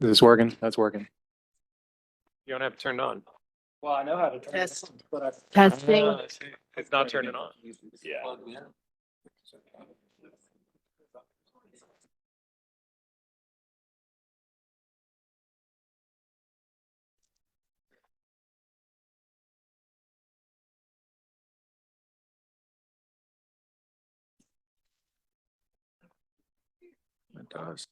Is this working? That's working. You don't have it turned on. Well, I know how to turn Test. it on, but I've Testing. I see. It's not turning on. Yeah. It does.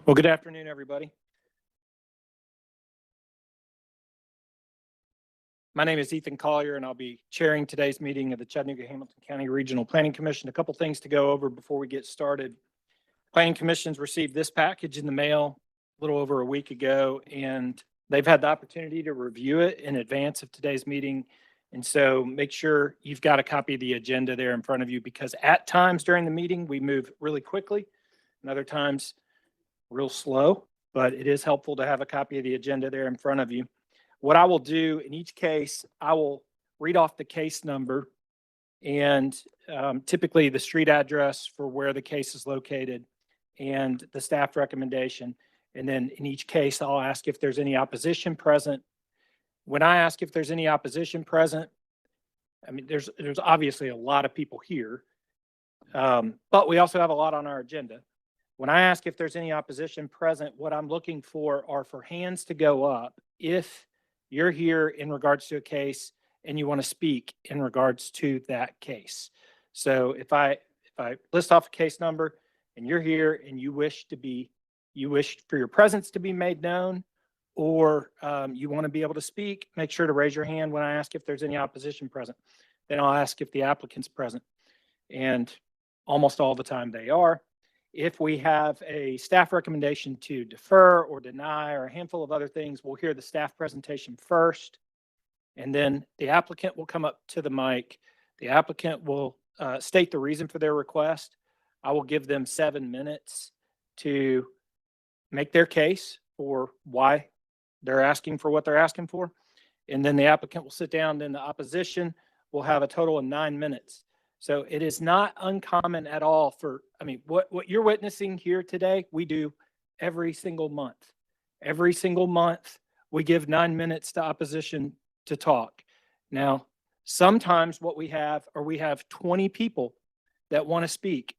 Well, good afternoon, everybody. My name is Ethan Collier, and I'll be chairing today's meeting of the Chattanooga-Hamilton County Regional Planning Commission. A couple things to go over before we get started. Planning Commission's received this package in the mail a little over a week ago, and they've had the opportunity to review it in advance of today's meeting. And so make sure you've got a copy of the agenda there in front of you, because at times during the meeting, we move really quickly, and other times real slow, but it is helpful to have a copy of the agenda there in front of you. What I will do in each case, I will read off the case number and typically the street address for where the case is located and the staff recommendation. And then in each case, I'll ask if there's any opposition present. When I ask if there's any opposition present, I mean, there's obviously a lot of people here, but we also have a lot on our agenda. When I ask if there's any opposition present, what I'm looking for are for hands to go up if you're here in regards to a case and you want to speak in regards to that case. So if I list off a case number and you're here and you wish for your presence to be made known, or you want to be able to speak, make sure to raise your hand when I ask if there's any opposition present. Then I'll ask if the applicant's present. And almost all the time they are. If we have a staff recommendation to defer or deny or a handful of other things, we'll hear the staff presentation first. And then the applicant will come up to the mic. The applicant will state the reason for their request. I will give them 7 minutes to make their case for why they're asking for what they're asking for. And then the applicant will sit down. Then the opposition will have a total of 9 minutes. So it is not uncommon at all for, I mean, what you're witnessing here today, we do every single month. Every single month, we give 9 minutes to opposition to talk. Now, sometimes what we have 20 people that want to speak.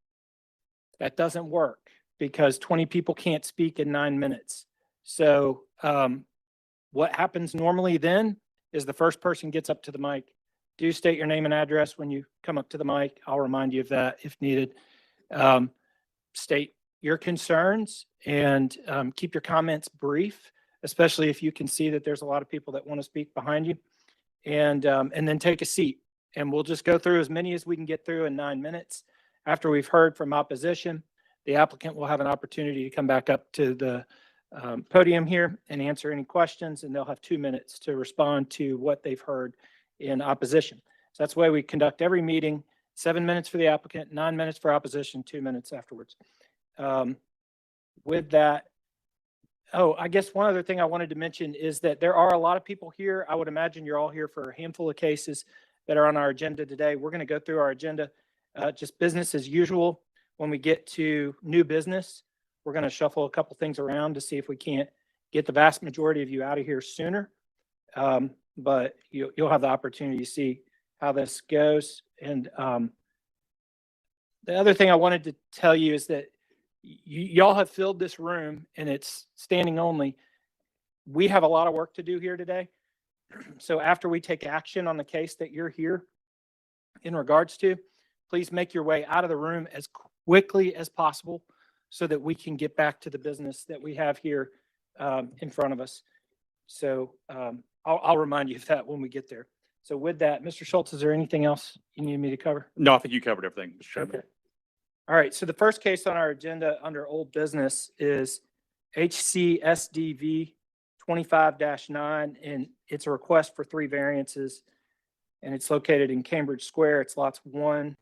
That doesn't work because 20 people can't speak in 9 minutes. So what happens normally then is the first person gets up to the mic. Do state your name and address when you come up to the mic. I'll remind you of that if needed. State your concerns and keep your comments brief, especially if you can see that there's a lot of people that want to speak behind you. And then take a seat. And we'll just go through as many as we can get through in 9 minutes. After we've heard from opposition, the applicant will have an opportunity to come back up to the podium here and answer any questions, and they'll have 2 minutes to respond to what they've heard in opposition. So that's the way we conduct every meeting. 7 minutes for the applicant, 9 minutes for opposition, 2 minutes afterwards. With that, I guess one other thing I wanted to mention is that there are a lot of people here. I would imagine you're all here for a handful of cases that are on our agenda today. We're going to go through our agenda, just business as usual. When we get to new business, we're going to shuffle a couple things around to see if we can't get the vast majority of you out of here sooner. But you'll have the opportunity to see how this goes. And the other thing I wanted to tell you is that y'all have filled this room and it's standing only. We have a lot of work to do here today. So after we take action on the case that you're here in regards to, please make your way out of the room as quickly as possible so that we can get back to the business that we have here in front of us. So I'll remind you of that when we get there. So with that, Mr. Schultz, is there anything else you need me to cover? No, I think you covered everything, Mr. Chairman. Okay. All right. So the first case on our agenda under old business is HCSDV 25-9, and it's a request for 3 variances. And it's located in Cambridge Square. It's lots 1,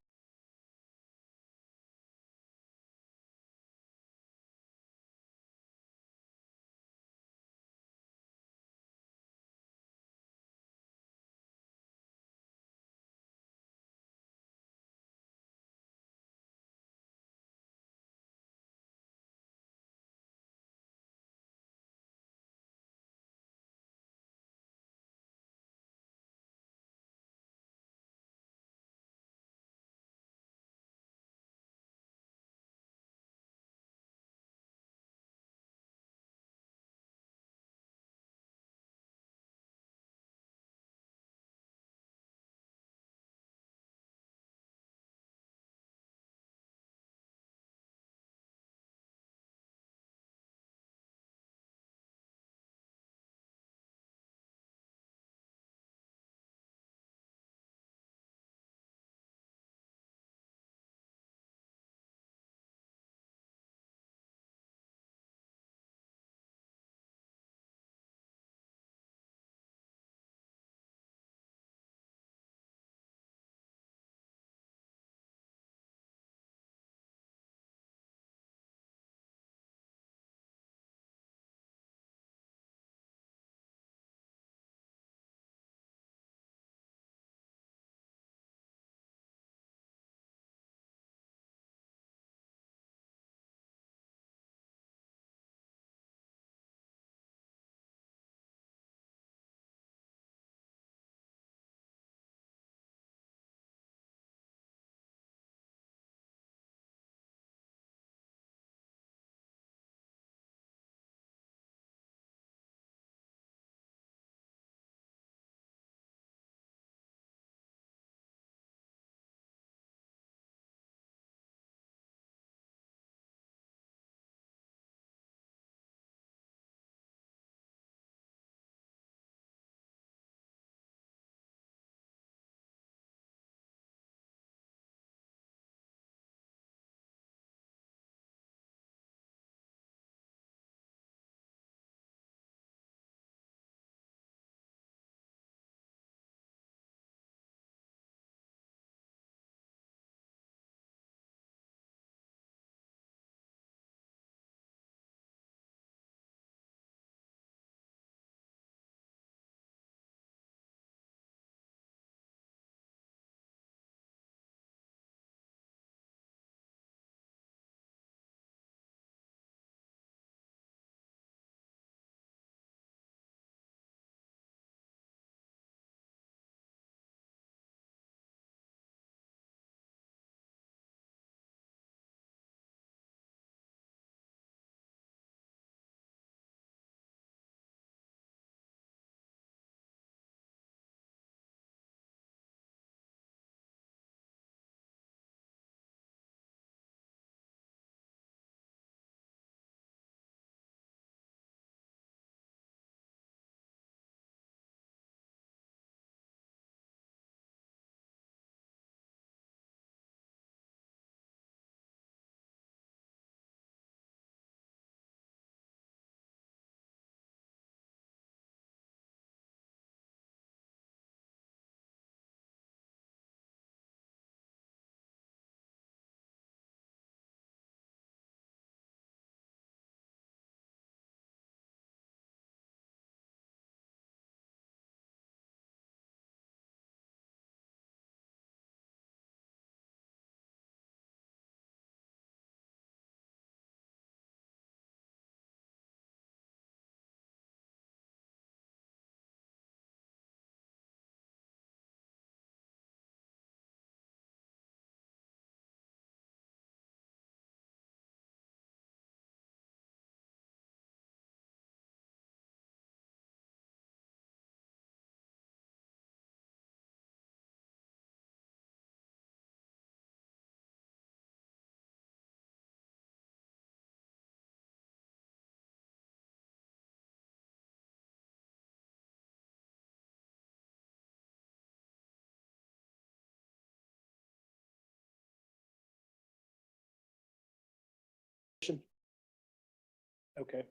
Okay.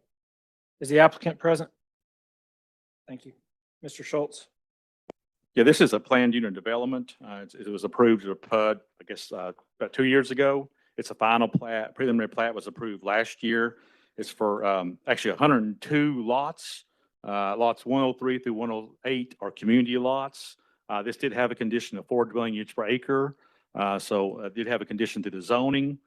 Is the applicant present? Thank you. Mr. Schultz? Yeah, this is a planned unit development. It was approved as a PUD, I guess, about 2 years ago. It's a final plat. Preliminary plat was approved last year. It's for actually 102 lots. Lots 103 through 108 are community lots. This did have a condition of 4 dwelling units per acre. So it did have a condition to the zoning.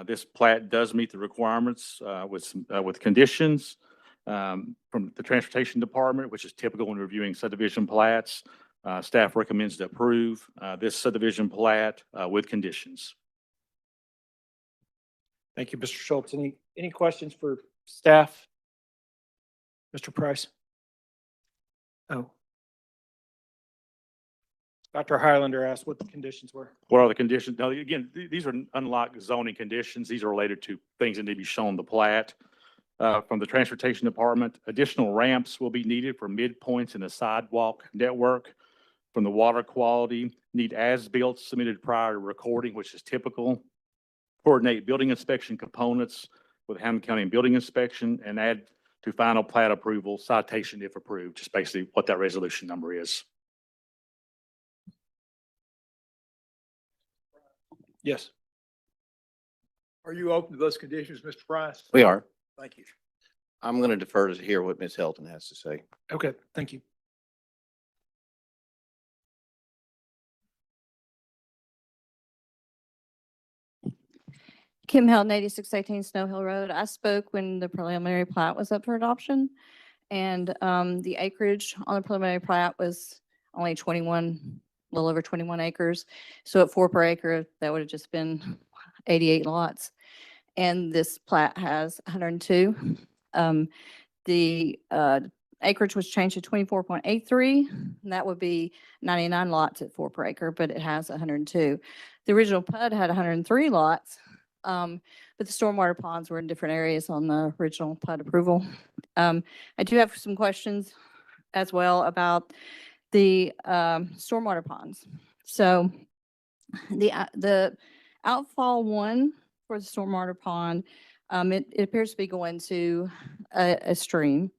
This plat does meet the requirements with conditions from the Transportation Department, which is typical when reviewing subdivision plats. Staff recommends to approve this subdivision plat with conditions. Thank you, Mr. Schultz. Any questions for staff? Mr. Price? Oh. Dr. Highlander asked what the conditions were. What are the conditions? Now, again, these are unlike zoning conditions. These are related to things that need to be shown on the plat. From the Transportation Department, additional ramps will be needed for midpoints in the sidewalk network. From the water quality, need as-built submitted prior to recording, which is typical. Coordinate building inspection components with Hamilton County Building Inspection and add to final plat approval citation if approved, just basically what that resolution number is. Yes. Are you open to those conditions, Mr. Price? We are. Thank you. I'm going to defer to hear what Ms. Helton has to say. Okay, thank you. Kim Helton, 8618 Snow Hill Road. I spoke when the preliminary plat was up for adoption, and the acreage on the preliminary plat was only 21, a little over 21 acres. So at 4 per acre, that would have just been 88 lots. And this plat has 102. The acreage was changed to 24.83, and that would be 99 lots at 4 per acre, but it has 102. The original PUD had 103 lots. But the stormwater ponds were in different areas on the original PUD approval. I do have some questions as well about the stormwater ponds. So the outfall one for the stormwater pond, it appears to be going to a stream,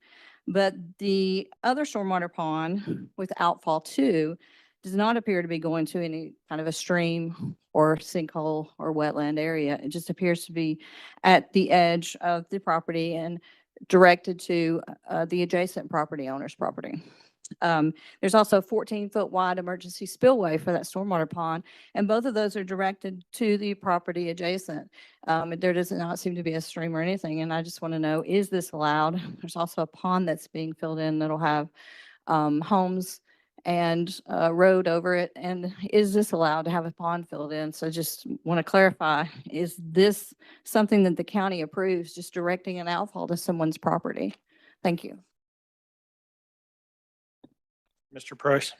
but the other stormwater pond with outfall 2 does not appear to be going to any kind of a stream or sinkhole or wetland area. It just appears to be at the edge of the property and directed to the adjacent property owner's property. There's also a 14-foot wide emergency spillway for that stormwater pond, and both of those are directed to the property adjacent. There does not seem to be a stream or anything, and I just want to know, is this allowed? There's also a pond that's being filled in that'll have homes and road over it. And is this allowed to have a pond filled in? So just want to clarify, is this something that the county approves, just directing an outfall to someone's property? Thank you. Mr. Price?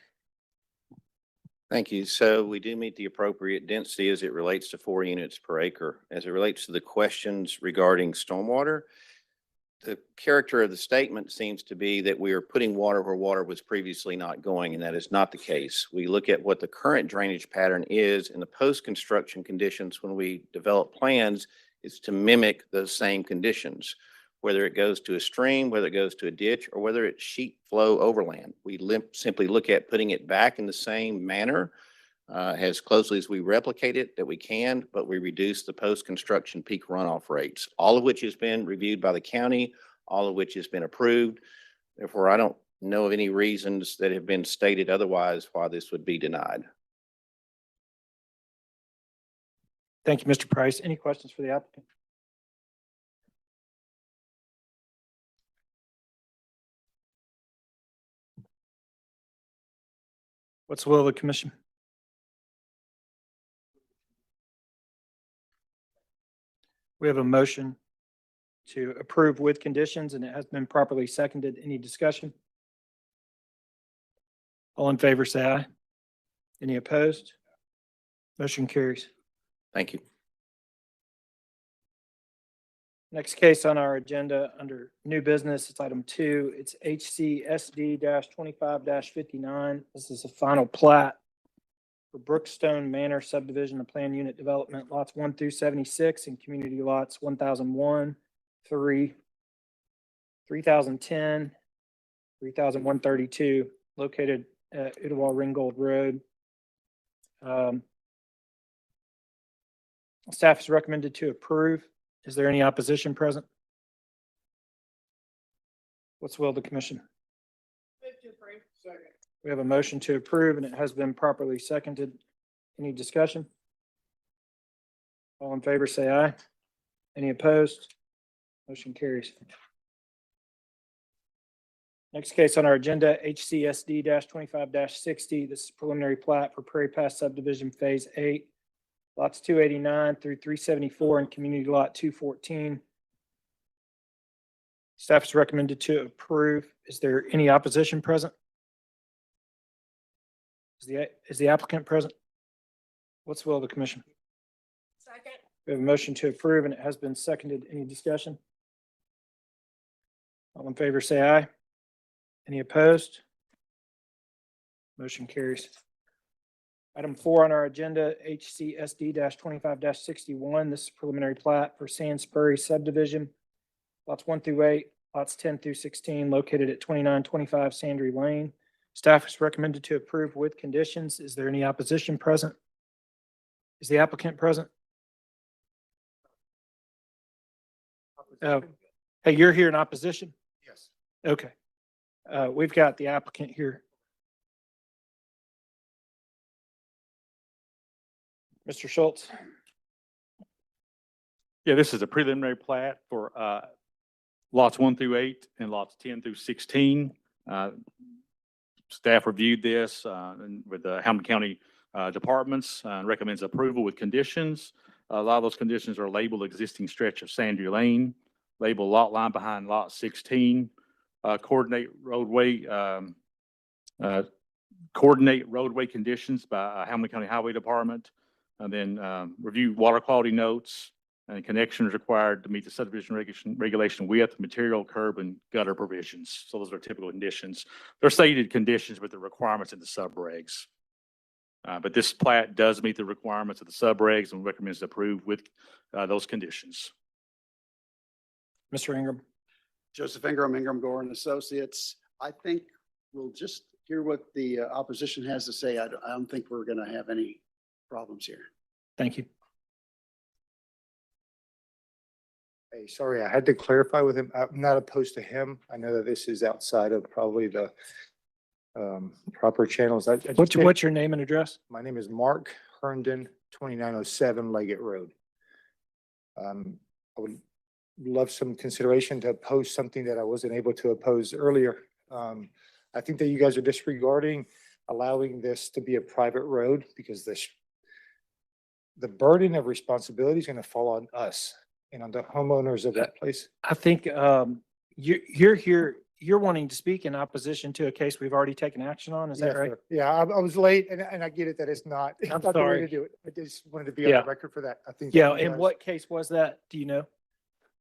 Thank you. So we do meet the appropriate density as it relates to 4 units per acre. As it relates to the questions regarding stormwater, the character of the statement seems to be that we are putting water where water was previously not going, and that is not the case. We look at what the current drainage pattern is in the post-construction conditions when we develop plans is to mimic those same conditions, whether it goes to a stream, whether it goes to a ditch, or whether it's sheet flow overland. We simply look at putting it back in the same manner as closely as we replicate it that we can, but we reduce the post-construction peak runoff rates, all of which has been reviewed by the county, all of which has been approved. Therefore, I don't know of any reasons that have been stated otherwise why this would be denied. Thank you, Mr. Price. Any questions for the applicant? What's the will of the commission? We have a motion to approve with conditions, and it has been properly seconded. Any discussion? All in favor, say aye. Any opposed? Motion carries. Thank you. Next case on our agenda under new business, it's item 2. It's HCSD-25-59. This is a final plat for Brookstone Manor subdivision and plan unit development, lots 1 through 76 and community lots 1001, 3, 3010, 3132, located at Ottawa Ringgold Road. Staff is recommended to approve. Is there any opposition present? What's the will of the commission? We have a motion to approve and it has been properly seconded. Any discussion? All in favor, say aye. Any opposed? Motion carries. Next case on our agenda, HCSD 25 60. This is preliminary plat for Prairie Pass subdivision phase 8. Lots 289 through 374 and community lot 214. Staff is recommended to approve. Is there any opposition present? Is the applicant present? What's the will of the commission? Second. We have a motion to approve and it has been seconded. Any discussion? All in favor, say aye. Any opposed? Motion carries. Item 4 on our agenda, HCSD 25 61. This is preliminary plat for Sandspurry subdivision. Lots 1 through 8, lots 10 through 16, located at 2925 Sandry Lane. Staff is recommended to approve with conditions. Is there any opposition present? Is the applicant present? Hey, you're here in opposition? Yes. Okay. We've got the applicant here. Mr. Schultz. Yeah, this is a preliminary plat for lots 1 through 8 and lots 10 through 16. Staff reviewed this with the Hamilton County departments and recommends approval with conditions. A lot of those conditions are labeled existing stretch of Sandry Lane, label lot line behind lot 16, coordinate roadway conditions by Hamilton County Highway Department, and then review water quality notes and connections required to meet the subdivision regulation width, material, curb, and gutter provisions. So those are typical conditions. They're stated conditions with the requirements in the subregs. But this plat does meet the requirements of the subregs and recommends to approve with those conditions. Mr. Ingram. Joseph Ingram, Ingram Gore and Associates. I think we'll just hear what the opposition has to say. I don't think we're going to have any problems here. Thank you. Hey, sorry, I had to clarify with him. I'm not opposed to him. I know that this is outside of probably the proper channels. What's your name and address? My name is Mark Herndon, 2907 Leggett Road. I would love some consideration to oppose something that I wasn't able to oppose earlier. I think that you guys are disregarding allowing this to be a private road because the burden of responsibility is going to fall on us and on the homeowners of that place. I think you're here, you're wanting to speak in opposition to a case we've already taken action on. Is that Yes, right? sir. Yeah, I was late and I get it that it's not I'm not the way sorry. to do it. I just wanted to be on Yeah. the record for that. I think. that Yeah, you and guys- what case was that? Do you know?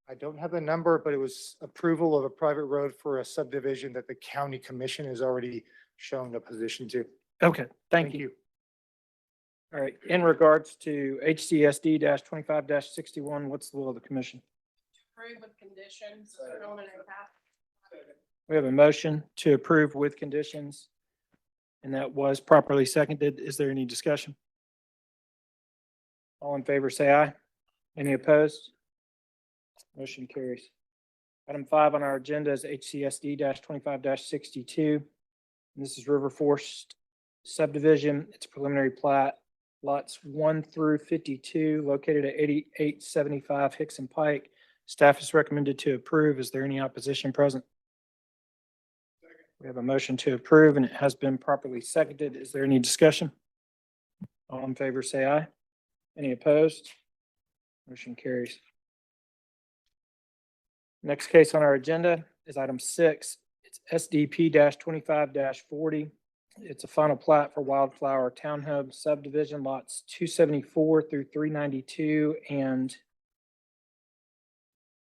I don't have the number, but it was approval of a private road for a subdivision that the county commission has already shown opposition to. Okay, thank you. All right, in regards to HCSD 25 61, what's the will of the commission? Approve with conditions. Preliminary plat. We have a motion to approve with conditions, and that was properly seconded. Is there any discussion? All in favor, say aye. Any opposed? Motion carries. Item 5 on our agenda is HCSD 25 62. And this is River Forest subdivision. It's a preliminary plat. Lots 1 through 52 located at 8875 Hickson Pike. Staff is recommended to approve. Is there any opposition present? We have a motion to approve and it has been properly seconded. Is there any discussion? All in favor, say aye. Any opposed? Motion carries. Next case on our agenda is item 6. It's SDP 25 40. It's a final plat for Wildflower Townhome subdivision lots 274 through 392 and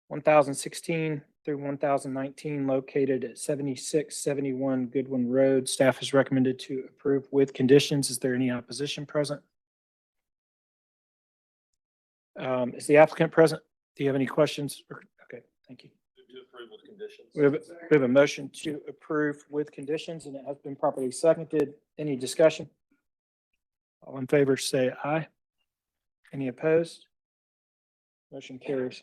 1016 through 1019 located at 7671 Goodwin Road. Staff is recommended to approve with conditions. Is there any opposition present? Is the applicant present? Do you have any questions? Okay, thank you. We have a motion to approve with conditions, and it has been properly seconded. Any discussion? All in favor, say aye. Any opposed? Motion carries.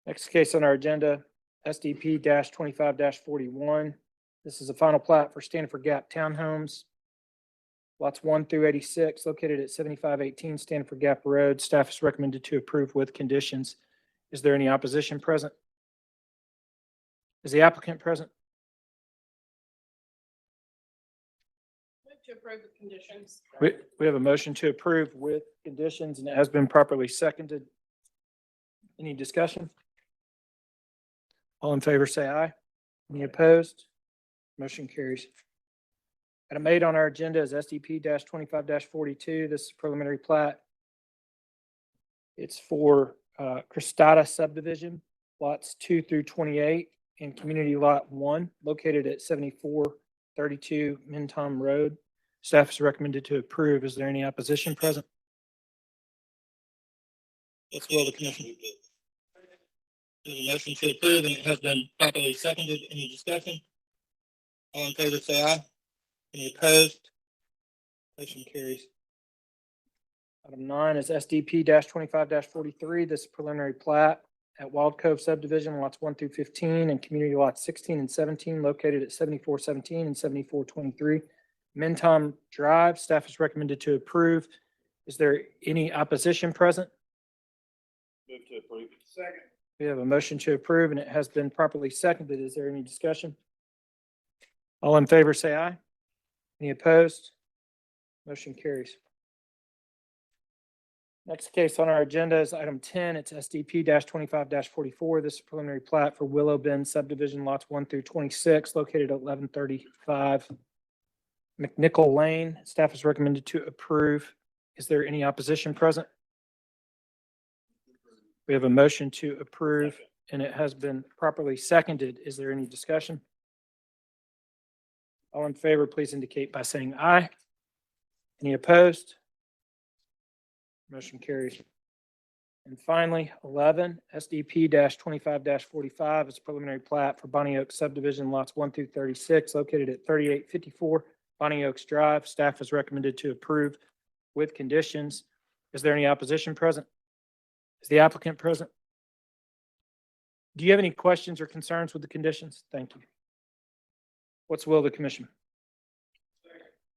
Next case on our agenda, SDP 25 41. This is a final plat for Stanford Gap Townhomes. Lots 1 through 86, located at 7518 Stanford Gap Road. Staff is recommended to approve with conditions. Is there any opposition present? Is the applicant present? Move to approve with conditions. We have a motion to approve with conditions, and it has been properly seconded. Any discussion? All in favor, say aye. Any opposed? Motion carries. Item 8 on our agenda is SDP 25 42. This is preliminary plat. It's for Cristata subdivision, lots 2 through 28, and community lot 1, located at 7432 Mintom Road. Staff is recommended to approve. Is there any opposition present? What's the will of the commission? There's a motion to approve, and it has been properly seconded. Any discussion? All in favor, say aye. Any opposed? Motion carries. Item 9 is SDP 25 43. This is preliminary plat at Wild Cove subdivision, lots 1 through 15, and community lots 16 and 17, located at 7417 and 7423 Mintom Drive. Staff is recommended to approve. Is there any opposition present? Move to approve. Second. We have a motion to approve, and it has been properly seconded. Is there any discussion? All in favor, say aye. Any opposed? Motion carries. Next case on our agenda is item 10. It's SDP 25 44. This is preliminary plat for Willow Bend subdivision, lots 1 through 26, located at 1135 McNichol Lane. Staff is recommended to approve. Is there any opposition present? We have a motion to approve, and it has been properly seconded. Is there any discussion? All in favor, please indicate by saying aye. Any opposed? Motion carries. And finally, 11, SDP 25 45 is preliminary plat for Bonnie Oaks subdivision, lots 1 through 36, located at 3854 Bonnie Oaks Drive. Staff is recommended to approve with conditions. Is there any opposition present? Is the applicant present? Do you have any questions or concerns with the conditions? Thank you. What's the will of the commission?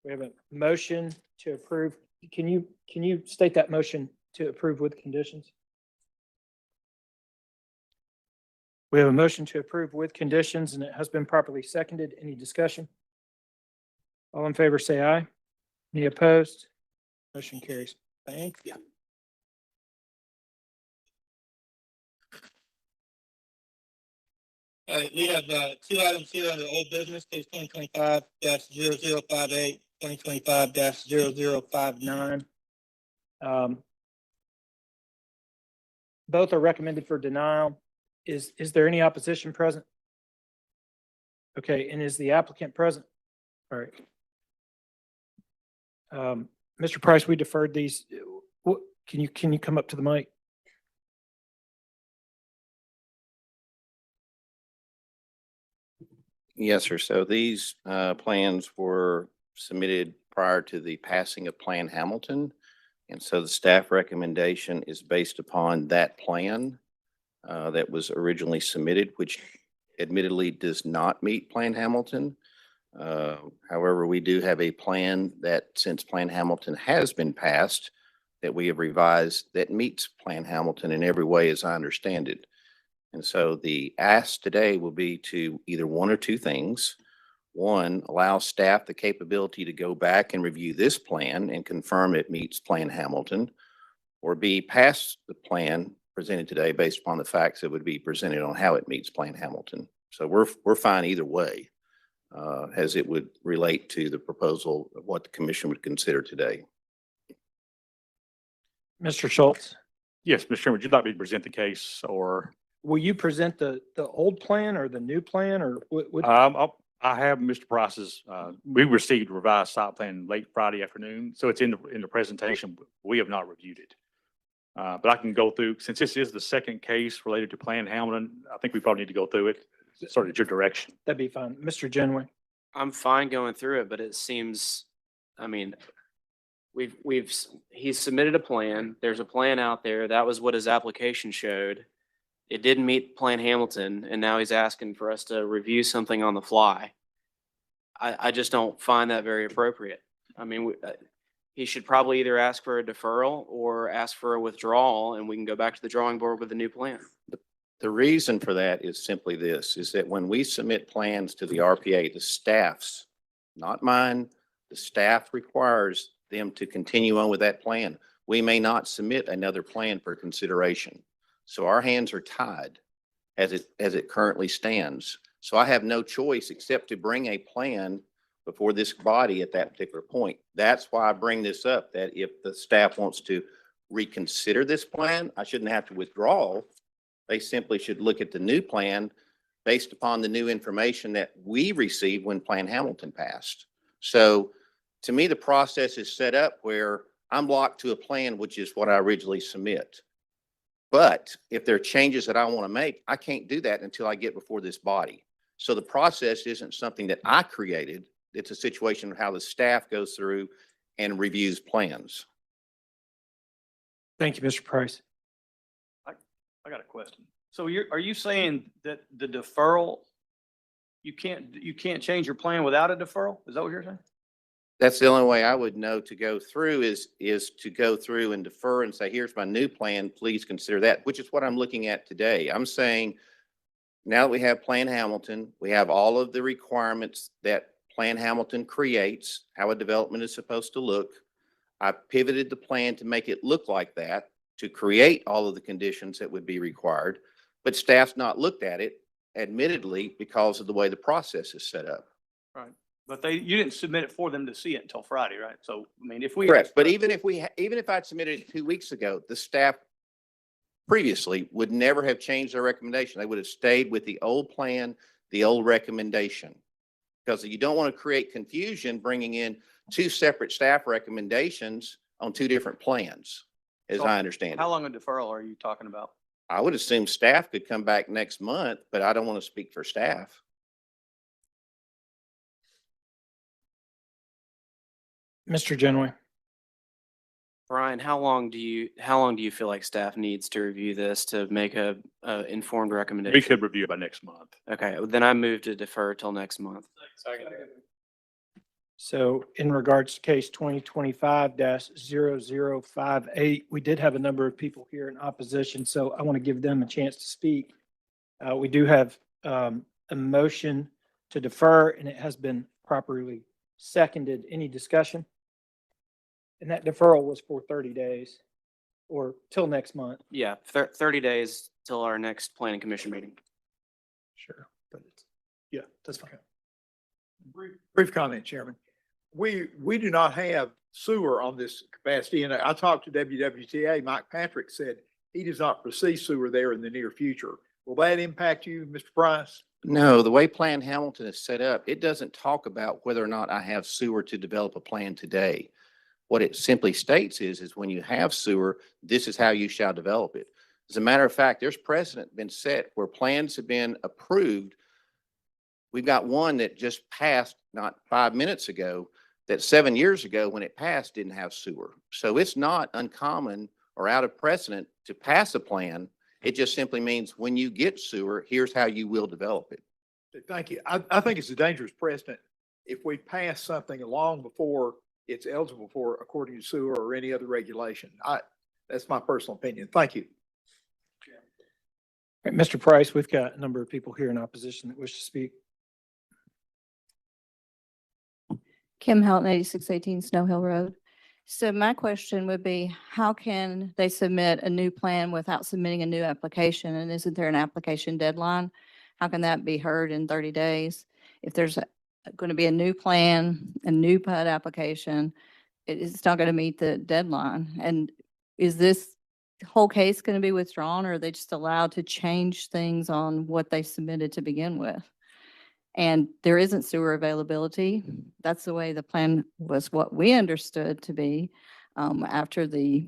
We have a motion to approve. Can you state that motion to approve with conditions? We have a motion to approve with conditions, and it has been properly seconded. Any discussion? All in favor, say aye. Any opposed? Motion carries. Thank you. All right, we have 2 items here under old business, case 2025-0058, 2025-0059. Both are recommended for denial. Is there any opposition present? Okay, and is the applicant present? All right. Mr. Price, we deferred these. Can you come up to the mic? Yes, sir. So these plans were submitted prior to the passing of Plan Hamilton. And so the staff recommendation is based upon that plan that was originally submitted, which admittedly does not meet Plan Hamilton. However, we do have a plan that, since Plan Hamilton has been passed, that we have revised that meets Plan Hamilton in every way, as I understand it. And so the ask today will be to either one or two things. One, allow staff the capability to go back and review this plan and confirm it meets Plan Hamilton, or B, pass the plan presented today based upon the facts that would be presented on how it meets Plan Hamilton. So we're fine either way, as it would relate to the proposal of what the commission would consider today. Mr. Schultz, Yes, Mr. Chairman, would you like me to present the case or? will you present the old plan or the new plan, or what? I have Mr. Price's, we received revised site plan late Friday afternoon, so it's in the presentation. We have not reviewed it. But I can go through, since this is the second case related to Plan Hamilton, I think we probably need to go through it, sort of your direction. That'd be fine. Mr. Genway. I'm fine going through it, but it seems, I mean, he's submitted a plan. There's a plan out there. That was what his application showed. It didn't meet Plan Hamilton, and now he's asking for us to review something on the fly. I just don't find that very appropriate. I mean, he should probably either ask for a deferral or ask for a withdrawal, and we can go back to the drawing board with a new plan. The reason for that is simply this, is that when we submit plans to the RPA, the staff's, not mine, the staff requires them to continue on with that plan. We may not submit another plan for consideration. So our hands are tied as it currently stands. So I have no choice except to bring a plan before this body at that particular point. That's why I bring this up, that if the staff wants to reconsider this plan, I shouldn't have to withdraw. They simply should look at the new plan based upon the new information that we received when Plan Hamilton passed. So to me, the process is set up where I'm locked to a plan, which is what I originally submit. But if there are changes that I want to make, I can't do that until I get before this body. So the process isn't something that I created. It's a situation of how the staff goes through and reviews plans. Thank you, Mr. Price. I got a question. So are you saying that the deferral, you can't change your plan without a deferral? Is that what you're saying? That's the only way I would know to go through is to go through and defer and say, here's my new plan, please consider that, which is what I'm looking at today. I'm saying now that we have Plan Hamilton, we have all of the requirements that Plan Hamilton creates, how a development is supposed to look. I pivoted the plan to make it look like that, to create all of the conditions that would be required, but staff's not looked at it, admittedly, because of the way the process is set up. Right. But you didn't submit it for them to see it until Friday, right? So, I mean, if we. Correct, but even if I'd submitted it 2 weeks ago, the staff previously would never have changed their recommendation. They would have stayed with the old plan, the old recommendation. Because you don't want to create confusion bringing in two separate staff recommendations on two different plans, as So I understand How it. long a deferral are you talking about? I would assume staff could come back next month, but I don't want to speak for staff. Mr. Genway. Brian, how long do you feel like staff needs to review this to make a informed recommendation? We could review it by next month. Okay, then I move to defer till next month. So in regards to case 2025-0058, we did have a number of people here in opposition, so I want to give them a chance to speak. We do have a motion to defer, and it has been properly seconded. Any discussion? And that deferral was for 30 days or till next month. Yeah, 30 days till our next planning commission meeting. Sure. But it's, yeah, that's fine. Brief comment, Chairman. We do not have sewer on this capacity. And I talked to WWTA. Mike Patrick said he does not foresee sewer there in the near future. Will that impact you, Mr. Price? No, the way Plan Hamilton is set up, it doesn't talk about whether or not I have sewer to develop a plan today. What it simply states is when you have sewer, this is how you shall develop it. As a matter of fact, there's precedent been set where plans have been approved. We've got one that just passed not 5 minutes ago, that 7 years ago when it passed didn't have sewer. So it's not uncommon or out of precedent to pass a plan. It just simply means when you get sewer, here's how you will develop it. Thank you. I think it's a dangerous precedent if we pass something along before it's eligible for according to sewer or any other regulation. That's my personal opinion. Thank you. All right, Mr. Price, we've got a number of people here in opposition that wish to speak. Kim Houghton, 8618 Snow Hill Road. So my question would be, how can they submit a new plan without submitting a new application? And isn't there an application deadline? How can that be heard in 30 days? If there's going to be a new plan, a new PUD application, it's not going to meet the deadline. And is this whole case going to be withdrawn, or are they just allowed to change things on what they submitted to begin with? And there isn't sewer availability. That's the way the plan was, what we understood to be. After the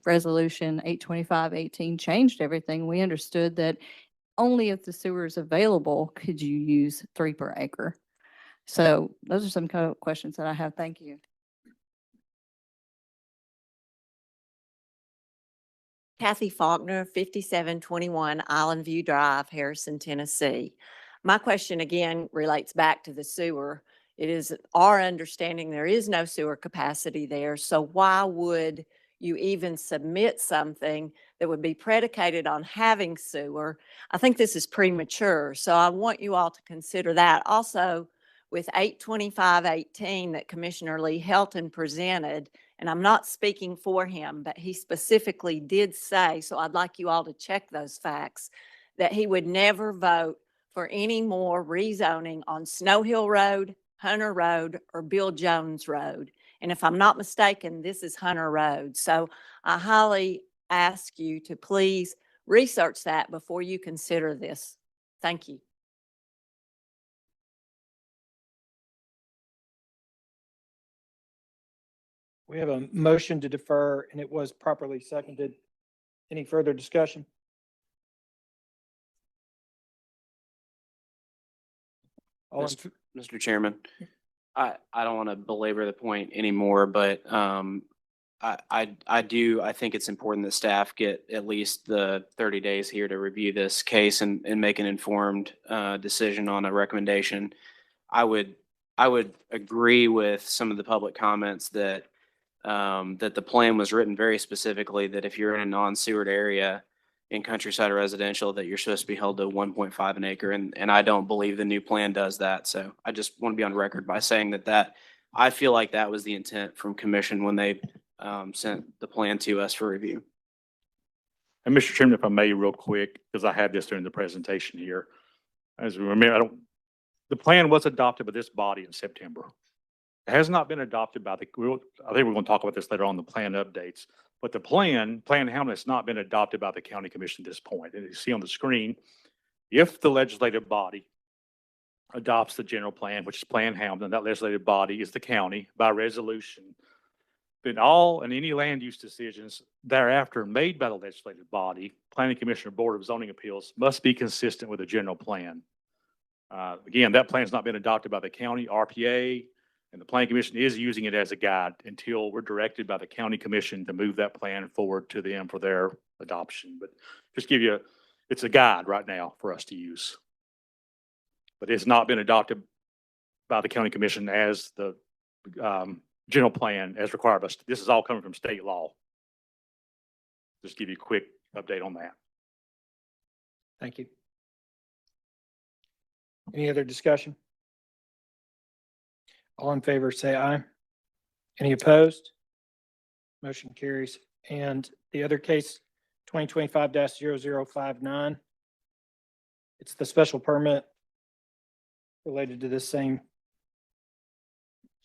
resolution 825-18 changed everything, we understood that only if the sewer is available could you use 3 per acre. So those are some kind of questions that I have. Thank you. Kathy Faulkner, 5721 Island View Drive, Harrison, Tennessee. My question again relates back to the sewer. It is our understanding there is no sewer capacity there. So why would you even submit something that would be predicated on having sewer? I think this is premature. So I want you all to consider that. Also, with 825-18 that Commissioner Lee Helton presented, and I'm not speaking for him, but he specifically did say, so I'd like you all to check those facts, that he would never vote for any more rezoning on Snow Hill Road, Hunter Road, or Bill Jones Road. And if I'm not mistaken, this is Hunter Road. So I highly ask you to please research that before you consider this. Thank you. We have a motion to defer and it was properly seconded. Any further discussion? All in Mr. Mr. Chairman, I don't want to belabor the point anymore, but I think it's important that staff get at least the 30 days here to review this case and make an informed decision on a recommendation. I would agree with some of the public comments that that the plan was written very specifically that if you're in a non-sewered area in countryside or residential, that you're supposed to be held to 1.5 an acre. And I don't believe the new plan does that. So I just want to be on record by saying that I feel like that was the intent from commission when they sent the plan to us for review. And Mr. Chairman, if I may, real quick, because I had this during the presentation here. As we remember, the plan was adopted by this body in September. It has not been adopted by I think we're going to talk about this later on the plan updates, but the Plan Hamilton has not been adopted by the county commission at this point. And you see on the screen, if the legislative body adopts the general plan, which is Plan Hamilton, that legislative body is the county by resolution, then all and any land use decisions thereafter made by the legislative body, Planning Commission or Board of Zoning Appeals, must be consistent with the general plan. Again, that plan has not been adopted by the county RPA, and the Planning Commission is using it as a guide until we're directed by the county commission to move that plan forward to them for their adoption. But just give you, it's a guide right now for us to use. But it's not been adopted by the county commission as the general plan as required by, this is all coming from state law. Just give you a quick update on that. Thank you. Any other discussion? All in favor, say aye. Any opposed? Motion carries. And the other case, 2025-0059. It's the special permit related to this same.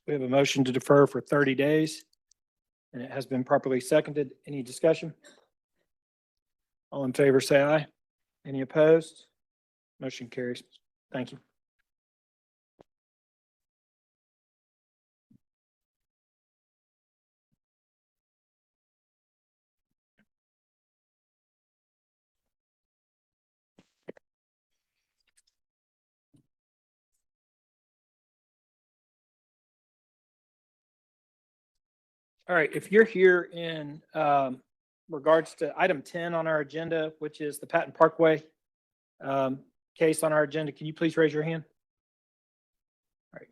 We have a motion to defer for 30 days, and it has been properly seconded. Any discussion? All in favor, say aye. Any opposed? Motion carries. Thank you. All right, if you're here in regards to item 10 on our agenda, which is the Patton Parkway case on our agenda, can you please raise your hand? All right,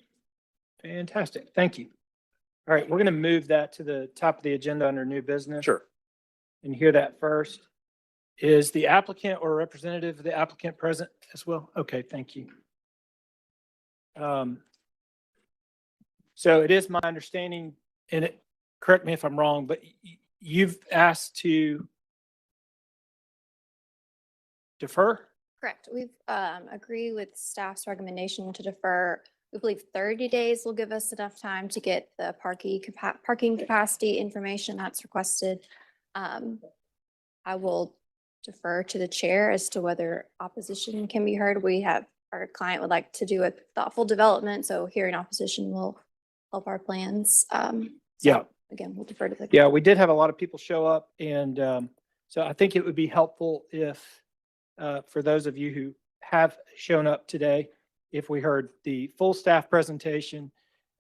fantastic, thank you. All right, we're going to move that to the top of the agenda under new business. Sure. And hear that first. Is the applicant or representative of the applicant present as well? Okay, thank you. So it is my understanding, and correct me if I'm wrong, but you've asked to defer? Correct. We've agreed with staff's recommendation to defer. We believe 30 days will give us enough time to get the parking capacity information that's requested. I will defer to the chair as to whether opposition can be heard. Our client would like to do a thoughtful development, so hearing opposition will help our plans. Yeah, again, we'll defer to the. Yeah, we did have a lot of people show up, and so I think it would be helpful if, for those of you who have shown up today, if we heard the full staff presentation,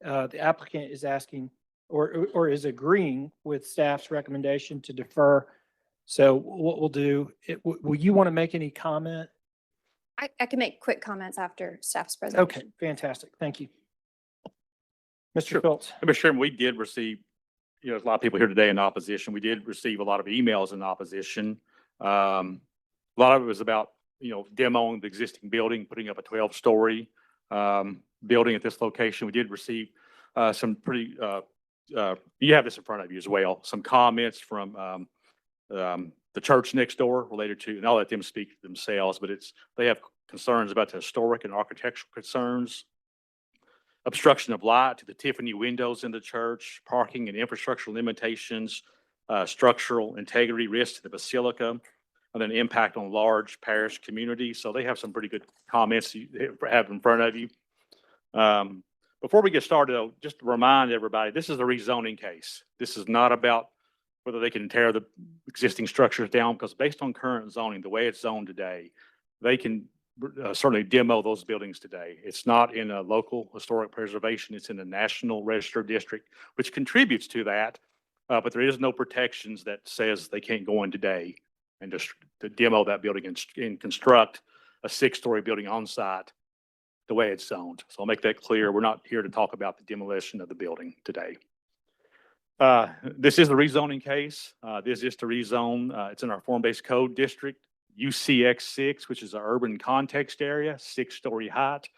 the applicant is asking or is agreeing with staff's recommendation to defer. So what we'll do, will you want to make any comment? I can make quick comments after staff's Okay, presentation. fantastic. Thank you. Sure. Mr. Phillips. Mr. Chairman, we did receive, there's a lot of people here today in opposition. We did receive a lot of emails in opposition. A lot of it was about, demoing the existing building, putting up a 12-story building at this location. We did receive some pretty, you have this in front of you as well, some comments from the church next door related to, and I'll let them speak for themselves, but they have concerns about the historic and architectural concerns, obstruction of light to the Tiffany windows in the church, parking and infrastructure limitations, structural integrity risk to the basilica, and then impact on large parish community. So they have some pretty good comments you have in front of you. Before we get started, though, just to remind everybody, this is a rezoning case. This is not about whether they can tear the existing structures down, because based on current zoning, the way it's zoned today, they can certainly demo those buildings today. It's not in a local historic preservation. It's in a national registered district, which contributes to that. But there is no protections that says they can't go in today and just to demo that building and construct a 6-story building on site the way it's zoned. So I'll make that clear. We're not here to talk about the demolition of the building today. This is a rezoning case. This is to rezone. It's in our form-based code district, UCX6, which is an urban context area, 6-story height,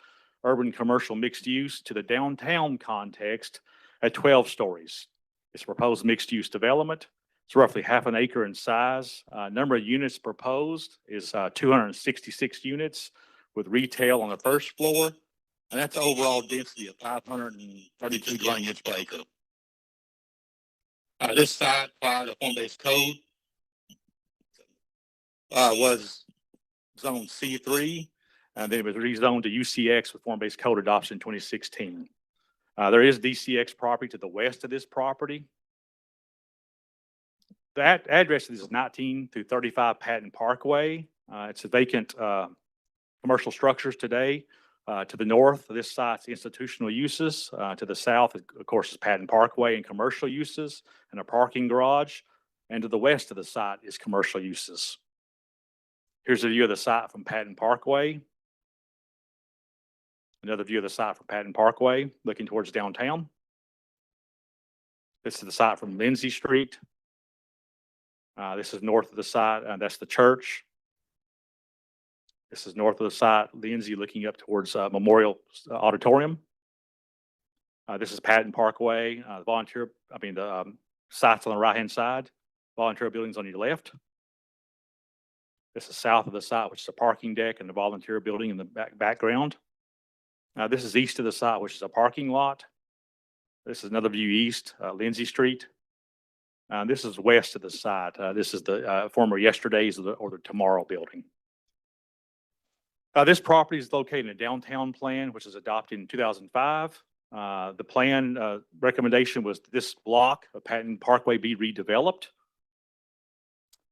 urban commercial mixed use to the downtown context at 12 stories. It's proposed mixed use development. It's roughly half an acre in size. Number of units proposed is 266 units with retail on the first floor. And that's overall density of 532 dwelling units per acre. This site, prior to form-based code, was zone C3, and then it was rezoned to UCX with form-based code adoption in 2016. There is DCX property to the west of this property. That address is 19 through 35 Patton Parkway. It's a vacant commercial structures today. To the north, this site's institutional uses. To the south, of course, is Patton Parkway and commercial uses and a parking garage. And to the west of the site is commercial uses. Here's a view of the site from Patton Parkway. Another view of the site from Patton Parkway, looking towards downtown. This is the site from Lindsay Street. This is north of the site, that's the church. This is north of the site, Lindsay looking up towards Memorial Auditorium. This is Patton Parkway, the sites on the right-hand side, volunteer buildings on your left. This is south of the site, which is a parking deck and the volunteer building in the background. This is east of the site, which is a parking lot. This is another view east, Lindsay Street. This is west of the site. This is the former Yesterday's or the Tomorrow building. This property is located in a downtown plan, which was adopted in 2005. The plan recommendation was this block of Patton Parkway be redeveloped.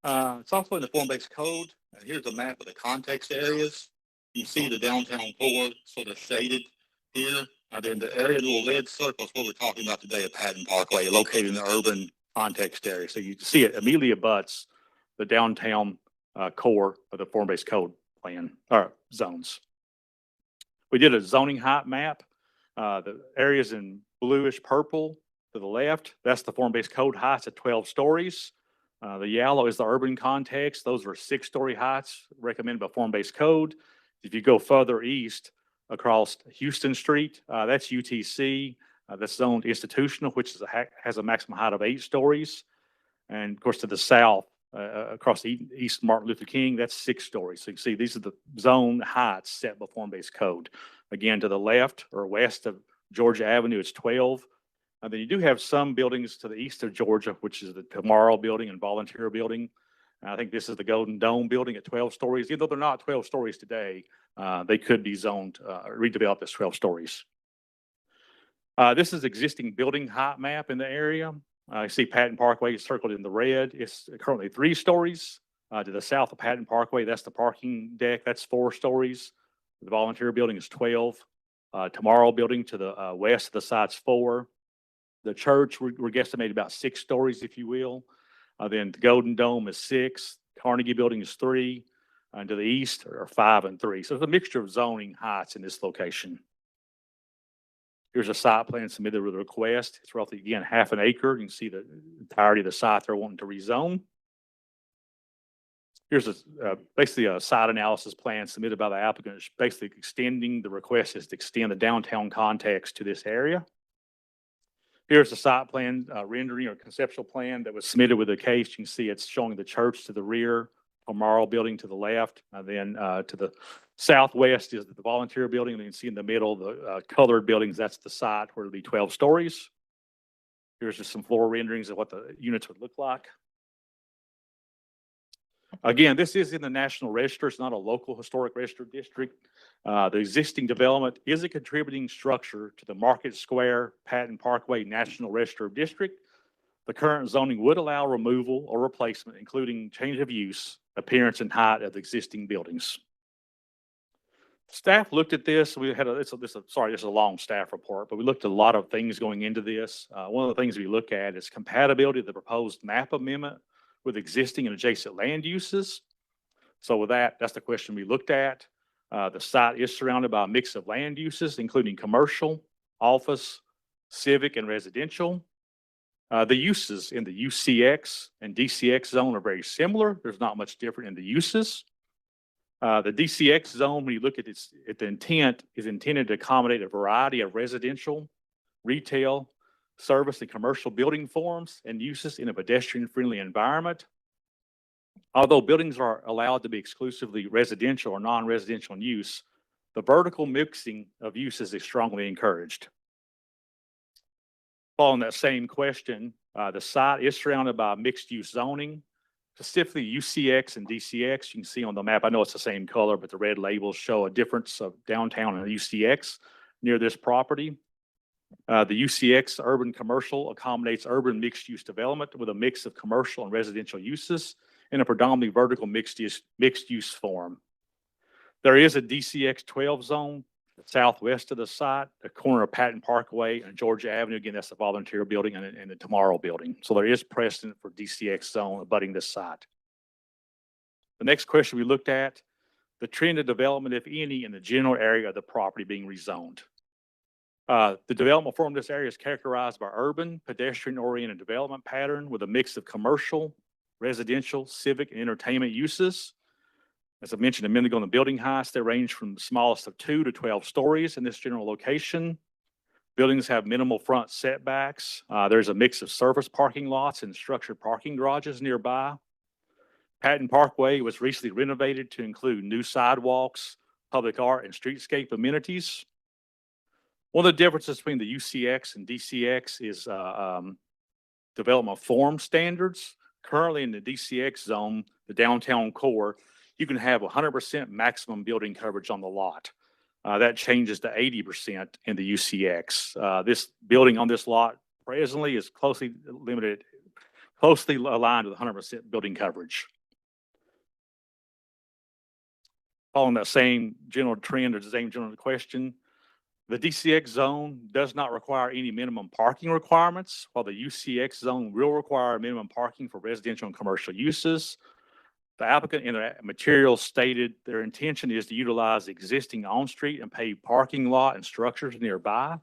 It's also in the form-based code. Here's a map of the context areas. You see the downtown core sort of shaded here. Then the area, the little red circle is what we're talking about today at Patton Parkway, located in the urban context area. So you see it immediately abuts the downtown core of the form-based code plan or zones. We did a zoning height map. The areas in bluish purple to the left, that's the form-based code heights at 12 stories. The yellow is the urban context. Those are 6-story heights recommended by form-based code. If you go further east across Houston Street, that's UTC. That's zoned institutional, which has a maximum height of 8 stories. And of course, to the south, across East Martin Luther King, that's 6 stories. So you can see these are the zone heights set by form-based code. Again, to the left or west of Georgia Avenue, it's 12. And then you do have some buildings to the east of Georgia, which is the Tomorrow building and Volunteer building. And I think this is the Golden Dome building at 12 stories. Even though they're not 12 stories today, they could be zoned, redeveloped as 12 stories. This is existing building height map in the area. You see Patton Parkway is circled in the red. It's currently 3 stories. To the south of Patton Parkway, that's the parking deck. That's 4 stories. The volunteer building is 12. Tomorrow building to the west of the site's 4. The church, we're guesstimating about 6 stories, if you will. Then the Golden Dome is 6. Carnegie Building is 3. And to the east are 5 and 3. So it's a mixture of zoning heights in this location. Here's a site plan submitted with a request. It's roughly, again, half an acre. You can see the entirety of the site they're wanting to rezone. Here's basically a site analysis plan submitted by the applicant. It's basically extending, the request is to extend the downtown context to this area. Here's the site plan rendering or conceptual plan that was submitted with the case. You can see it's showing the church to the rear, Memorial Building to the left, and then to the southwest is the volunteer building. And you can see in the middle, the colored buildings, that's the site where it'll be 12 stories. Here's just some floor renderings of what the units would look like. Again, this is in the National Register. It's not a local historic register district. The existing development is a contributing structure to the Market Square Patton Parkway National Register District. The current zoning would allow removal or replacement, including change of use, appearance, and height of the existing buildings. Staff looked at this. We had this is a long staff report, but we looked at a lot of things going into this. One of the things we look at is compatibility of the proposed map amendment with existing and adjacent land uses. So with that, that's the question we looked at. The site is surrounded by a mix of land uses, including commercial, office, civic, and residential. The uses in the UCX and DCX zone are very similar. There's not much different in the uses. The DCX zone, when you look at the intent, is intended to accommodate a variety of residential, retail, service, and commercial building forms and uses in a pedestrian-friendly environment. Although buildings are allowed to be exclusively residential or non-residential in use, the vertical mixing of uses is strongly encouraged. Following that same question, the site is surrounded by mixed-use zoning, specifically UCX and DCX. You can see on the map, I know it's the same color, but the red labels show a difference of downtown and UCX near this property. The UCX urban commercial accommodates urban mixed-use development with a mix of commercial and residential uses in a predominantly vertical mixed-use form. There is a DCX 12 zone southwest of the site, the corner of Patton Parkway and Georgia Avenue. Again, that's the volunteer building and the Tomorrow building. So there is precedent for DCX zone abutting this site. The next question we looked at, the trend of development, if any, in the general area of the property being rezoned. The development form of this area is characterized by urban, pedestrian-oriented development pattern with a mix of commercial, residential, civic, and entertainment uses. As I mentioned a minute ago, in the building heights, they range from the smallest of 2 to 12 stories in this general location. Buildings have minimal front setbacks. There's a mix of surface parking lots and structured parking garages nearby. Patton Parkway was recently renovated to include new sidewalks, public art, and streetscape amenities. One of the differences between the UCX and DCX is development form standards. Currently in the DCX zone, the downtown core, you can have 100% maximum building coverage on the lot. That changes to 80% in the UCX. This building on this lot presently is closely aligned with 100% building coverage. Following that same general trend or the same general question, the DCX zone does not require any minimum parking requirements, while the UCX zone will require minimum parking for residential and commercial uses. The applicant in their materials stated their intention is to utilize existing on-street and paved parking lot and structures nearby.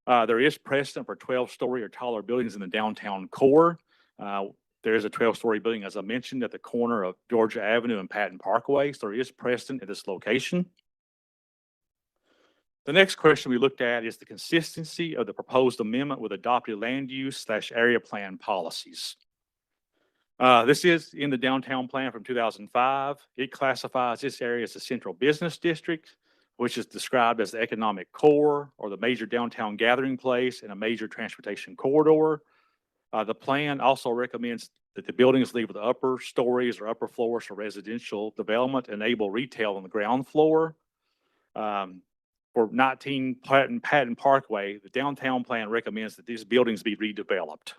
There is precedent for 12-story or taller buildings in the downtown core. There is a 12-story building, as I mentioned, at the corner of Georgia Avenue and Patton Parkway. So there is precedent at this location. The next question we looked at is the consistency of the proposed amendment with adopted land use / area plan policies. This is in the downtown plan from 2005. It classifies this area as a central business district, which is described as the economic core or the major downtown gathering place and a major transportation corridor. The plan also recommends that the buildings leave with the upper stories or upper floors for residential development, enable retail on the ground floor. For 19 Patton Parkway, the downtown plan recommends that these buildings be redeveloped.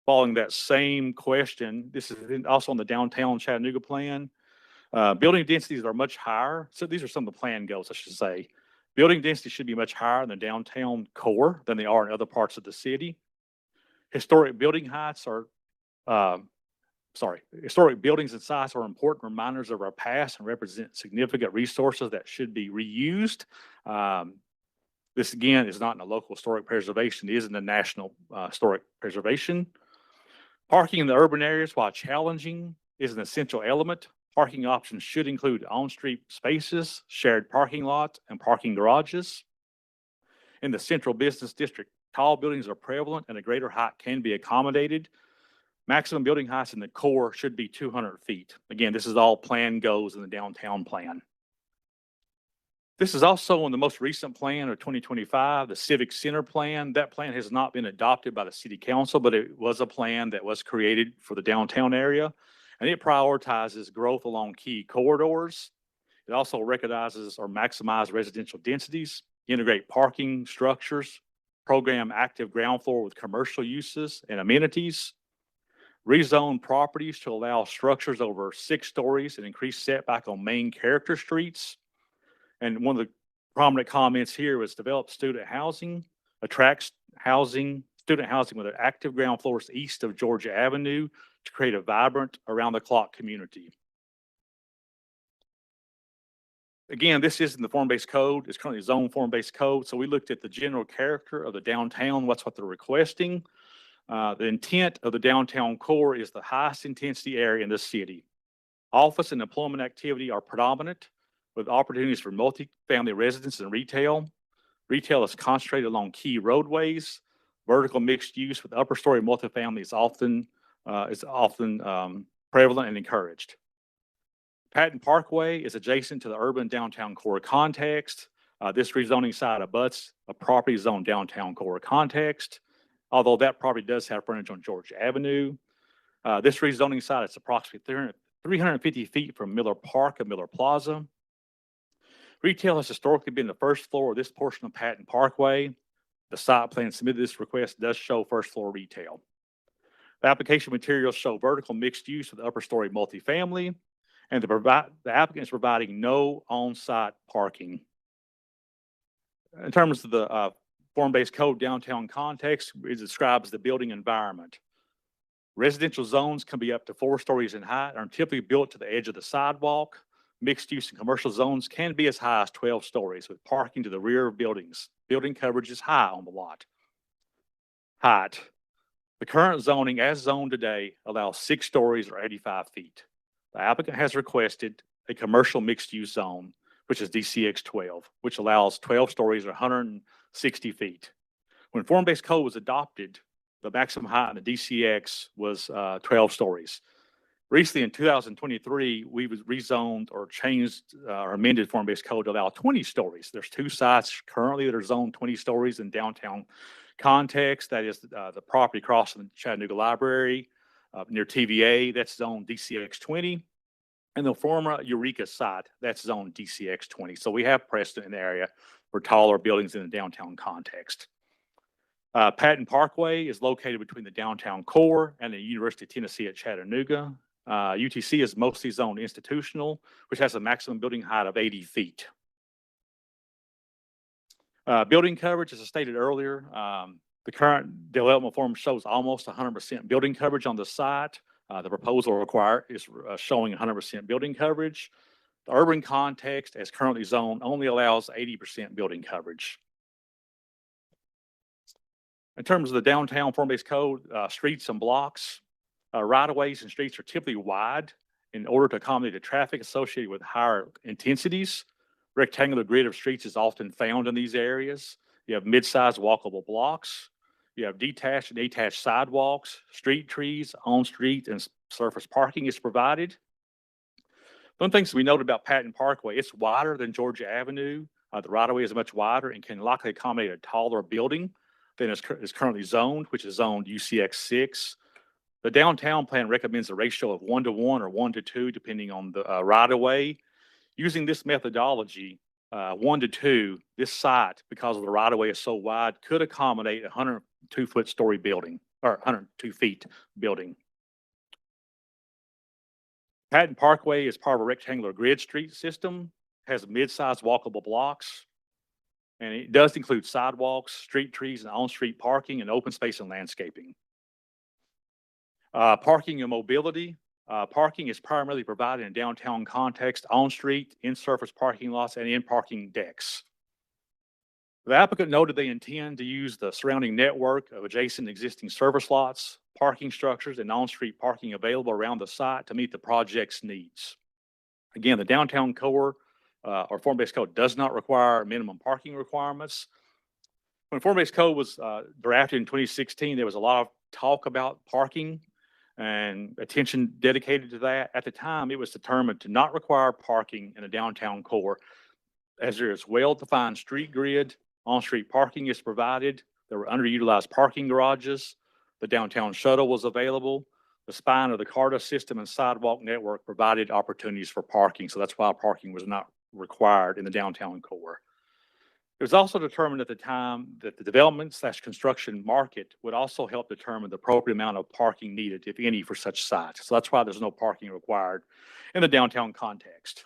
Following that same question, this is also on the downtown Chattanooga plan. Building densities are much higher. So these are some of the plan goals, I should say. Building density should be much higher in the downtown core than they are in other parts of the city. Historic building heights are, historic buildings and sites are important reminders of our past and represent significant resources that should be reused. This again is not in the local historic preservation, it is in the national historic preservation. Parking in the urban areas, while challenging, is an essential element. Parking options should include on-street spaces, shared parking lots, and parking garages. In the central business district, tall buildings are prevalent and a greater height can be accommodated. Maximum building heights in the core should be 200 feet. Again, this is all plan goes in the downtown plan. This is also in the most recent plan of 2025, the Civic Center plan. That plan has not been adopted by the city council, but it was a plan that was created for the downtown area. And it prioritizes growth along key corridors. It also recognizes or maximizes residential densities, integrate parking structures, program active ground floor with commercial uses and amenities, rezone properties to allow structures over 6 stories and increase setback on main character streets. And one of the prominent comments here was develop student housing, attracts student housing with active ground floors east of Georgia Avenue to create a vibrant around-the-clock community. Again, this isn't the form-based code. It's currently zone form-based code. So we looked at the general character of the downtown. What's what they're requesting. The intent of the downtown core is the highest intensity area in the city. Office and employment activity are predominant with opportunities for multifamily residents and retail. Retail is concentrated along key roadways. Vertical mixed use with upper story multifamily is often prevalent and encouraged. Patton Parkway is adjacent to the urban downtown core context. This rezoning site abuts a property zone downtown core context, although that property does have frontage on Georgia Avenue. This rezoning site is approximately 350 feet from Miller Park and Miller Plaza. Retail has historically been the first floor of this portion of Patton Parkway. The site plan submitted this request does show first floor retail. The application materials show vertical mixed use with upper story multifamily, and the applicant is providing no on-site parking. In terms of the form-based code downtown context, it describes the building environment. Residential zones can be up to 4 stories in height and are typically built to the edge of the sidewalk. Mixed use and commercial zones can be as high as 12 stories with parking to the rear of buildings. Building coverage is high on the lot. Height. The current zoning as zoned today allows 6 stories or 85 feet. The applicant has requested a commercial mixed use zone, which is DCX 12, which allows 12 stories or 160 feet. When form-based code was adopted, the maximum height in the DCX was 12 stories. Recently, in 2023, we was rezoned or changed or amended form-based code to allow 20 stories. There's 2 sites currently that are zoned 20 stories in downtown context. That is the property across from the Chattanooga Library near TVA, that's zoned DCX 20. And the former Eureka site, that's zoned DCX 20. So we have precedent in the area for taller buildings in the downtown context. Patton Parkway is located between the downtown core and the University of Tennessee at Chattanooga. UTC is mostly zoned institutional, which has a maximum building height of 80 feet. Building coverage, as I stated earlier, the current development form shows almost 100% building coverage on the site. The proposal is showing 100% building coverage. The urban context, as currently zoned, only allows 80% building coverage. In terms of the downtown form-based code, streets and blocks, right-of-ways and streets are typically wide in order to accommodate the traffic associated with higher intensities. Rectangular grid of streets is often found in these areas. You have mid-sized walkable blocks. You have detached and detached sidewalks, street trees, on-street and surface parking is provided. One thing we noted about Patton Parkway, it's wider than Georgia Avenue. The right-of-way is much wider and can likely accommodate a taller building than is currently zoned, which is zoned UCX 6. The downtown plan recommends a ratio of 1:1 or 1:2, depending on the right-of-way. Using this methodology, 1:2, this site, because of the right-of-way is so wide, could accommodate a 102-foot story building or 102 feet building. Patton Parkway is part of a rectangular grid street system, has mid-sized walkable blocks, and it does include sidewalks, street trees, and on-street parking, and open space and landscaping. Parking and mobility. Parking is primarily provided in downtown context, on-street, in-surface parking lots, and in parking decks. The applicant noted they intend to use the surrounding network of adjacent existing service lots, parking structures, and on-street parking available around the site to meet the project's needs. Again, the downtown core or form-based code does not require minimum parking requirements. When form-based code was drafted in 2016, there was a lot of talk about parking and attention dedicated to that. At the time, it was determined to not require parking in a downtown core, as there is well-defined street grid, on-street parking is provided, there were underutilized parking garages, the downtown shuttle was available, the spine of the CARTA system and sidewalk network provided opportunities for parking, so that's why parking was not required in the downtown core. It was also determined at the time that the development/construction market would also help determine the appropriate amount of parking needed, if any, for such sites. So that's why there's no parking required in the downtown context.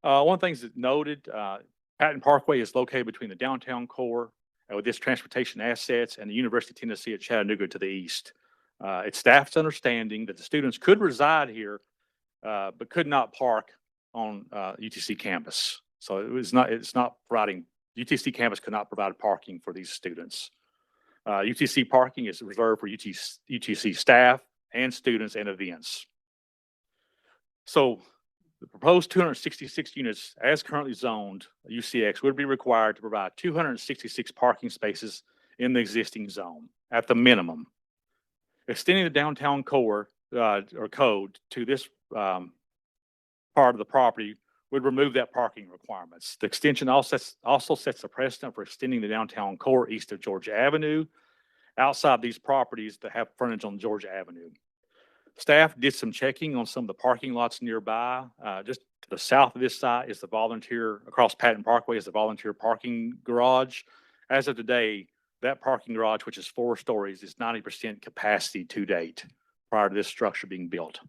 One of the things that noted, Patton Parkway is located between the downtown core with its transportation assets and the University of Tennessee at Chattanooga to the east. It's staff's understanding that the students could reside here, but could not park on UTC campus. So it's not providing, UTC campus could not provide parking for these students. UTC parking is reserved for UTC staff and students and events. So the proposed 266 units as currently zoned, UCX would be required to provide 266 parking spaces in the existing zone at the minimum. Extending the downtown core or code to this part of the property would remove that parking requirements. The extension also sets a precedent for extending the downtown core east of Georgia Avenue, outside these properties that have frontage on Georgia Avenue. Staff did some checking on some of the parking lots nearby. Just to the south of this site is the volunteer, across Patton Parkway is the volunteer parking garage. As of today, that parking garage, which is 4 stories, is 90% capacity to date prior to this structure being built.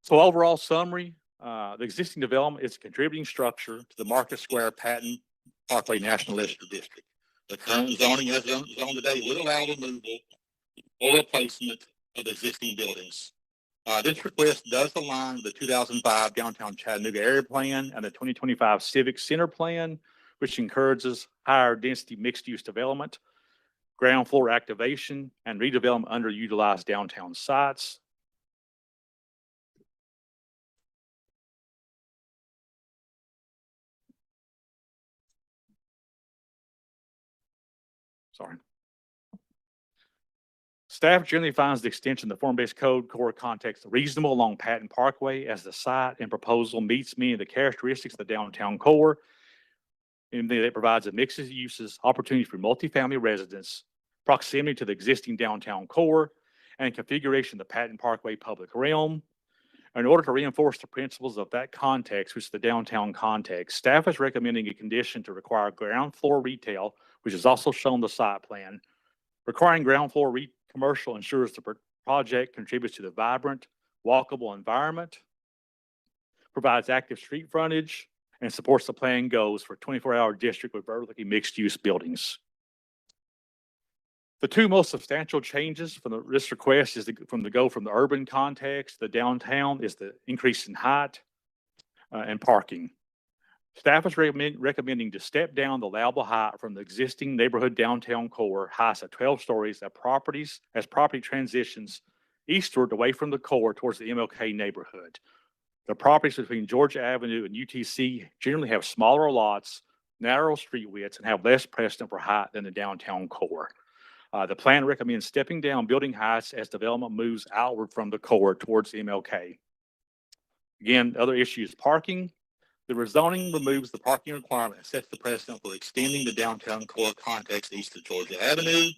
So overall summary, the existing development is a contributing structure to the Market Square Patton Parkway National Register District. The current zoning as zoned today would allow removal or replacement of existing buildings. This request does align with the 2005 Downtown Chattanooga Area Plan and the 2025 Civic Center Plan, which encourages higher density mixed-use development, ground floor activation, and redevelopment underutilized downtown sites. Sorry. Staff generally finds the extension of the form-based code core context reasonable along Patton Parkway, as the site and proposal meets many of the characteristics of the downtown core. And it provides a mix of uses, opportunity for multifamily residents, proximity to the existing downtown core, and configuration of the Patton Parkway public realm. In order to reinforce the principles of that context, which is the downtown context, staff is recommending a condition to require ground floor retail, which is also shown in the site plan. Requiring ground floor commercial ensures the project contributes to the vibrant, walkable environment, provides active street frontage, and supports the plan goals for a 24-hour district with vertically mixed-use buildings. The two most substantial changes from this request is from the urban context, the downtown, is the increase in height and parking. Staff is recommending to step down the allowable height from the existing neighborhood downtown core heights of 12 stories as property transitions eastward away from the core towards the MLK neighborhood. The properties between Georgia Avenue and UTC generally have smaller lots, narrow street widths, and have less precedent for height than the downtown core. The plan recommends stepping down building heights as development moves outward from the core towards MLK. Again, other issues, parking. The rezoning removes the parking requirement and sets the precedent for extending the downtown core context east of Georgia Avenue.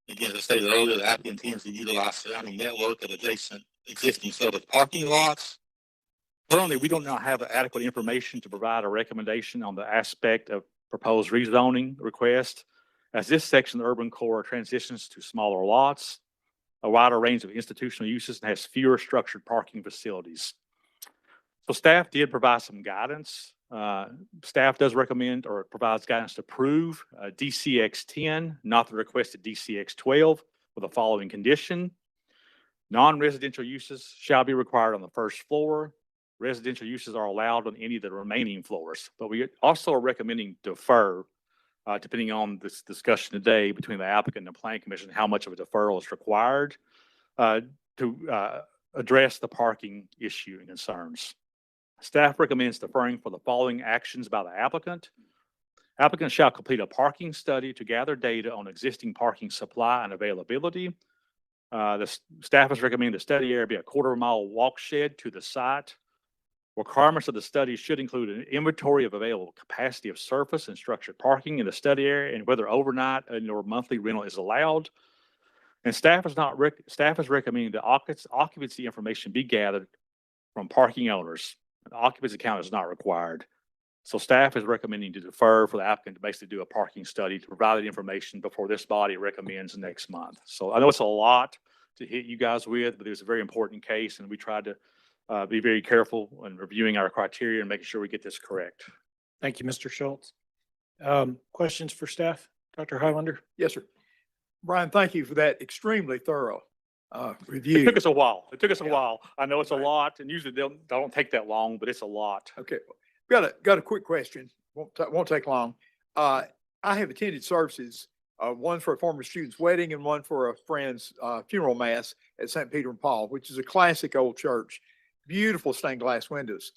Again, as I stated earlier, the applicant intends to utilize surrounding network of adjacent existing service parking lots. Currently, we do not have adequate information to provide a recommendation on the aspect of proposed rezoning request. As this section of the urban core transitions to smaller lots, a wider range of institutional uses, and has fewer structured parking facilities. So staff did provide some guidance. Staff does recommend or provides guidance to approve DCX 10, not the requested DCX 12, with the following condition. Non-residential uses shall be required on the first floor. Residential uses are allowed on any of the remaining floors, but we also are recommending defer, depending on this discussion today between the applicant and the planning commission, how much of a deferral is required to address the parking issue and concerns. Staff recommends deferring for the following actions by the applicant. Applicant shall complete a parking study to gather data on existing parking supply and availability. The staff is recommending the study area be a quarter-mile walk shed to the site. Requirements of the study should include an inventory of available capacity of surface and structured parking in the study area and whether overnight or monthly rental is allowed. And staff is recommending the occupancy information be gathered from parking owners. The occupancy count is not required. So staff is recommending to defer for the applicant to basically do a parking study to provide the information before this body recommends next month. So I know it's a lot to hit you guys with, but it was a very important case, and we tried to be very careful in reviewing our criteria and making sure we get this correct. Thank you, Mr. Schultz. Questions for staff? Dr. Highlander? Yes, sir. Brian, thank you for that extremely thorough It review. took us a while. It took us a Yeah. while. I know it's a Right. lot, and usually they don't take that long, but it's a lot. Okay, got a quick question. Won't take long. I have attended services, one for a former student's wedding and one for a friend's funeral mass at St. Peter and Paul, which is a classic old church. Beautiful stained glass windows.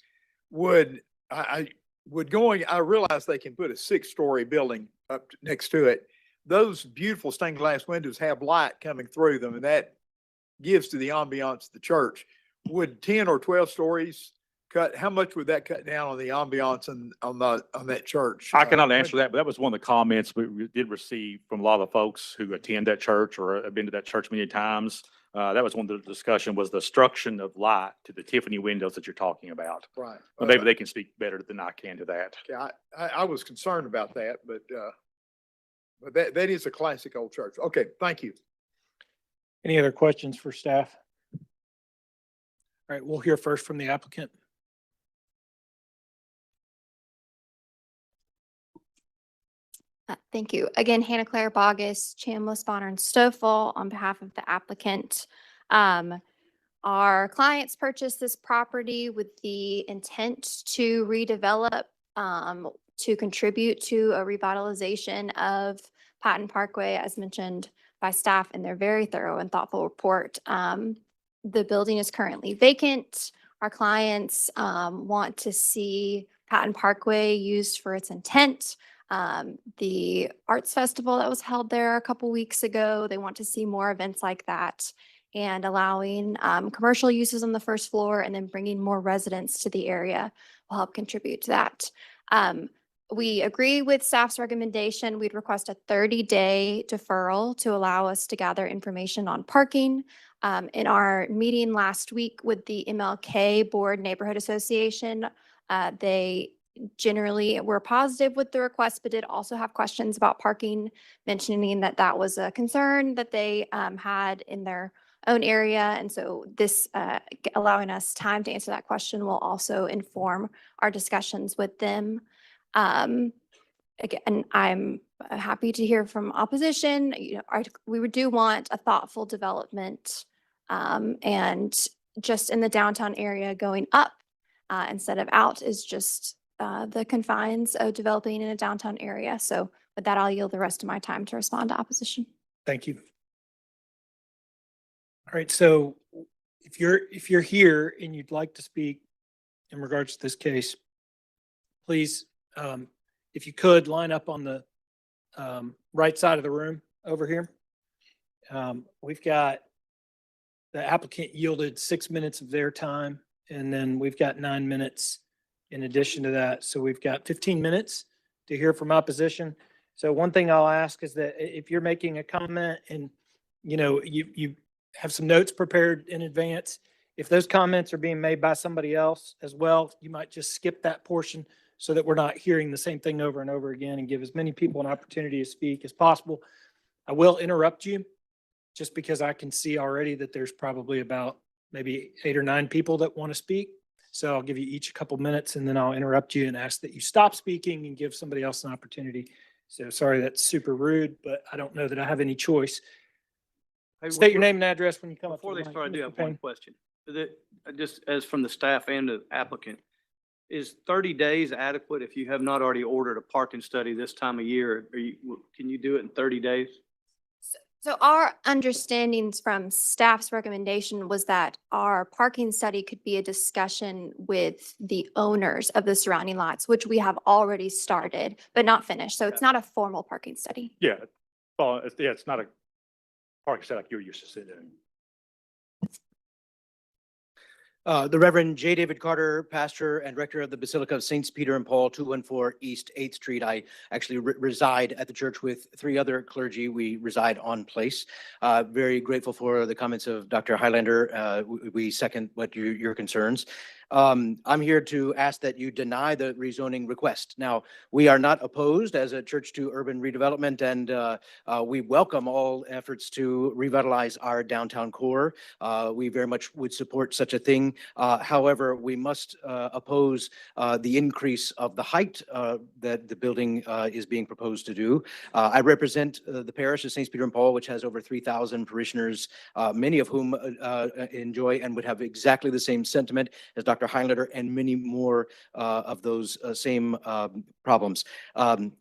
I realize they can put a 6-story building up next to it. Those beautiful stained glass windows have light coming through them, and that gives to the ambiance of the church. Would 10 or 12 stories how much would that cut down on the ambiance and on that church? I cannot answer that, but that was one of the comments we did receive from a lot of the folks who attend that church or have been to that church many times. That was one of the discussion was the structure of light to the Tiffany windows that you're talking about. Right. But maybe they can speak better than I can to that. Okay, I was concerned about that, but that is a classic old church. Okay, thank you. Any other questions for staff? All right, we'll hear first from the applicant. Thank you. Again, Hannah Claire Bogus, Chambliss, Bonner and Stoffel on behalf of the applicant. Our clients purchased this property with the intent to redevelop, to contribute to a revitalization of Patton Parkway, as mentioned by staff in their very thorough and thoughtful report. The building is currently vacant. Our clients want to see Patton Parkway used for its intent. The arts festival that was held there a couple weeks ago, they want to see more events like that and allowing commercial uses on the first floor and then bringing more residents to the area will help contribute to that. We agree with staff's recommendation. We'd request a 30-day deferral to allow us to gather information on parking. In our meeting last week with the MLK Board Neighborhood Association, they generally were positive with the request, but did also have questions about parking, mentioning that that was a concern that they had in their own area. And so this allowing us time to answer that question will also inform our discussions with them. Again, I'm happy to hear from opposition. You know, we do want a thoughtful development and just in the downtown area going up instead of out is just the confines of developing in a downtown area. So with that, I'll yield the rest of my time to respond to opposition. Thank you. All right, so if you're here and you'd like to speak in regards to this case, please, if you could line up on the right side of the room over here. We've got the applicant yielded 6 minutes of their time, and then we've got 9 minutes in addition to that. So we've got 15 minutes to hear from opposition. So one thing I'll ask is that if you're making a comment and, you know, you have some notes prepared in advance, if those comments are being made by somebody else as well, you might just skip that portion so that we're not hearing the same thing over and over again, and give as many people an opportunity to speak as possible. I will interrupt you just because I can see already that there's probably about maybe 8 or 9 people that want to speak. So I'll give you each a couple minutes and then I'll interrupt you and ask that you stop speaking and give somebody else an opportunity. So sorry, that's super rude, but I don't know that I have any choice. Hey, State your before- name and address when you come up. to Before the they mic, start, I do Mr. have one Payne. question. Just as from the staff and the applicant, is 30 days adequate if you have not already ordered a parking study this time of year? Can you do it in 30 days? So our understandings from staff's recommendation was that our parking study could be a discussion with the owners of the surrounding lots, which we have already started, but not finished. So it's not a formal parking study. Yeah, well, it's not a parking set like you're used to sitting in. The Reverend J. David Carter, pastor and rector of the Basilica of Saints Peter and Paul, 214 East 8th Street. I actually reside at the church with 3 other clergy. We reside on place. Very grateful for the comments of Dr. Highlander. We second what your concerns. I'm here to ask that you deny the rezoning request. Now, we are not opposed as a church to urban redevelopment, and we welcome all efforts to revitalize our downtown core. We very much would support such a thing. However, we must oppose the increase of the height that the building is being proposed to do. I represent the parish of St. Peter and Paul, which has over 3,000 parishioners, many of whom enjoy and would have exactly the same sentiment as Dr. Highlander and many more of those same problems.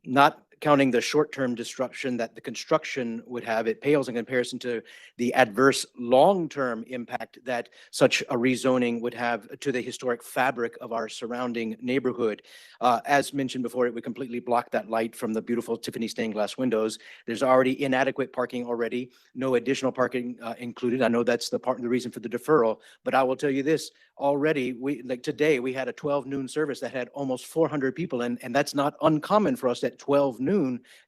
Not counting the short-term disruption that the construction would have, it pales in comparison to the adverse long-term impact that such a rezoning would have to the historic fabric of our surrounding neighborhood. As mentioned before, it would completely block that light from the beautiful Tiffany stained glass windows. There's already inadequate parking already, no additional parking included. I know that's the reason for the deferral, but I will tell you this, already, like today, we had a 12 noon service that had almost 400 people, and that's not uncommon for us at 12 noon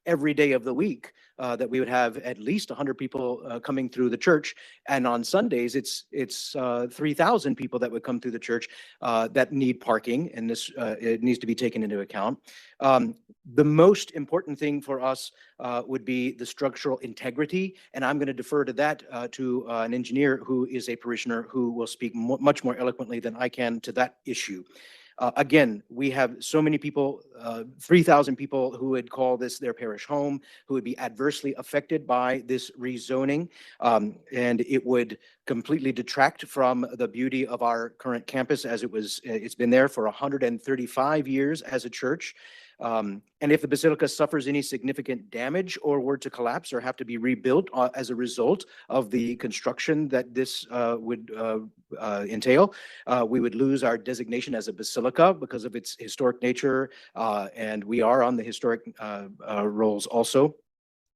every day of the week, that we would have at least 100 people coming through the church. And on Sundays, it's 3,000 people that would come through the church that need parking, and this it needs to be taken into account. The most important thing for us would be the structural integrity, and I'm going to defer to that to an engineer who is a parishioner who will speak much more eloquently than I can to that issue. Again, we have so many people, 3,000 people who would call this their parish home, who would be adversely affected by this rezoning, and it would completely detract from the beauty of our current campus as it's been there for 135 years as a church. And if the basilica suffers any significant damage or were to collapse or have to be rebuilt as a result of the construction that this would entail, we would lose our designation as a basilica because of its historic nature, and we are on the historic rolls also.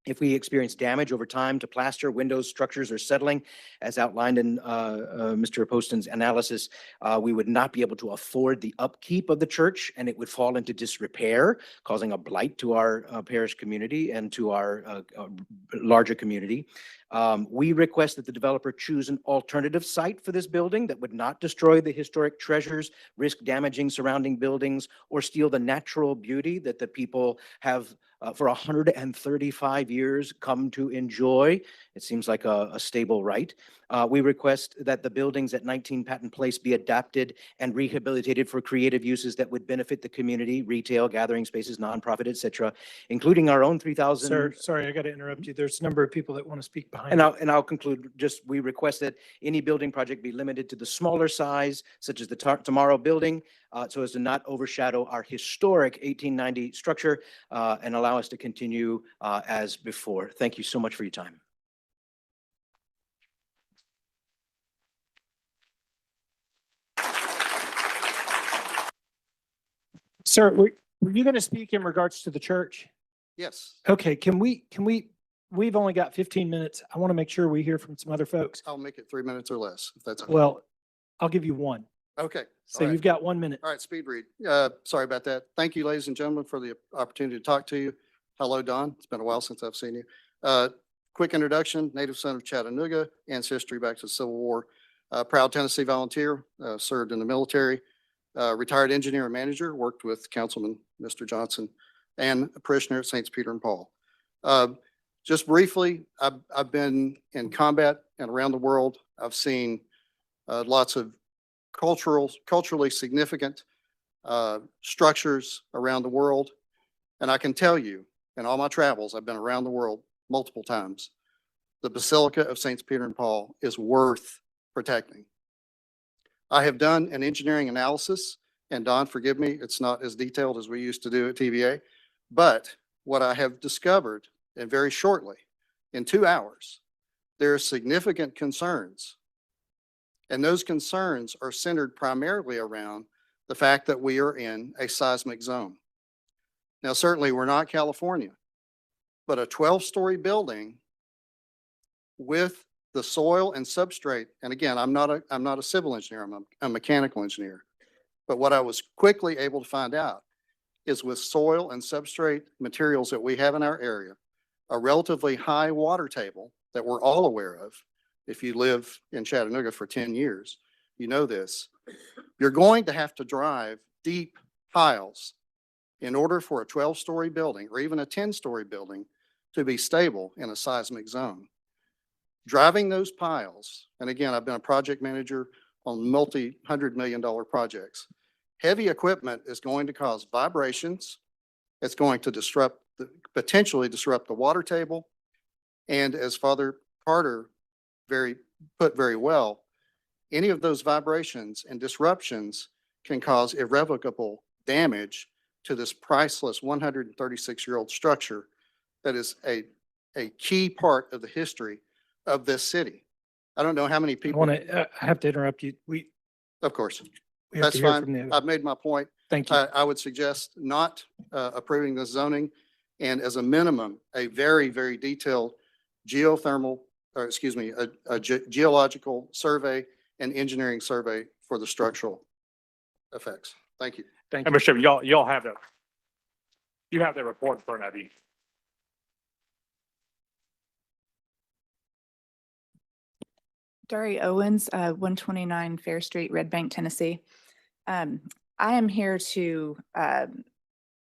If we experience damage over time to plaster, windows, structures, or settling, as outlined in Mr. Poston's analysis, we would not be able to afford the upkeep of the church, and it would fall into disrepair, causing a blight to our parish community and to our larger community. We request that the developer choose an alternative site for this building that would not destroy the historic treasures, risk damaging surrounding buildings, or steal the natural beauty that the people have for 135 years come to enjoy. It seems like a stable right. We request that the buildings at 19 Patton Place be adapted and rehabilitated for creative uses that would benefit the community, retail, gathering spaces, nonprofit, et cetera, including our own 3,000. Sir, sorry, I got to interrupt you. There's a number of people that want to speak behind And you. I'll conclude, just we request that any building project be limited to the smaller size, such as the Tomorrow building, so as to not overshadow our historic 1890 structure and allow us to continue as before. Thank you so much for your time. Sir, were you going to speak in regards to the church? Yes, Okay, we've only got 15 minutes. I want to make sure we hear from some other folks. I'll make it 3 minutes or less, if that's okay. Well, I'll give you one. Okay. So you've got 1 minute. All right, speed read. Sorry about that. Thank you, ladies and gentlemen, for the opportunity to talk to you. Hello, Don. It's been a while since I've seen you. Quick introduction, native son of Chattanooga, ancestry back to the Civil War. Proud Tennessee volunteer, served in the military. retired engineer and manager, worked with Councilman Mr. Johnson and a parishioner at Saints Peter and Paul. Just briefly, I've been in combat and around the world. I've seen lots of culturally significant structures around the world. And I can tell you, in all my travels, I've been around the world multiple times. The Basilica of Saints Peter and Paul is worth protecting. I have done an engineering analysis, and Don, forgive me, it's not as detailed as we used to do at TVA, but what I have discovered, and very shortly, in 2 hours, there are significant concerns. And those concerns are centered primarily around the fact that we are in a seismic zone. Now, certainly we're not California, but a 12-story building with the soil and substrate, and again, I'm not a civil engineer, I'm a mechanical engineer. But what I was quickly able to find out is with soil and substrate materials that we have in our area, a relatively high water table that we're all aware of. If you live in Chattanooga for 10 years, you know this. You're going to have to drive deep piles in order for a 12-story building or even a 10-story building to be stable in a seismic zone. Driving those piles, and again, I've been a project manager on multi-$100-million projects. Heavy equipment is going to cause vibrations. It's going to potentially disrupt the water table. And as Father Carter put very well, any of those vibrations and disruptions can cause irrevocable damage to this priceless 136-year-old structure that is a key part of the history of this city. I don't know how many people. I have to interrupt you. Of course. We have That's to hear fine. from the. I've made my point. Thank you. I would suggest not approving the zoning, and as a minimum, a very, very detailed geothermal, or excuse me, a geological survey and engineering survey for the structural effects. Thank you. Thank And you. Mr. Chairman, y'all have that. You have that report in front of you. Dari Owens, 129 Fair Street, Red Bank, Tennessee. I am here to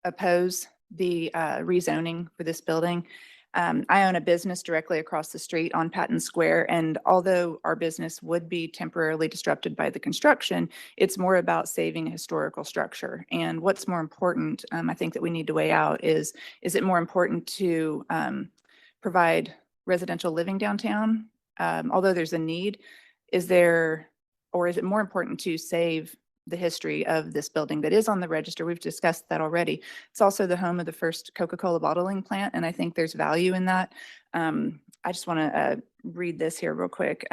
oppose the rezoning for this building. I own a business directly across the street on Patton Square, and although our business would be temporarily disrupted by the construction, it's more about saving a historical structure. And what's more important, I think that we need to weigh out is it more important to provide residential living downtown? Although there's a need, is it more important to save the history of this building that is on the register? We've discussed that already. It's also the home of the first Coca-Cola bottling plant, and I think there's value in that. I just want to read this here real quick.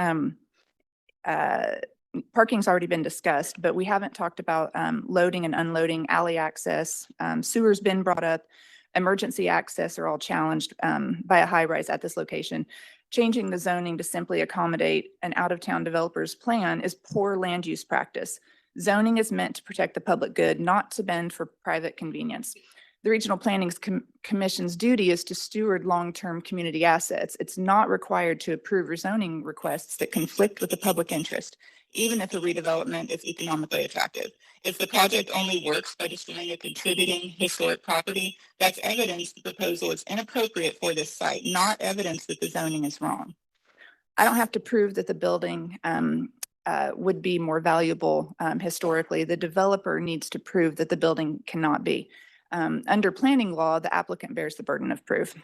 Parking's already been discussed, but we haven't talked about loading and unloading, alley access. Sewer's been brought up. Emergency access are all challenged by a high rise at this location. Changing the zoning to simply accommodate an out-of-town developer's plan is poor land use practice. Zoning is meant to protect the public good, not to bend for private convenience. The Regional Planning Commission's duty is to steward long-term community assets. It's not required to approve rezoning requests that conflict with the public interest, even if a redevelopment is economically attractive. If the project only works by destroying a contributing historic property, that's evidence the proposal is inappropriate for this site, not evidence that the zoning is wrong. I don't have to prove that the building would be more valuable historically. The developer needs to prove that the building cannot be. Under planning law, the applicant bears the burden of proof.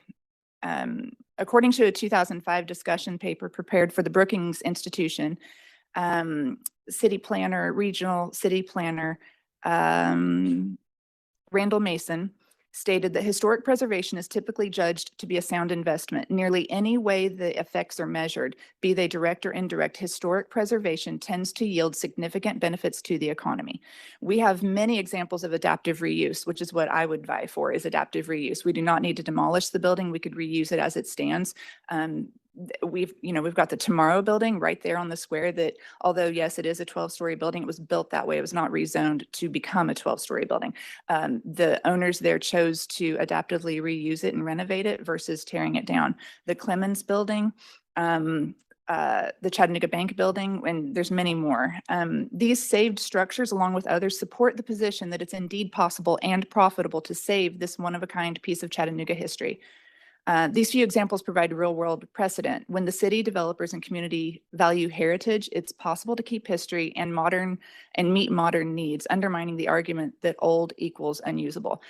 According to a 2005 discussion paper prepared for the Brookings Institution, regional city planner, Randall Mason stated that historic preservation is typically judged to be a sound investment. Nearly any way the effects are measured, be they direct or indirect, historic preservation tends to yield significant benefits to the economy. We have many examples of adaptive reuse, which is what I would vie for, is adaptive reuse. We do not need to demolish the building. We could reuse it as it stands. We've got the Tomorrow building right there on the square that, although yes, it is a 12-story building, it was built that way. It was not rezoned to become a 12-story building. The owners there chose to adaptively reuse it and renovate it versus tearing it down. The Clemens building, the Chattanooga Bank Building, and there's many more. These saved structures, along with others, support the position that it's indeed possible and profitable to save this one-of-a-kind piece of Chattanooga history. These few examples provide real-world precedent. When the city, developers, and community value heritage, it's possible to keep history and meet modern needs, undermining the argument that old equals unusable.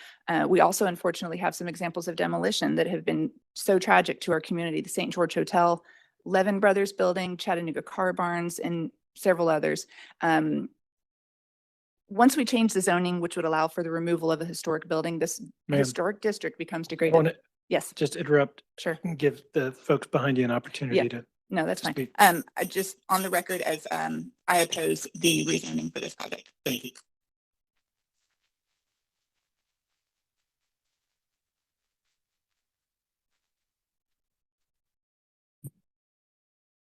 We also unfortunately have some examples of demolition that have been so tragic to our community. The St. George Hotel, Levin Brothers Building, Chattanooga Car Barns, and several others. Once we change the zoning, which would allow for the removal of a historic building, this Ma'am. historic district becomes Want degraded. to Yes, just interrupt sure. and give the folks behind you an opportunity to No, that's fine. speak. I just on the record as I oppose the rezoning for this project. Thank you.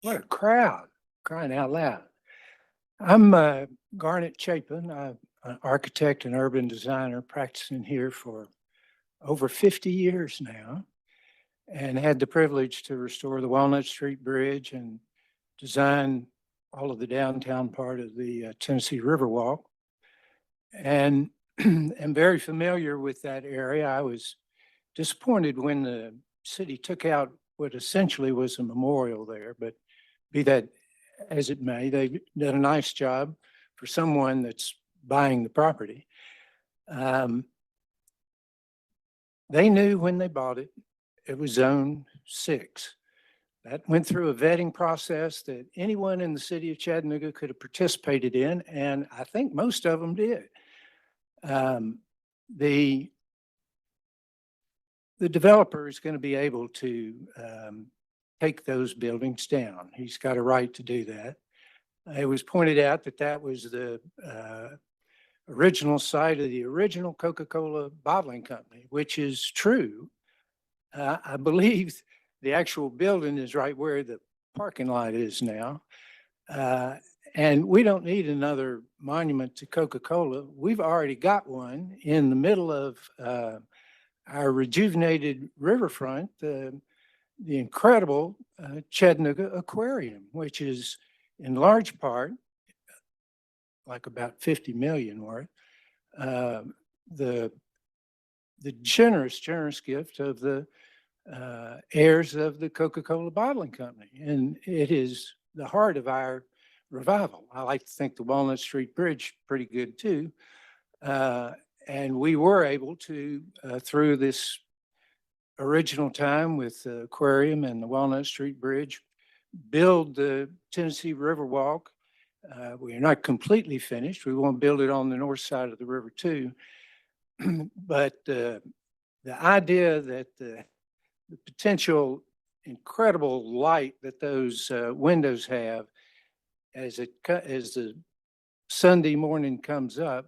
What a crowd, crying out loud. I'm Garnet Chapin. I'm an architect and urban designer practicing here for over 50 years now, and had the privilege to restore the Walnut Street Bridge and design all of the downtown part of the Tennessee Riverwalk. And am very familiar with that area. I was disappointed when the city took out what essentially was a memorial there, but be that as it may, they've done a nice job for someone that's buying the property. They knew when they bought it, it was Zone 6. That went through a vetting process that anyone in the city of Chattanooga could have participated in, and I think most of them did. The developer is going to be able to take those buildings down. He's got a right to do that. It was pointed out that that was the original site of the original Coca-Cola bottling company, which is true. I believe the actual building is right where the parking lot is now. And we don't need another monument to Coca-Cola. We've already got one in the middle of our rejuvenated riverfront, the incredible Chattanooga Aquarium, which is in large part, like about 50 million worth, the generous gift of the heirs of the Coca-Cola bottling company. And it is the heart of our revival. I like to think the Walnut Street Bridge pretty good too. And we were able to, through this original time with the aquarium and the Walnut Street Bridge, build the Tennessee Riverwalk. We are not completely finished. We want to build it on the north side of the river too. But the idea that the potential incredible light that those windows have as the Sunday morning comes up,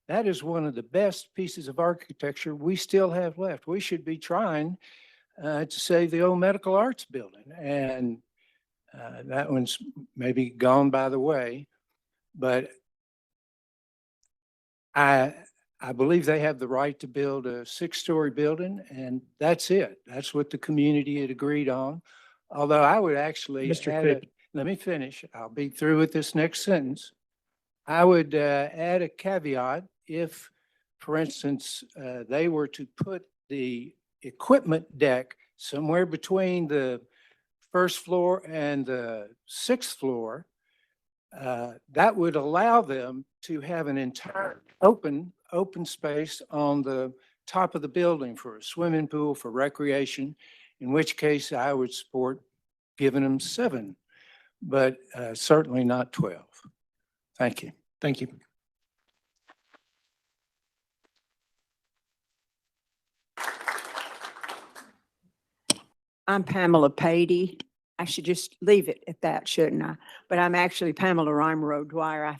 that is one of the best pieces of architecture we still have left. We should be trying to save the old medical arts building, and that one's maybe gone by the way, but I believe they have the right to build a 6-story building, and that's it. That's what the community had agreed on. Although I would actually let me finish. I'll be through with this next sentence. I would add a caveat if, for instance, they were to put the equipment deck somewhere between the first floor and the 6th floor, that would allow them to have an entire open space on the top of the building for a swimming pool, for recreation, in which case I would support giving them 7, but certainly not 12. Thank you. Thank you. I'm Pamela Patey. I should just leave it at that, shouldn't I? But I'm actually Pamela Rymerow Dwyer. I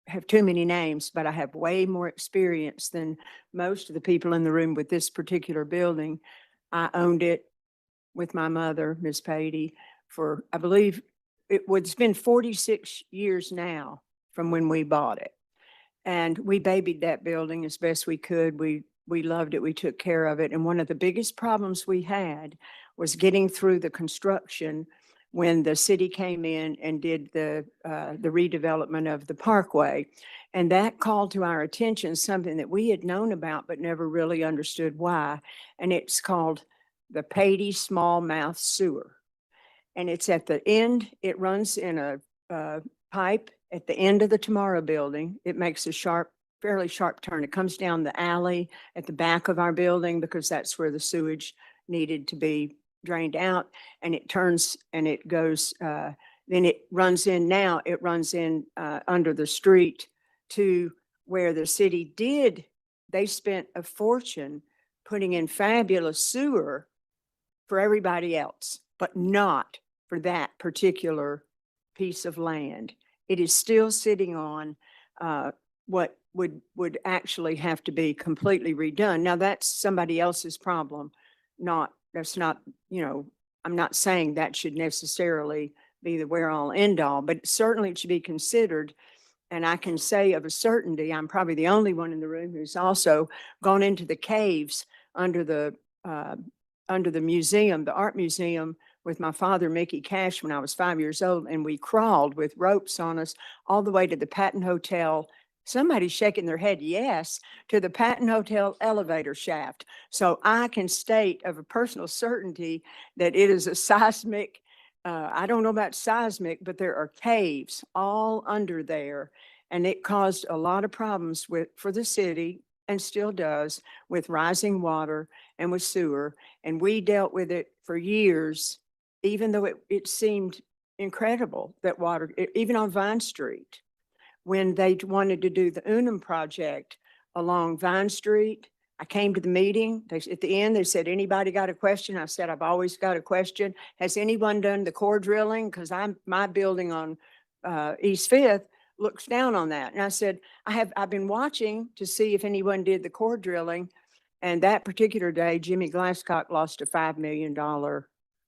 have too many names, but I have way more experience than most of the people in the room with this particular building. I owned it with my mother, Ms. Patey, for, I believe, it's been 46 years now from when we bought it. And we babied that building as best we could. We loved it. We took care of it. And one of the biggest problems we had was getting through the construction when the city came in and did the redevelopment of the parkway. And that called to our attention something that we had known about but never really understood why. And it's called the Patey Smallmouth Sewer. And it's at the end, it runs in a pipe at the end of the Tomorrow Building. It makes a fairly sharp turn. It comes down the alley at the back of our building because that's where the sewage needed to be drained out. And it turns and it goes, then it runs in now, it runs in under the street to where the city they spent a fortune putting in fabulous sewer for everybody else, but not for that particular piece of land. It is still sitting on what would actually have to be completely redone. Now, that's somebody else's problem. That's not, I'm not saying that should necessarily be the where-all end-all, but certainly it should be considered. And I can say of a certainty, I'm probably the only one in the room who's also gone into the caves under the museum, the art museum, with my father, Mickey Cash, when I was 5 years old, and we crawled with ropes on us all the way to the Patton Hotel. Somebody's shaking their head, yes, to the Patton Hotel elevator shaft. So I can state of a personal certainty that it is a seismic, I don't know about seismic, but there are caves all under there. And it caused a lot of problems for the city, and still does, with rising water and with sewer. And we dealt with it for years, even though it seemed incredible that water, even on Vine Street, when they wanted to do the Unum project along Vine Street, I came to the meeting. At the end, they said, anybody got a question? I said, I've always got a question. Has anyone done the core drilling? Because my building on East Fifth looks down on that. And I said, I've been watching to see if anyone did the core drilling. And that particular day, Jimmy Glasscock lost a $5 million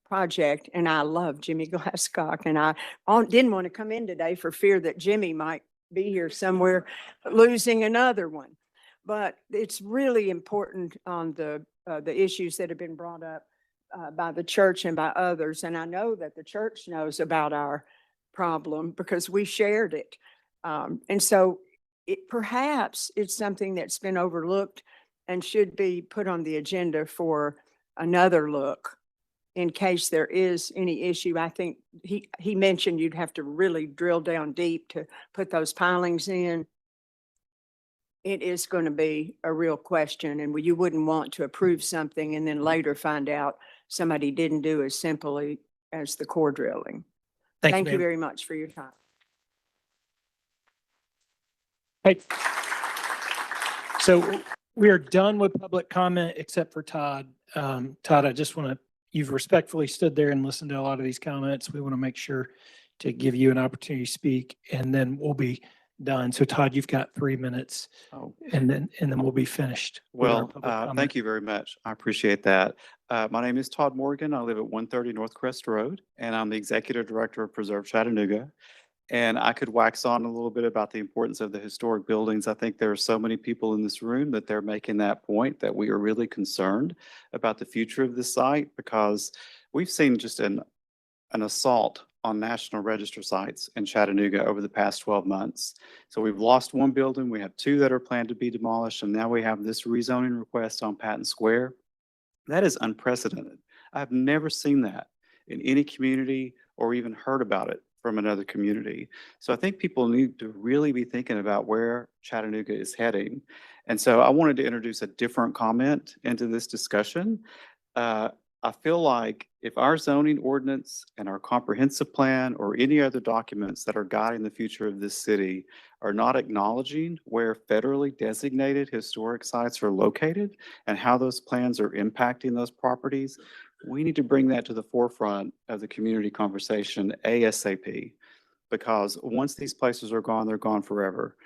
project. And I love Jimmy Glasscock. And I didn't want to come in today for fear that Jimmy might be here somewhere losing another one. But it's really important on the issues that have been brought up by the church and by others. And I know that the church knows about our problem because we shared it. And so perhaps it's something that's been overlooked and should be put on the agenda for another look in case there is any issue. I think he mentioned you'd have to really drill down deep to put those pilings in. It is going to be a real question, and you wouldn't want to approve something and then later find out somebody didn't do as simply as the core drilling. Thank you ma'am. very much for your time. Hey. So we are done with public comment except for Todd. Todd, I just want to, you've respectfully stood there and listened to a lot of these comments. We want to make sure to give you an opportunity to speak, and then we'll be done. So Todd, you've got 3 minutes, and then we'll be finished. with our Well, public comment. thank you very much. I appreciate that. My name is Todd Morgan. I live at 130 North Crest Road, and I'm the Executive Director of Preserve Chattanooga. And I could wax on a little bit about the importance of the historic buildings. I think there are so many people in this room that they're making that point, that we are really concerned about the future of this site, because we've seen just an assault on National Register sites in Chattanooga over the past 12 months. So we've lost one building, we have two that are planned to be demolished, and now we have this rezoning request on Patton Square. That is unprecedented. I've never seen that in any community or even heard about it from another community. So I think people need to really be thinking about where Chattanooga is heading. And so I wanted to introduce a different comment into this discussion. I feel like if our zoning ordinance and our comprehensive plan or any other documents that are guiding the future of this city are not acknowledging where federally designated historic sites are located and how those plans are impacting those properties, we need to bring that to the forefront of the community conversation ASAP. Because once these places are gone, they're gone forever.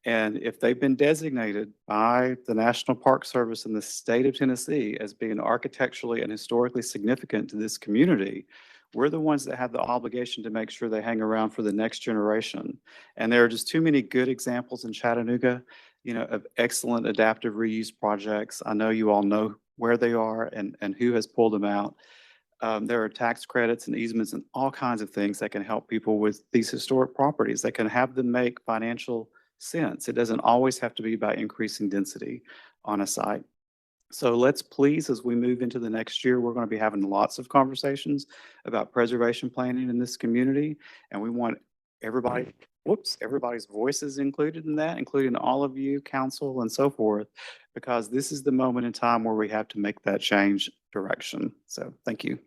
And if they've been designated by the National Park Service in the state of Tennessee as being architecturally and historically significant to this community, we're the ones that have the obligation to make sure they hang around for the next generation. And there are just too many good examples in Chattanooga, of excellent adaptive reuse projects. I know you all know where they are and who has pulled them out. There are tax credits and easements and all kinds of things that can help people with these historic properties that can have them make financial sense. It doesn't always have to be by increasing density on a site. So let's please, as we move into the next year, we're going to be having lots of conversations about preservation planning in this community. And we want everybody's voices included in that, including all of you, council, and so forth, because this is the moment in time where we have to make that change direction. So thank you.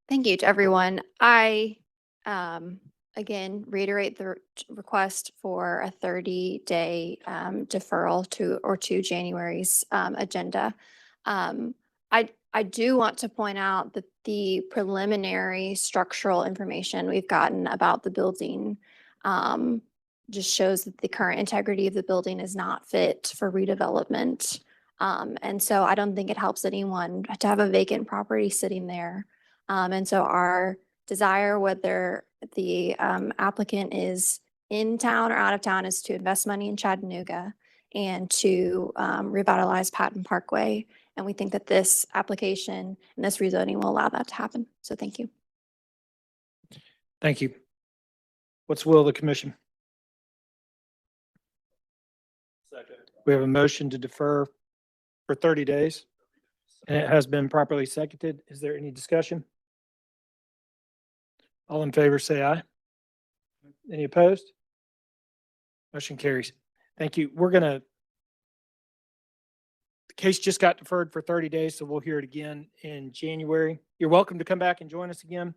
Thank you to everyone. I, again, reiterate the request for a 30-day deferral to January's agenda. I do want to point out that the preliminary structural information we've gotten about the building just shows that the current integrity of the building is not fit for redevelopment. And so I don't think it helps anyone to have a vacant property sitting there. And so our desire, whether the applicant is in town or out of town, is to invest money in Chattanooga and to revitalize Patton Parkway. And we think that this application and this rezoning will allow that to happen. So thank you. Thank you. What's the will of the commission? We have a motion to defer for 30 days, and it has been properly seconded. Is there any discussion? All in favor, say aye. Any opposed? Motion carries. Thank you. The case just got deferred for 30 days, so we'll hear it again in January. You're welcome to come back and join us again.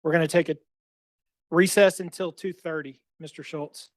We're going to take a recess until 2:30, Mr. Schultz.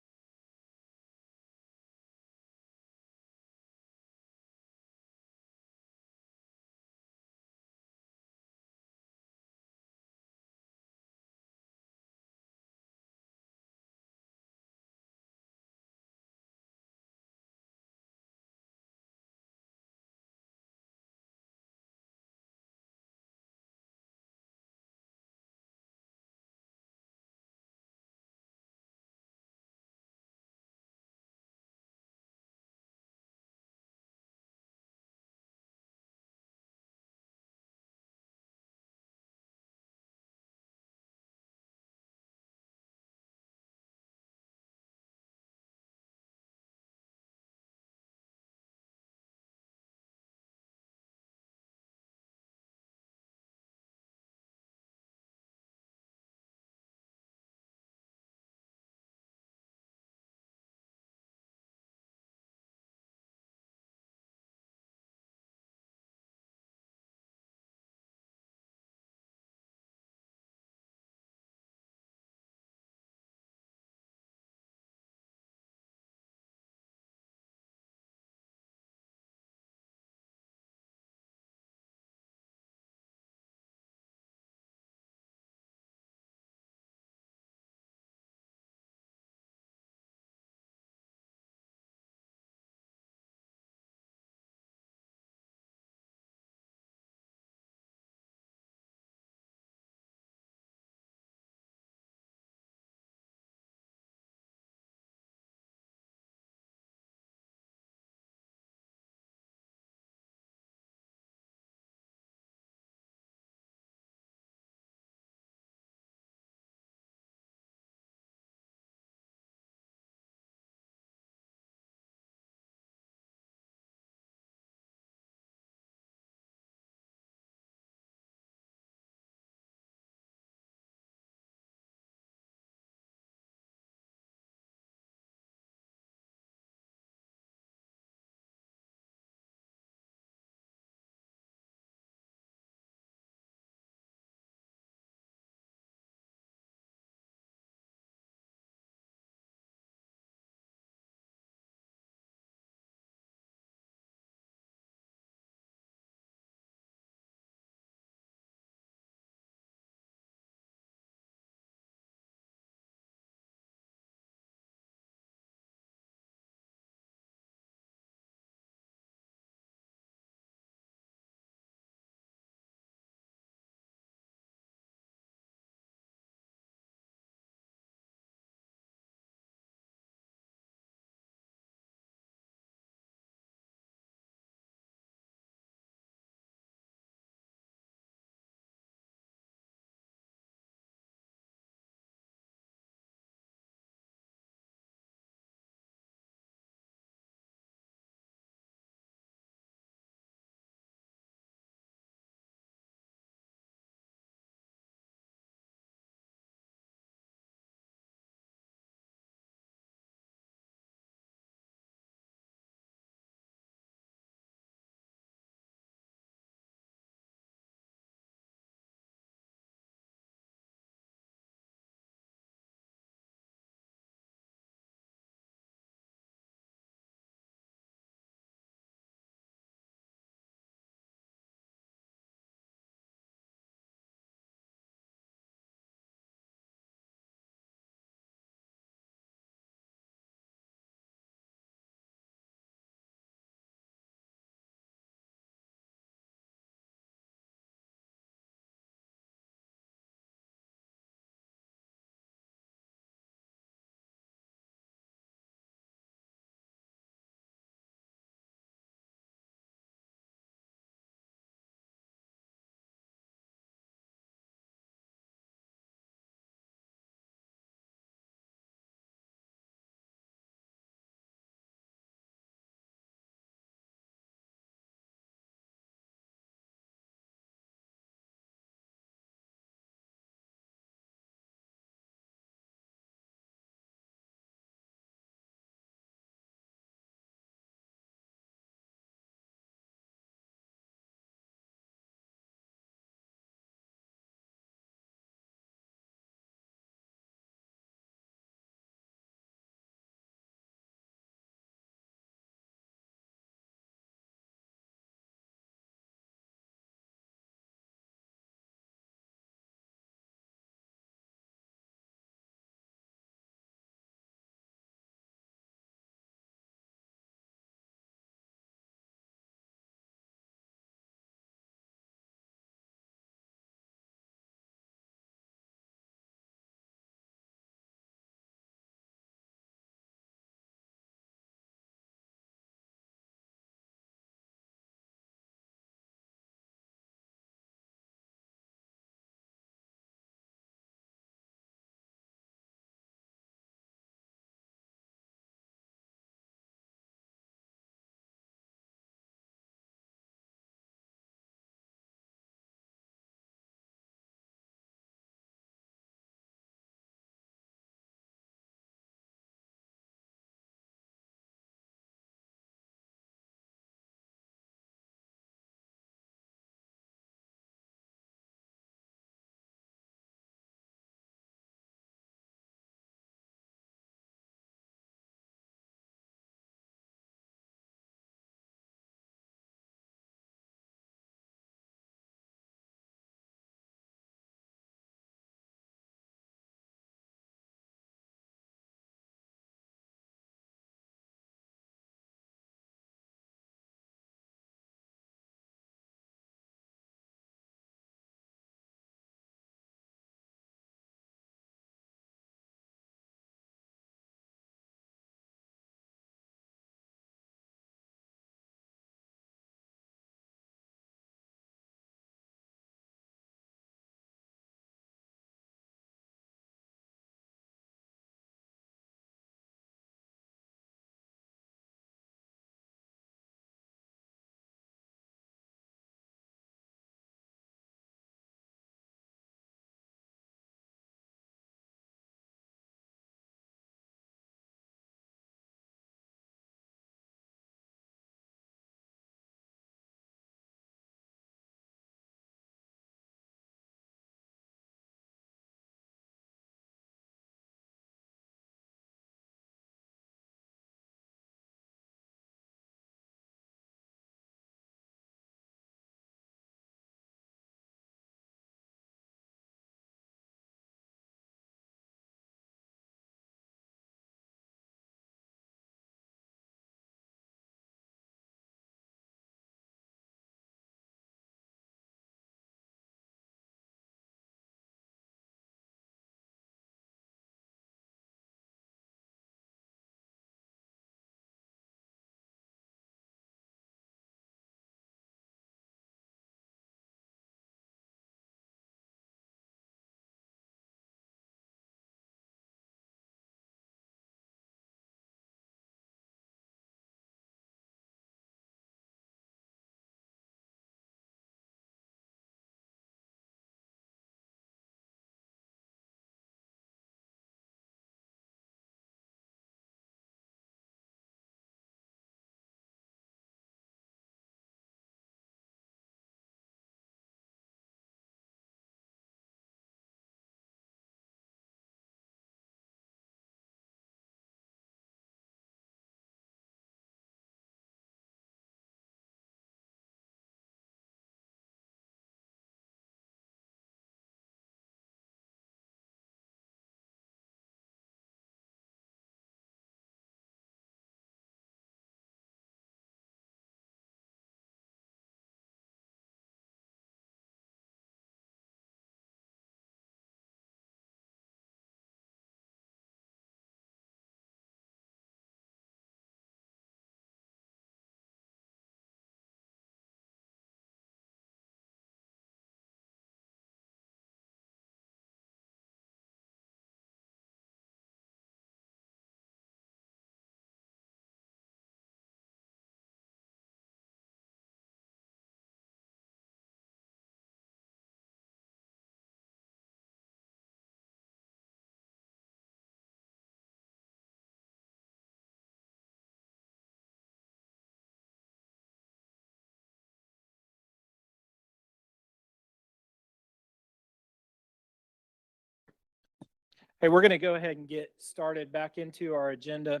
Hey, we're going to go ahead and get started back into our agenda.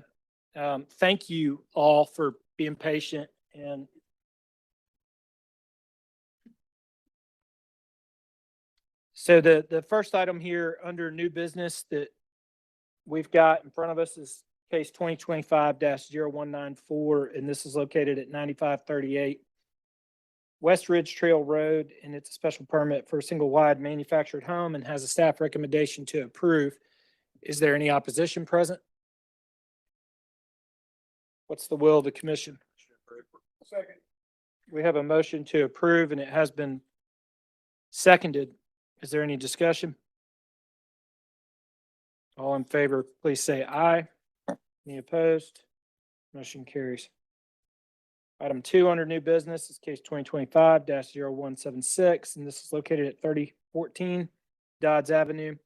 Thank you all for being patient and so the first item here under new business that we've got in front of us is case 2025-0194, and this is located at 9538 West Ridge Trail Road, and it's a special permit for a single wide manufactured home and has a staff recommendation to approve. Is there any opposition present? What's the will of the commission? Second. We have a motion to approve and it has been seconded. Is there any discussion? All in favor, please say aye. Any opposed? Motion carries. Item 2 under new business is case 2025-0176, and this is located at 3014 Dodds Avenue.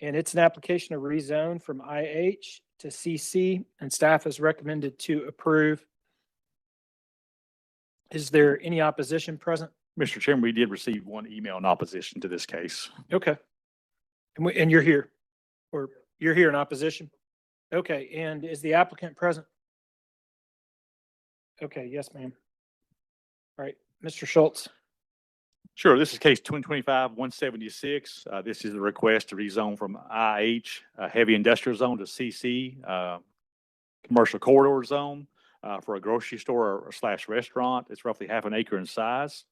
And it's an application to rezone from IH to CC, and staff has recommended to approve. Is there any opposition present? Mr. Chairman, we did receive one email in opposition to this case. Okay. And you're here, or you're here in opposition? Okay, and is the applicant present? Okay, yes, ma'am. All right, Mr. Schultz. Sure, this is case 2025-176. This is a request to rezone from IH, heavy industrial zone, to CC, commercial corridor zone, for a grocery store or slash restaurant. It's roughly half an acre in size.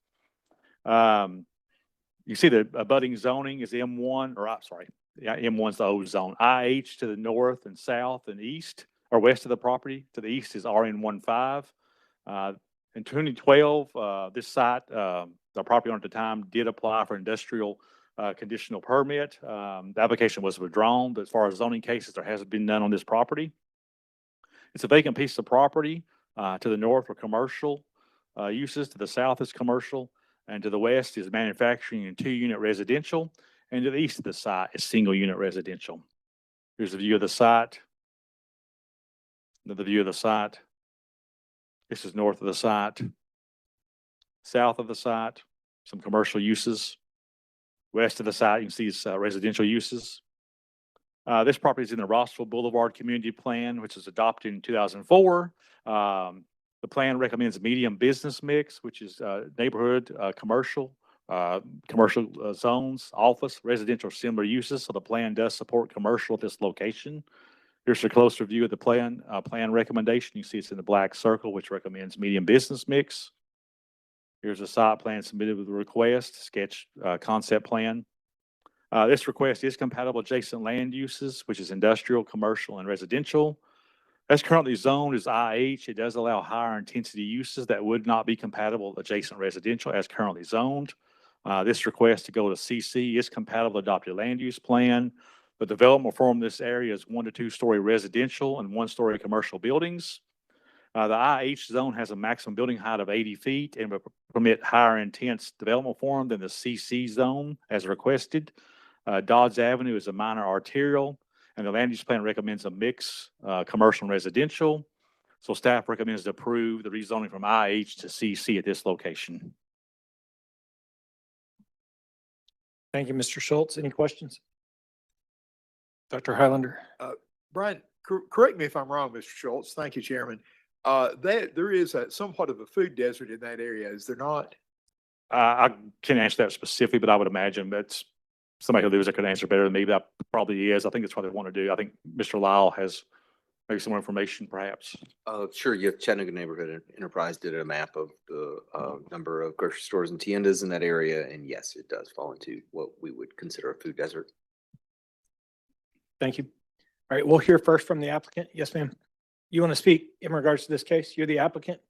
You see the abutting zoning is M1, or I'm sorry, yeah, M1's the old zone. IH to the north and south and east, or west of the property. To the east is RN15. In 2012, this site, the property owner at the time did apply for industrial conditional permit. The application was withdrawn, but as far as zoning cases, there hasn't been none on this property. It's a vacant piece of property. To the north are commercial uses, to the south is commercial, and to the west is manufacturing and 2-unit residential, and to the east of the site is single-unit residential. Here's a view of the site. Another view of the site. This is north of the site. South of the site, some commercial uses. West of the site, you can see residential uses. This property is in the Rossville Boulevard Community Plan, which was adopted in 2004. The plan recommends a medium business mix, which is neighborhood, commercial zones, office, residential, similar uses. So the plan does support commercial at this location. Here's a closer view of the plan recommendation. You see it's in the black circle, which recommends medium business mix. Here's a site plan submitted with the request, sketch concept plan. This request is compatible with adjacent land uses, which is industrial, commercial, and residential. As currently zoned as IH, it does allow higher intensity uses that would not be compatible with adjacent residential as currently zoned. This request to go to CC is compatible with adopted land use plan. The development form in this area is 1 to 2 story residential and 1-story commercial buildings. The IH zone has a maximum building height of 80 feet and will permit higher intense development form than the CC zone as requested. Dodds Avenue is a minor arterial, and the land use plan recommends a mix, commercial and residential. So staff recommends to approve the rezoning from IH to CC at this location. Thank you, Mr. Schultz. Any questions? Dr. Highlander. Brian, correct me if I'm wrong, Mr. Schultz. Thank you, Chairman. There is somewhat of a food desert in that area, is there not? I can't answer that specifically, but I would imagine that's somebody who lives there could answer better than me. That probably is. I think that's what they want to do. I think Mr. Lyle has maybe some more information, perhaps. Sure. You have Chattanooga Neighborhood Enterprise did a map of the number of grocery stores and tiendas in that area, and yes, it does fall into what we would consider a food desert. Thank you. All right, we'll hear first from the applicant. Yes, ma'am. You want to speak in regards to this case? You're the applicant?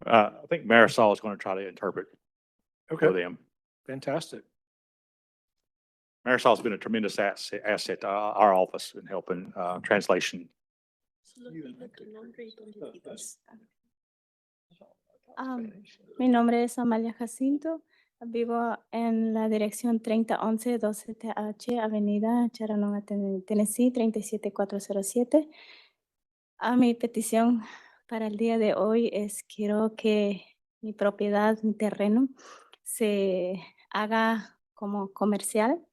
I think Marisol is going to try to interpret for Okay, them. fantastic. Marisol's been a tremendous asset to our office in helping translation. Mi nombre es Amalia Jacinto. Vivo en la dirección 3011 12TH, Avenida Chattanooga, Tennessee, 37407. Mi petición para el día de hoy es quiero que mi propiedad, mi terreno, se haga como comercial.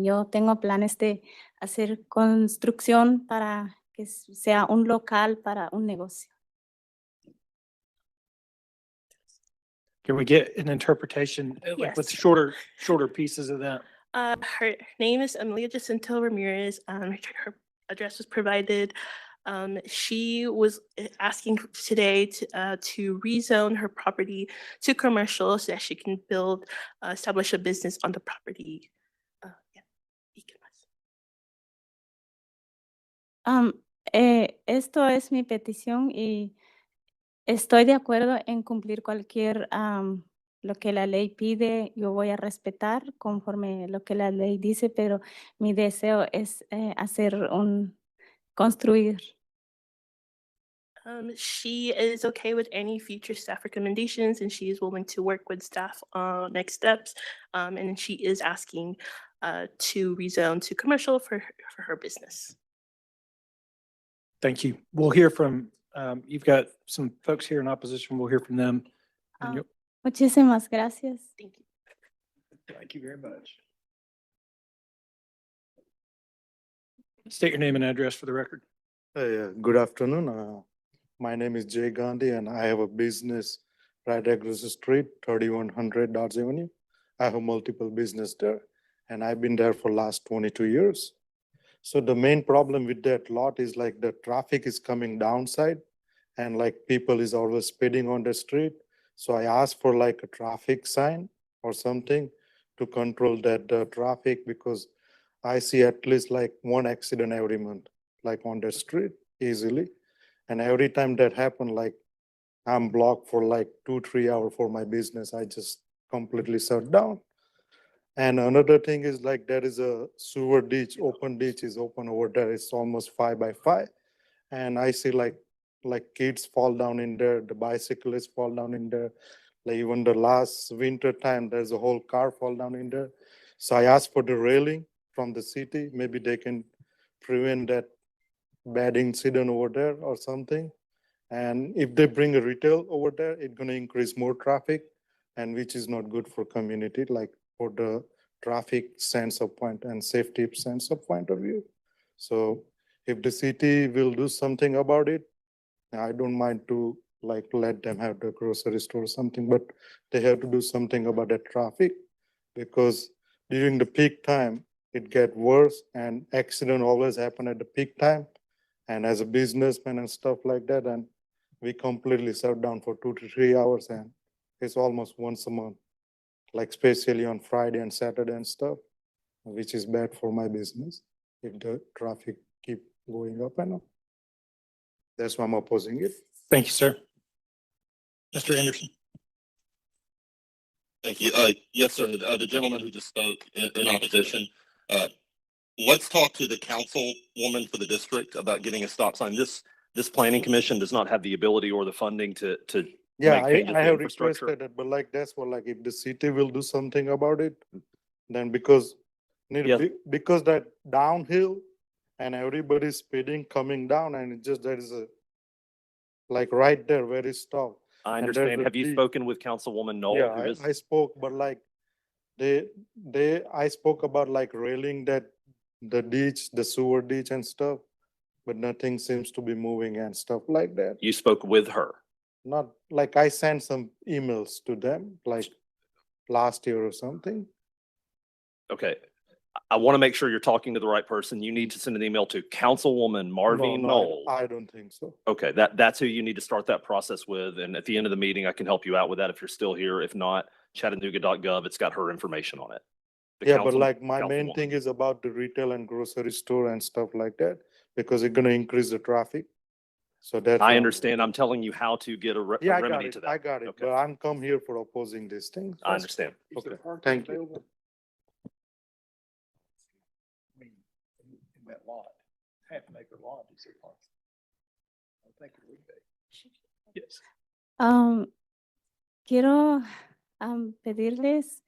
Yo tengo planes de hacer construcción para que sea un local para un negocio. Can we get an interpretation, like with Yes. shorter pieces of that? Her name is Amelia Jacinto Ramirez. Her address was provided. She was asking today to rezone her property to commercial so that she can build, establish a business on the property. Yeah. ¿Y qué más? Esto es mi petición y estoy de acuerdo en cumplir cualquier lo que la ley pide. Yo voy a respetar conforme lo que la ley dice, pero mi deseo es construir. She is okay with any future staff recommendations, and she is willing to work with staff on next steps. And she is asking to rezone to commercial for her business. Thank you. We'll hear from, you've got some folks here in opposition. We'll hear from them. And you'll- Muchísimas gracias. Thank you. Thank you very much. State your name and address for the record. Good afternoon. My name is Jay Gandhi and I have a business right across the street, 3100 Dodge Avenue. I have multiple business there and I've been there for last 22 years. So the main problem with that lot is like the traffic is coming downside and like people is always speeding on the street. So I asked for like a traffic sign or something to control that traffic because I see at least like one accident every month, like on the street easily. And every time that happen, like I'm blocked for like 2-3 hours for my business. I just completely shut down. And another thing is like there is a sewer ditch, open ditch is open over there. It's almost 5 by 5. And I see like kids fall down in there, the bicyclists fall down in there. Like even the last winter time, there's a whole car fall down in there. So I asked for the railing from the city. Maybe they can prevent that bad incident over there or something. And if they bring a retail over there, it's gonna increase more traffic and which is not good for community, like for the traffic sense of point and safety sense of point of view. So if the city will do something about it, I don't mind to like let them have the grocery store or something, but they have to do something about that traffic because during the peak time, it get worse and accident always happen at the peak time. And as a businessman and stuff like that, and we completely shut down for 2 to 3 hours and it's almost once a month, like especially on Friday and Saturday and stuff, which is bad for my business if the traffic keep going up and up. That's why I'm opposing it. Thank you, sir. Mr. Anderson. Thank you. Yes, sir. The gentleman who just spoke in opposition, let's talk to the councilwoman for the district about getting a stop sign. This planning commission does not have the ability or the funding to Yeah, make changes I to have infrastructure. requested it, but like that's what like if the city will do something about it, then because Yes. because that downhill and everybody's speeding coming down and it just there is a like right there where it stopped. I And there's understand. a Have you deep- spoken with Councilwoman Knoll? Yeah, who is- I spoke, but like I spoke about like railing that the ditch, the sewer ditch and stuff, but nothing seems to be moving and stuff like that. You spoke with her. Not like I sent some emails to them like last year or something. Okay. I want to make sure you're talking to the right person. You need to send an email to Councilwoman Marvin No, Knoll. I don't think so. Okay, that's who you need to start that process with. And at the end of the meeting, I can help you out with that if you're still here. If not, Chattanooga.gov, it's got her information on it. The Yeah, but council- like my main councilwoman. thing is about the retail and grocery store and stuff like that, because it's gonna increase the traffic. So that's. I why- understand. I'm telling you how to get a Yeah, I got remedy it. to I that. got it, Okay. but I'm come here for opposing this thing. I understand. Okay, thank you. In that lot, half an acre lot, is it possible? I think it would be. Yes. Quiero pedirles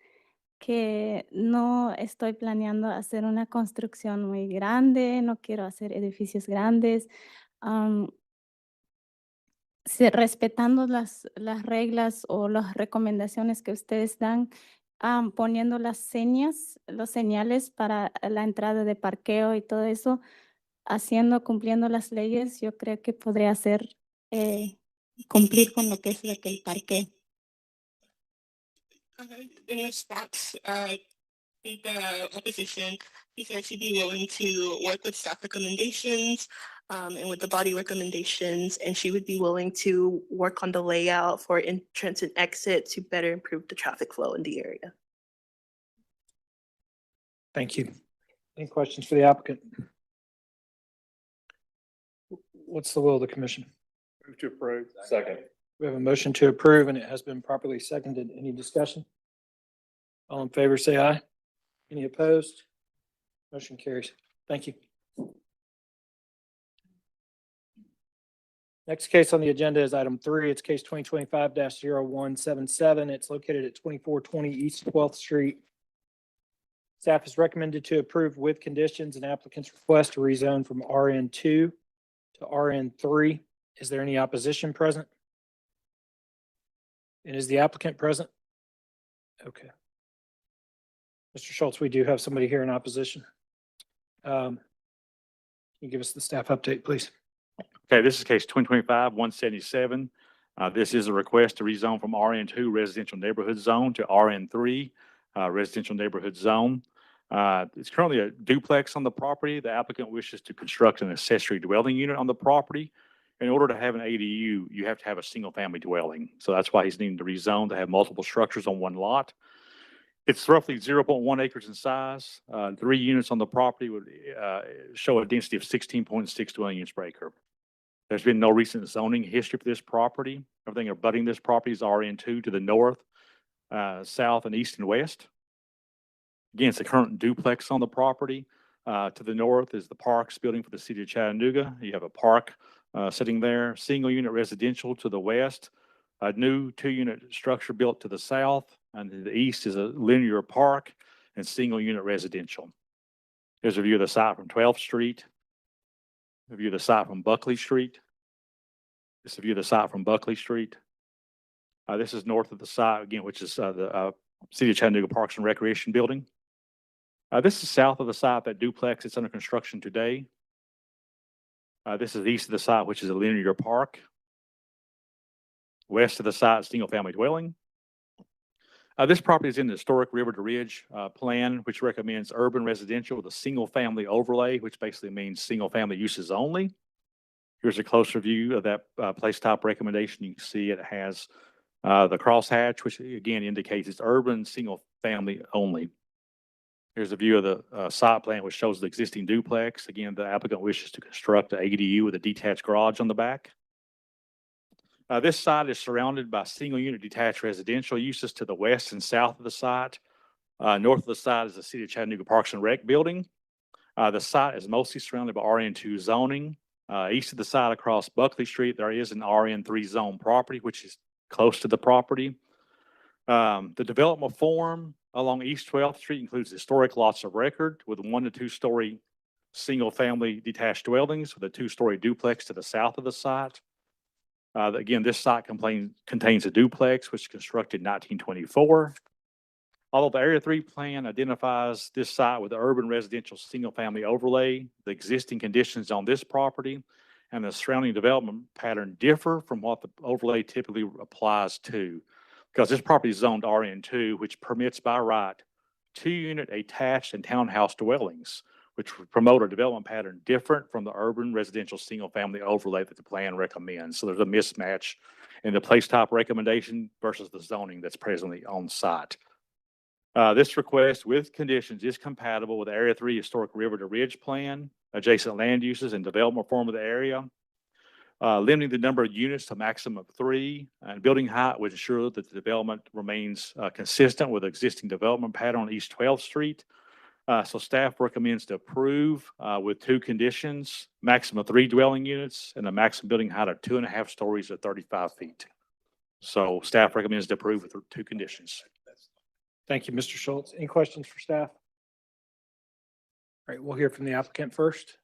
que no estoy planeando hacer una construcción muy grande, no quiero hacer edificios grandes. respetando las reglas o las recomendaciones que ustedes dan, poniendo las señas, los señales para la entrada de parqueo y todo eso, cumpliendo las leyes, yo creo que podría ser cumplir con lo que es el parqueo. In response, the opposition, he said she'd be willing to work with staff recommendations and with the body recommendations, and she would be willing to work on the layout for entrance and exit to better improve the traffic flow in the area. Thank you. Any questions for the applicant? What's the will of the commission? Move to approve. Second. We have a motion to approve and it has been properly seconded. Any discussion? All in favor, say aye. Any opposed? Motion carries. Thank you. Next case on the agenda is item 3. It's case 2025-0177. It's located at 2420 East 12th Street. Staff is recommended to approve with conditions an applicant's request to rezone from RN2 to RN3. Is there any opposition present? And is the applicant present? Okay. Mr. Schultz, we do have somebody here in opposition. Can you give us the staff update, please? Okay, this is case 2025-177. This is a request to rezone from RN2 residential neighborhood zone to RN3 residential neighborhood zone. It's currently a duplex on the property. The applicant wishes to construct an accessory dwelling unit on the property. In order to have an ADU, you have to have a single family dwelling. So that's why he's needing to rezone to have multiple structures on one lot. It's roughly 0.1 acres in size. 3 units on the property would show a density of 16.6 dwelling units per acre. There's been no recent zoning history for this property. Everything abutting this property is RN2 to the north, south, and east and west. Again, it's a current duplex on the property. To the north is the Parks building for the city of Chattanooga. You have a park sitting there, single unit residential to the west, a new 2-unit structure built to the south, and to the east is a linear park and single unit residential. Here's a view of the site from 12th Street, a view of the site from Buckley Street. This is a view of the site from Buckley Street. This is north of the site again, which is the City of Chattanooga Parks and Recreation Building. This is south of the site, that duplex. It's under construction today. This is east of the site, which is a linear park. West of the site, single family dwelling. This property is in the historic River to Ridge plan, which recommends urban residential with a single family overlay, which basically means single family uses only. Here's a closer view of that place type recommendation. You can see it has the crosshatch, which again indicates it's urban single family only. Here's a view of the site plan, which shows the existing duplex. Again, the applicant wishes to construct an ADU with a detached garage on the back. This site is surrounded by single unit detached residential uses to the west and south of the site. North of the site is the City of Chattanooga Parks and Rec building. The site is mostly surrounded by RN2 zoning. East of the site across Buckley Street, there is an RN3 zone property, which is close to the property. The development form along East 12th Street includes historic lots of record with 1 to 2 story single family detached dwellings with a 2-story duplex to the south of the site. Again, this site contains a duplex which was constructed in 1924. Although the Area 3 plan identifies this site with the urban residential single family overlay, the existing conditions on this property and the surrounding development pattern differ from what the overlay typically applies to. Because this property is zoned RN2, which permits by right 2-unit attached and townhouse dwellings, which would promote a development pattern different from the urban residential single-family overlay that the plan recommends. So there's a mismatch in the place type recommendation versus the zoning that's presently on site. This request with conditions is compatible with Area 3 Historic River to Ridge plan, adjacent land uses and development form of the area. Limiting the number of units to a maximum of 3 and building height would ensure that the development remains consistent with existing development pattern on East 12th Street. So staff recommends to approve with 2 conditions, maximum of 3 dwelling units and a maximum building height of 2.5 stories at 35 feet. So staff recommends to approve with 2 conditions. Thank you, Mr. Schultz. Any questions for staff? All right, we'll hear from the applicant first.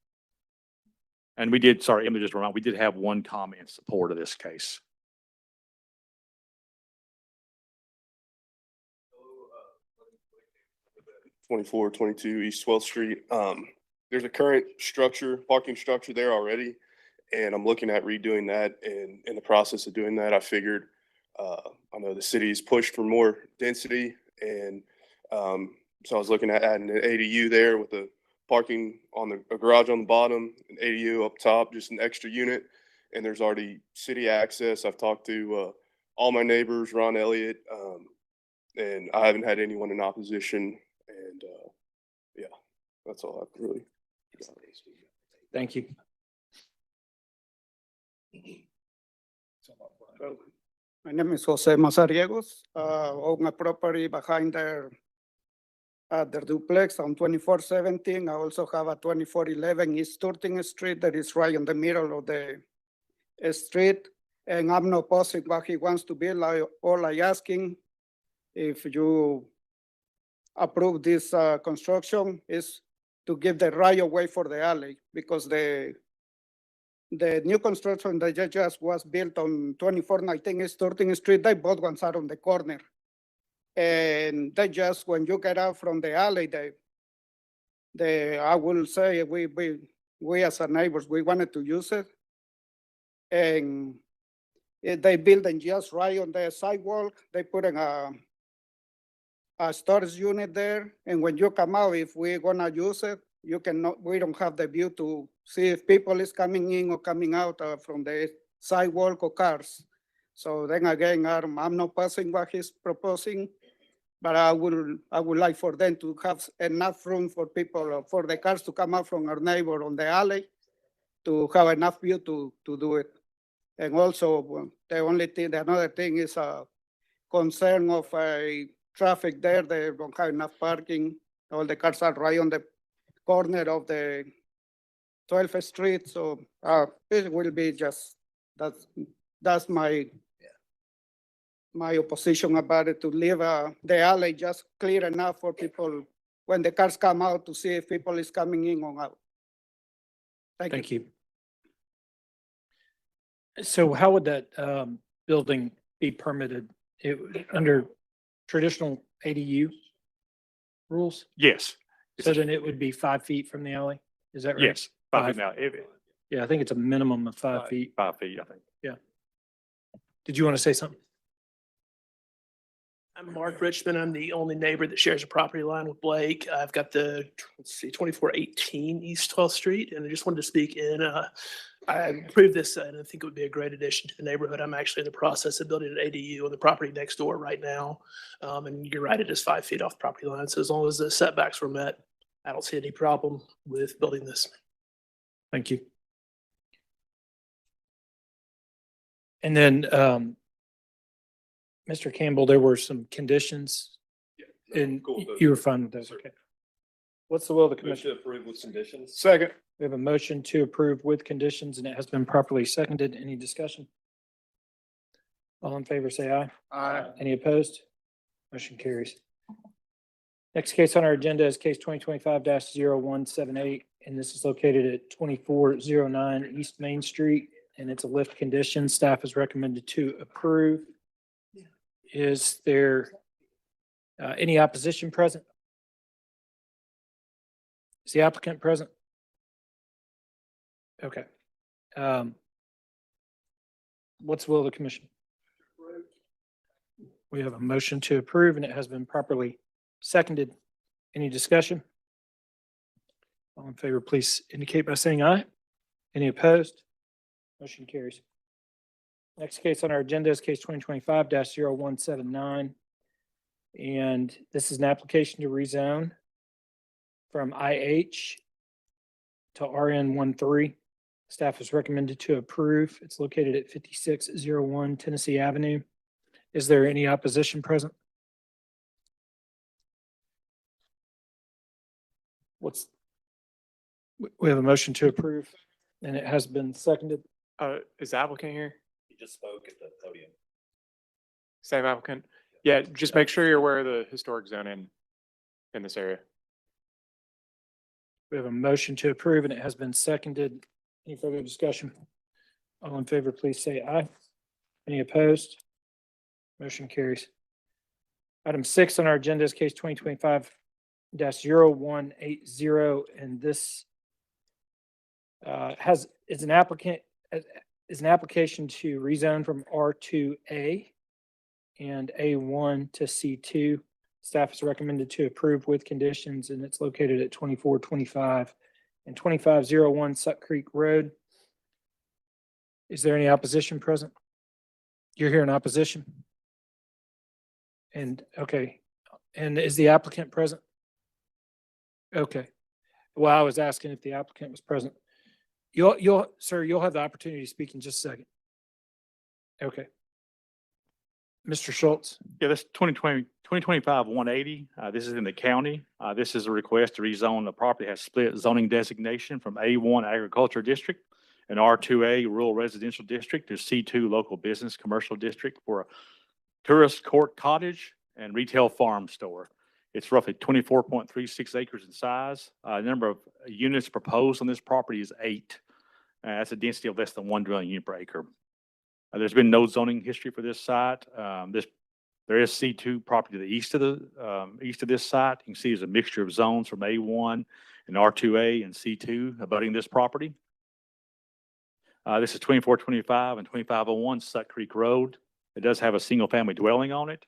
And we did, sorry, Emily just reminded, we did have one comment in support of this case. 2422 East 12th Street. There's a current structure, parking structure there already, and I'm looking at redoing that. And in the process of doing that, I figured, I know the city's pushed for more density, and so I was looking at adding an ADU there with a parking on a garage on the bottom, an ADU up top, just an extra unit. And there's already city access. I've talked to all my neighbors, Ron Elliott, and I haven't had anyone in opposition. And yeah, that's all I've really got. Thank you. My name is Jose Mazariegos. Own a property behind their duplex on 2417. I also have a 2411 East 13th Street that is right in the middle of the street. And I'm not opposing what he wants to build. All I asking, if you approve this construction, is to give the right of way for the alley, because the new construction that just was built on 2419 East 13th Street, they both ones are on the corner. And they just, when you get out from the alley, I will say, we as a neighbors, we wanted to use it. And they built it just right on the sidewalk. They put in a storage unit there. And when you come out, if we're gonna use it, we don't have the view to see if people is coming in or coming out from the sidewalk or cars. So then again, I'm not passing what he's proposing, but I would like for them to have enough room for people, for the cars to come out from our neighbor on the alley, to have enough view to do it. And also, another thing is a concern of traffic there. They don't have enough parking. All the cars are right on the corner of the 12th Street. So it will be just, that's my opposition about it, to leave the alley just clear enough for people when the cars come out to see if people is coming in or out. Thank you. So how would that building be permitted? Under traditional ADU rules? Yes. So then it would be 5 feet from the alley? Is that right? Yes. 5 feet now. Yeah, I think it's a minimum of 5 feet. 5 feet, I think. Yeah. Did you want to say something? I'm Mark Richmond. I'm the only neighbor that shares a property line with Blake. I've got the, 2418 East 12th Street, and I just wanted to speak in. I approved this, and I think it would be a great addition to the neighborhood. I'm actually in the process of building an ADU on the property next door right now. And you're right, it is 5 feet off the property line. So as long as the setbacks were met, I don't see any problem with building this. Thank you. And then, Mr. Campbell, there were some conditions and you were fine with those. Okay. What's the will of the commission? Approve with conditions. Second. We have a motion to approve with conditions, and it has been properly seconded. Any discussion? All in favor, say aye. Aye. Any opposed? Motion carries. Next case on our agenda is case 2025-0178, and this is located at 2409 East Main Street, and it's a lift condition. Staff is recommended to approve. Is there any opposition present? Is the applicant present? Okay. What's the will of the commission? We have a motion to approve, and it has been properly seconded. Any discussion? All in favor, please indicate by saying aye. Any opposed? Motion carries. Next case on our agenda is case 2025-0179. And this is an application to rezone from IH to RN13. Staff is recommended to approve. It's located at 5601 Tennessee Avenue. Is there any opposition present? We have a motion to approve, and it has been seconded. Is the applicant here? He just spoke at the podium. Same applicant? Yeah, just make sure you're aware of the historic zoning in this area. We have a motion to approve, and it has been seconded. Any further discussion? All in favor, please say aye. Any opposed? Motion carries. Item 6 on our agenda is case 2025-0180, and this is an application to rezone from R2A and A1 to C2. Staff is recommended to approve with conditions, and it's located at 2425 and 2501 Suck Creek Road. Is there any opposition present? You're here in opposition? And, okay, and is the applicant present? Okay. Well, I was asking if the applicant was present. Sir, you'll have the opportunity to speak in just a second. Okay. Mr. Schultz. Yeah, this 2025-180, this is in the county. This is a request to rezone the property, has split zoning designation from A1 Agriculture District and R2A Rural Residential District to C2 Local Business Commercial District for a tourist court cottage and retail farm store. It's roughly 24.36 acres in size. Number of units proposed on this property is 8. That's a density of less than 1 dwelling unit per acre. There's been no zoning history for this site. There is C2 property to the east of this site. You can see there's a mixture of zones from A1 and R2A and C2 abutting this property. This is 2425 and 2501 Suck Creek Road. It does have a single family dwelling on it.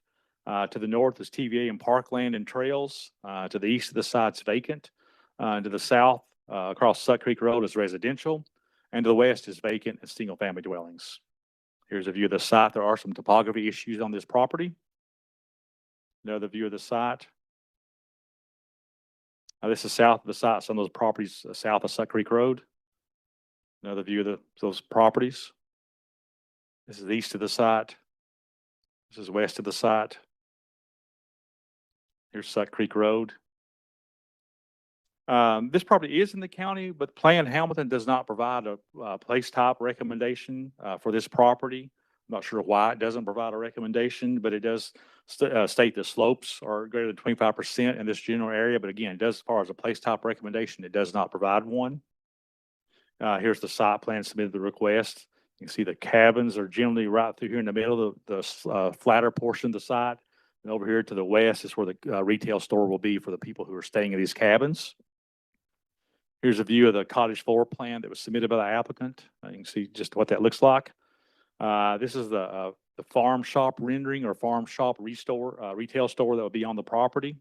To the north is TVA and parkland and trails. To the east of the site's vacant. To the south, across Suck Creek Road is residential. And to the west is vacant and single family dwellings. Here's a view of the site. There are some topography issues on this property. Another view of the site. This is south of the site. Some of those properties south of Suck Creek Road. Another view of those properties. This is east of the site. This is west of the site. Here's Suck Creek Road. This property is in the county, but Plan Hamilton does not provide a place type recommendation for this property. I'm not sure why it doesn't provide a recommendation, but it does state the slopes are greater than 25% in this general area. But again, it does, as far as a place type recommendation, it does not provide one. Here's the site plan submitted the request. You can see the cabins are generally right through here in the middle, the flatter portion of the site. And over here to the west is where the retail store will be for the people who are staying in these cabins. Here's a view of the cottage floor plan that was submitted by the applicant. You can see just what that looks like. This is the farm shop rendering or farm shop retail store that will be on the property.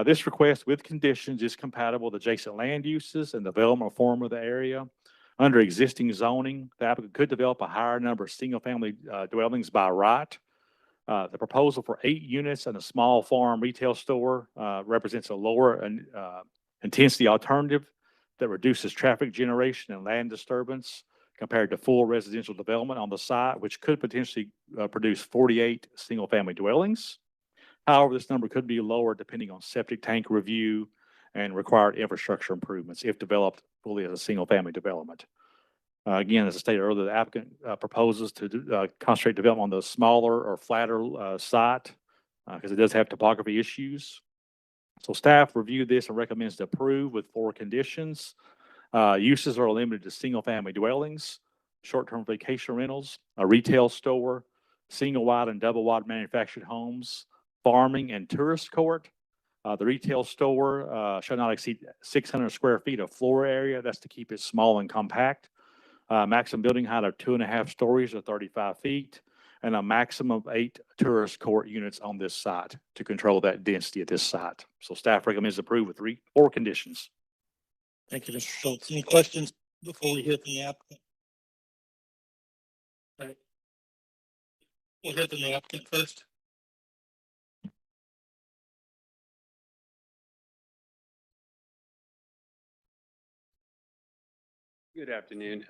This request with conditions is compatible with adjacent land uses and development form of the area. Under existing zoning, the applicant could develop a higher number of single-family dwellings by right. The proposal for 8 units and a small farm retail store represents a lower intensity alternative that reduces traffic generation and land disturbance compared to full residential development on the site, which could potentially produce 48 single-family dwellings. However, this number could be lower depending on septic tank review and required infrastructure improvements if developed fully as a single-family development. Again, as I stated earlier, the applicant proposes to concentrate development on the smaller or flatter site because it does have topography issues. So staff reviewed this and recommends to approve with 4 conditions. Uses are limited to single-family dwellings, short-term vacation rentals, a retail store, single-wide and double-wide manufactured homes, farming and tourist court. The retail store shall not exceed 600 square feet of floor area. That's to keep it small and compact. Maximum building height of 2.5 stories or 35 feet, and a maximum of 8 tourist court units on this site to control that density at this site. So staff recommends approve with 4 conditions. Thank you, Mr. Schultz. Any questions before we hear from the applicant? All right. We'll hear from the applicant first. Good afternoon.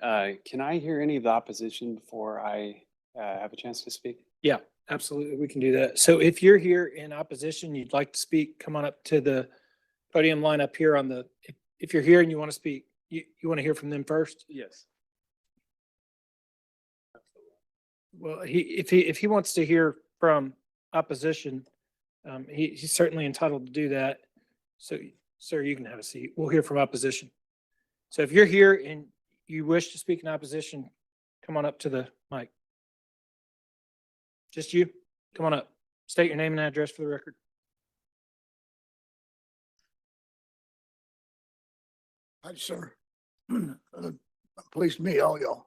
Can I hear any of the opposition before I have a chance to speak? Yeah, absolutely. We can do that. So if you're here in opposition, you'd like to speak, come on up to the podium line up here on the, if you're here and you want to speak, you want to hear from them first? Yes. Well, if he wants to hear from opposition, he's certainly entitled to do that. So, sir, you can have a seat. We'll hear from opposition. So if you're here and you wish to speak in opposition, come on up to the mic. Just you, come on up. State your name and address for the record. Hi, sir. Pleased to meet all y'all.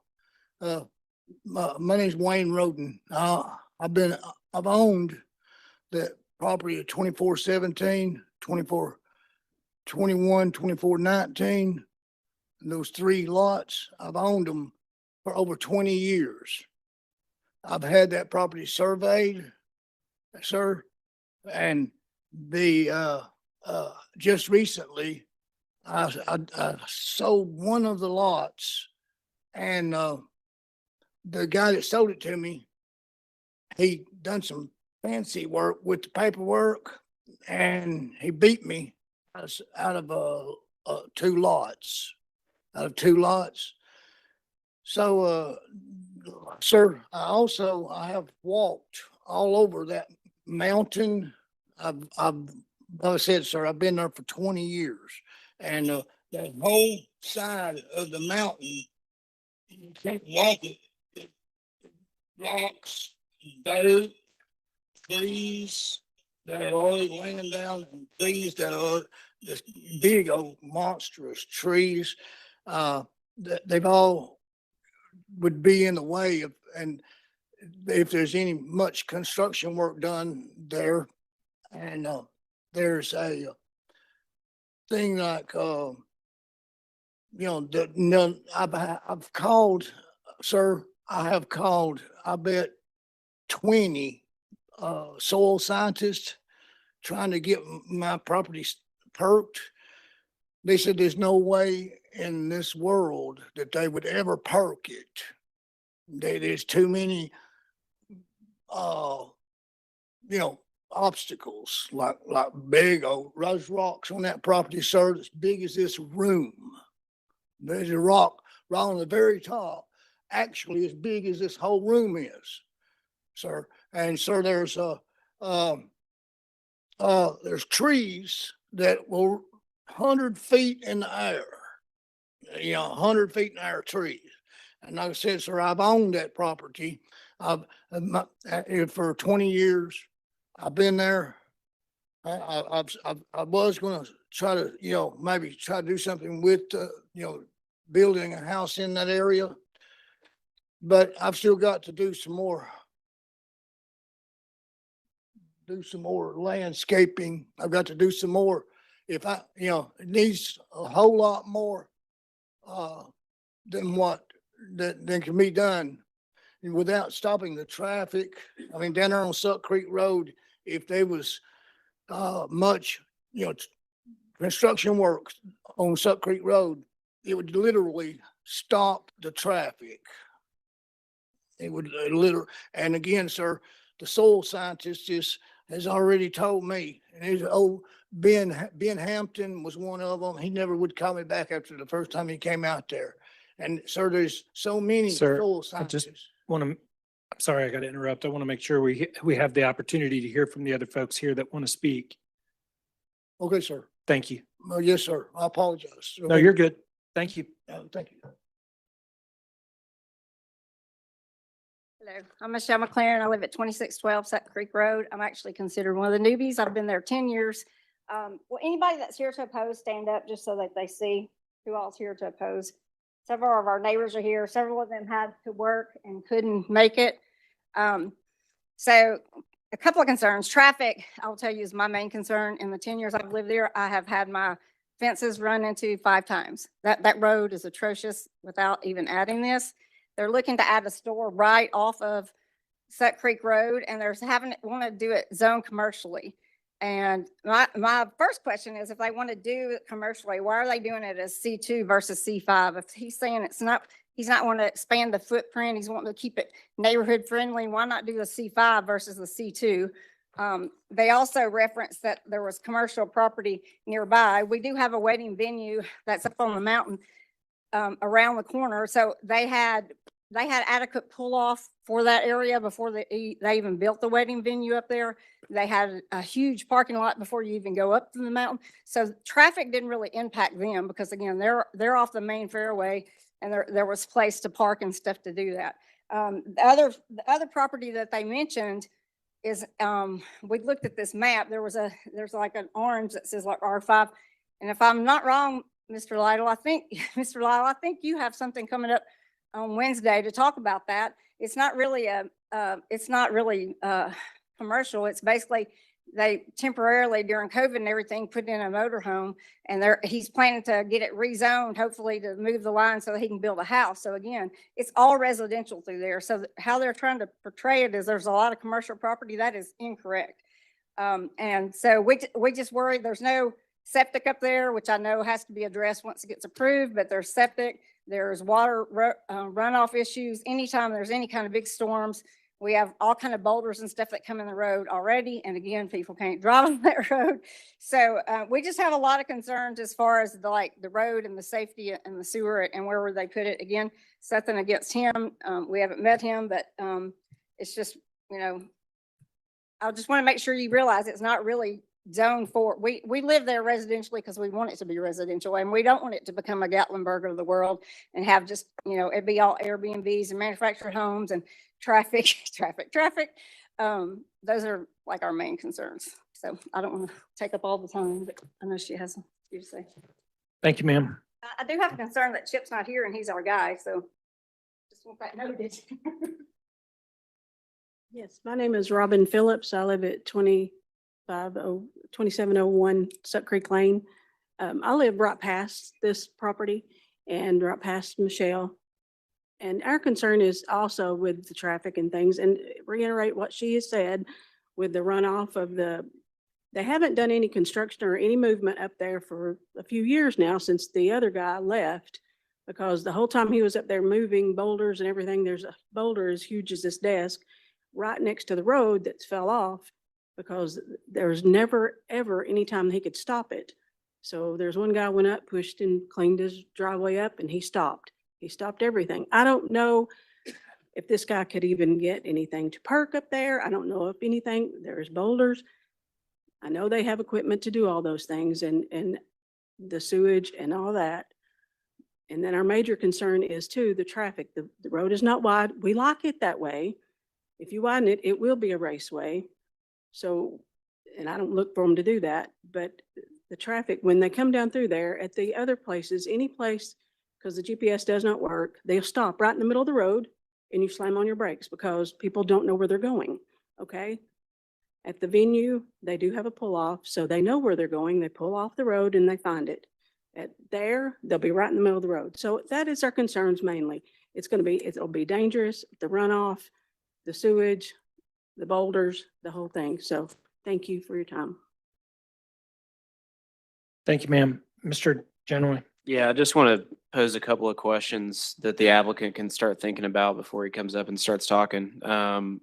My name's Wayne Roden. I've owned that property at 2417, 2421, 2419. And those 3 lots, I've owned them for over 20 years. I've had that property surveyed, sir, and just recently, I sold one of the lots, and the guy that sold it to me, he done some fancy work with the paperwork, and he beat me out of 2 lots. So, sir, I have walked all over that mountain. Like I said, sir, I've been there for 20 years. And that whole side of the mountain, you can't walk it. Rocks, dirt, trees that are already laying down, and trees that are just big old monstrous trees. They've all would be in the way of, and if there's any much construction work done there, and there's a thing like I've called, sir, I bet 20 soil scientists trying to get my property perked. They said there's no way in this world that they would ever perk it. There's too many obstacles, like big old those rocks on that property, sir, as big as this room. There's a rock right on the very top, actually as big as this whole room is, sir. And sir, there's trees that were 100 feet in the air, 100 feet in the air trees. And like I said, sir, I've owned that property for 20 years. I've been there. I was going to try to, maybe try to do something with, building a house in that area. But I've still got to do some more landscaping. I've got to do some more. If it needs a whole lot more than than can be done without stopping the traffic. I mean, down there on Suck Creek Road, if there was much, construction work on Suck Creek Road, it would literally stop the traffic. It would literally, and again, sir, the soil scientist has already told me, and his old Ben Hampton was one of them. He never would call me back after the first time he came out there. And sir, there's so many Sir, soil I just scientists. I'm sorry, I got to interrupt. I want to make sure we have the opportunity to hear from the other folks here that want to speak. Okay, sir. Thank you. Yes, sir. I apologize. No, you're good. Thank you. Thank you. Hello, I'm Michelle McLaren. I live at 2612 Suck Creek Road. I'm actually considered one of the newbies. I've been there 10 years. Will anybody that's here to oppose stand up just so that they see who all's here to oppose? Several of our neighbors are here. Several of them had to work and couldn't make it. So a couple of concerns. Traffic, I'll tell you, is my main concern. In the 10 years I've lived there, I have had my fences run into 5 times. That road is atrocious without even adding this. They're looking to add a store right off of Suck Creek Road, and they're want to do it zone commercially. And my first question is, if they want to do it commercially, why are they doing it as C2 versus C5? If he's saying he's not wanting to expand the footprint, he's wanting to keep it neighborhood friendly, why not do a C5 versus a C2? They also referenced that there was commercial property nearby. We do have a wedding venue that's up on the mountain around the corner. So they had they had adequate pull off for that area before they even built the wedding venue up there. They had a huge parking lot before you even go up to the mountain. So traffic didn't really impact them because again, they're off the main fairway and there was place to park and stuff to do that. The other property that they mentioned is, we looked at this map, there's like an orange that says like R5. And if I'm not wrong, Mr. Lytle, I think, Mr. Lytle, I think you have something coming up on Wednesday to talk about that. It's not really commercial. It's basically, they temporarily during COVID and everything put in a motorhome, and he's planning to get it rezoned, hopefully to move the line so that he can build a house. So again, it's all residential through there. So how they're trying to portray it is there's a lot of commercial property. That is incorrect. And so we just worry there's no septic up there, which I know has to be addressed once it gets approved, but there's septic, there's water runoff issues. Anytime there's any kind of big storms, we have all kind of boulders and stuff that come in the road already. And again, people can't drive on that road. So we just have a lot of concerns as far as the road and the safety and the sewer and where would they put it. Again, something against him. We haven't met him, but it's just, I just want to make sure you realize it's not really zone for, we live there residentially because we want it to be residential and we don't want it to become a Gatlinburg of the world and have just, it'd be all Airbnbs and manufactured homes and traffic. Those are like our main concerns. So I don't want to take up all the time, but I know she has a few to say. Thank you, ma'am. I do have a concern that Chip's not here and he's our guy. So just want that noted. Yes, my name is Robin Phillips. I live at 2701 Suck Creek Lane. I live right past this property and right past Michelle. And our concern is also with the traffic and things, and reiterate what she has said with the runoff of they haven't done any construction or any movement up there for a few years now since the other guy left, because the whole time he was up there moving boulders and everything, there's a boulder as huge as this desk right next to the road that's fell off because there's never, ever any time he could stop it. So there's one guy went up, pushed and cleaned his driveway up, and he stopped. He stopped everything. I don't know if this guy could even get anything to park up there. I don't know if anything, there's boulders. I know they have equipment to do all those things and the sewage and all that. And then our major concern is too, the traffic. The road is not wide. We like it that way. If you widen it, it will be a raceway. So, and I don't look for them to do that, but the traffic, when they come down through there at the other places, any place, because the GPS does not work, they'll stop right in the middle of the road and you slam on your brakes because people don't know where they're going, okay? At the venue, they do have a pull off, so they know where they're going. They pull off the road and they find it. There, they'll be right in the middle of the road. So that is our concerns mainly. It'll be dangerous, the runoff, the sewage, the boulders, the whole thing. So thank you for your time. Thank you, ma'am. Mr. Genoway. Yeah, I just want to pose a couple of questions that the applicant can start thinking about before he comes up and starts talking. I'm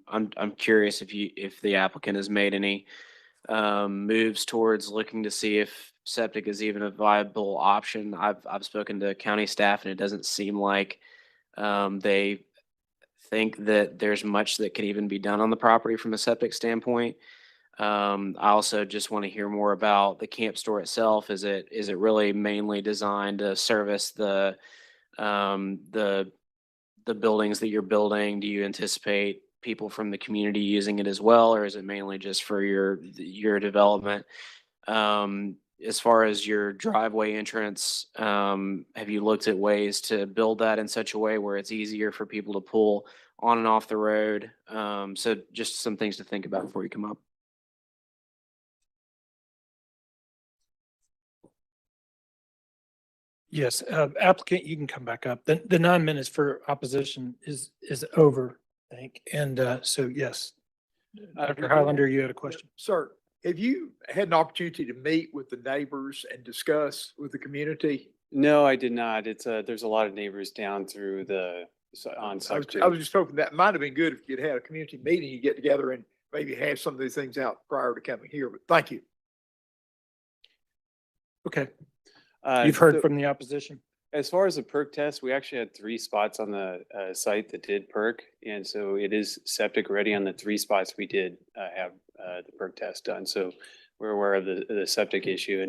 curious if the applicant has made any moves towards looking to see if septic is even a viable option. I've spoken to county staff and it doesn't seem like they think that there's much that could even be done on the property from a septic standpoint. I also just want to hear more about the camp store itself. Is it really mainly designed to service the buildings that you're building? Do you anticipate people from the community using it as well, or is it mainly just for your development? As far as your driveway entrance, have you looked at ways to build that in such a way where it's easier for people to pull on and off the road? So just some things to think about before you come up. Yes, applicant, you can come back up. The 9 minutes for opposition is over, I think. And so, yes. Dr. Highlander, you had a question. Sir, have you had an opportunity to meet with the neighbors and discuss with the community? No, I did not. There's a lot of neighbors down through on Suck Creek. I was just hoping that might have been good if you'd had a community meeting, you get together and maybe have some of these things out prior to coming here, but thank you. Okay. You've heard from the opposition? As far as the perk test, we actually had 3 spots on the site that did perk. And so it is septic ready on the 3 spots we did have the perk test done. So we're aware of the septic issue,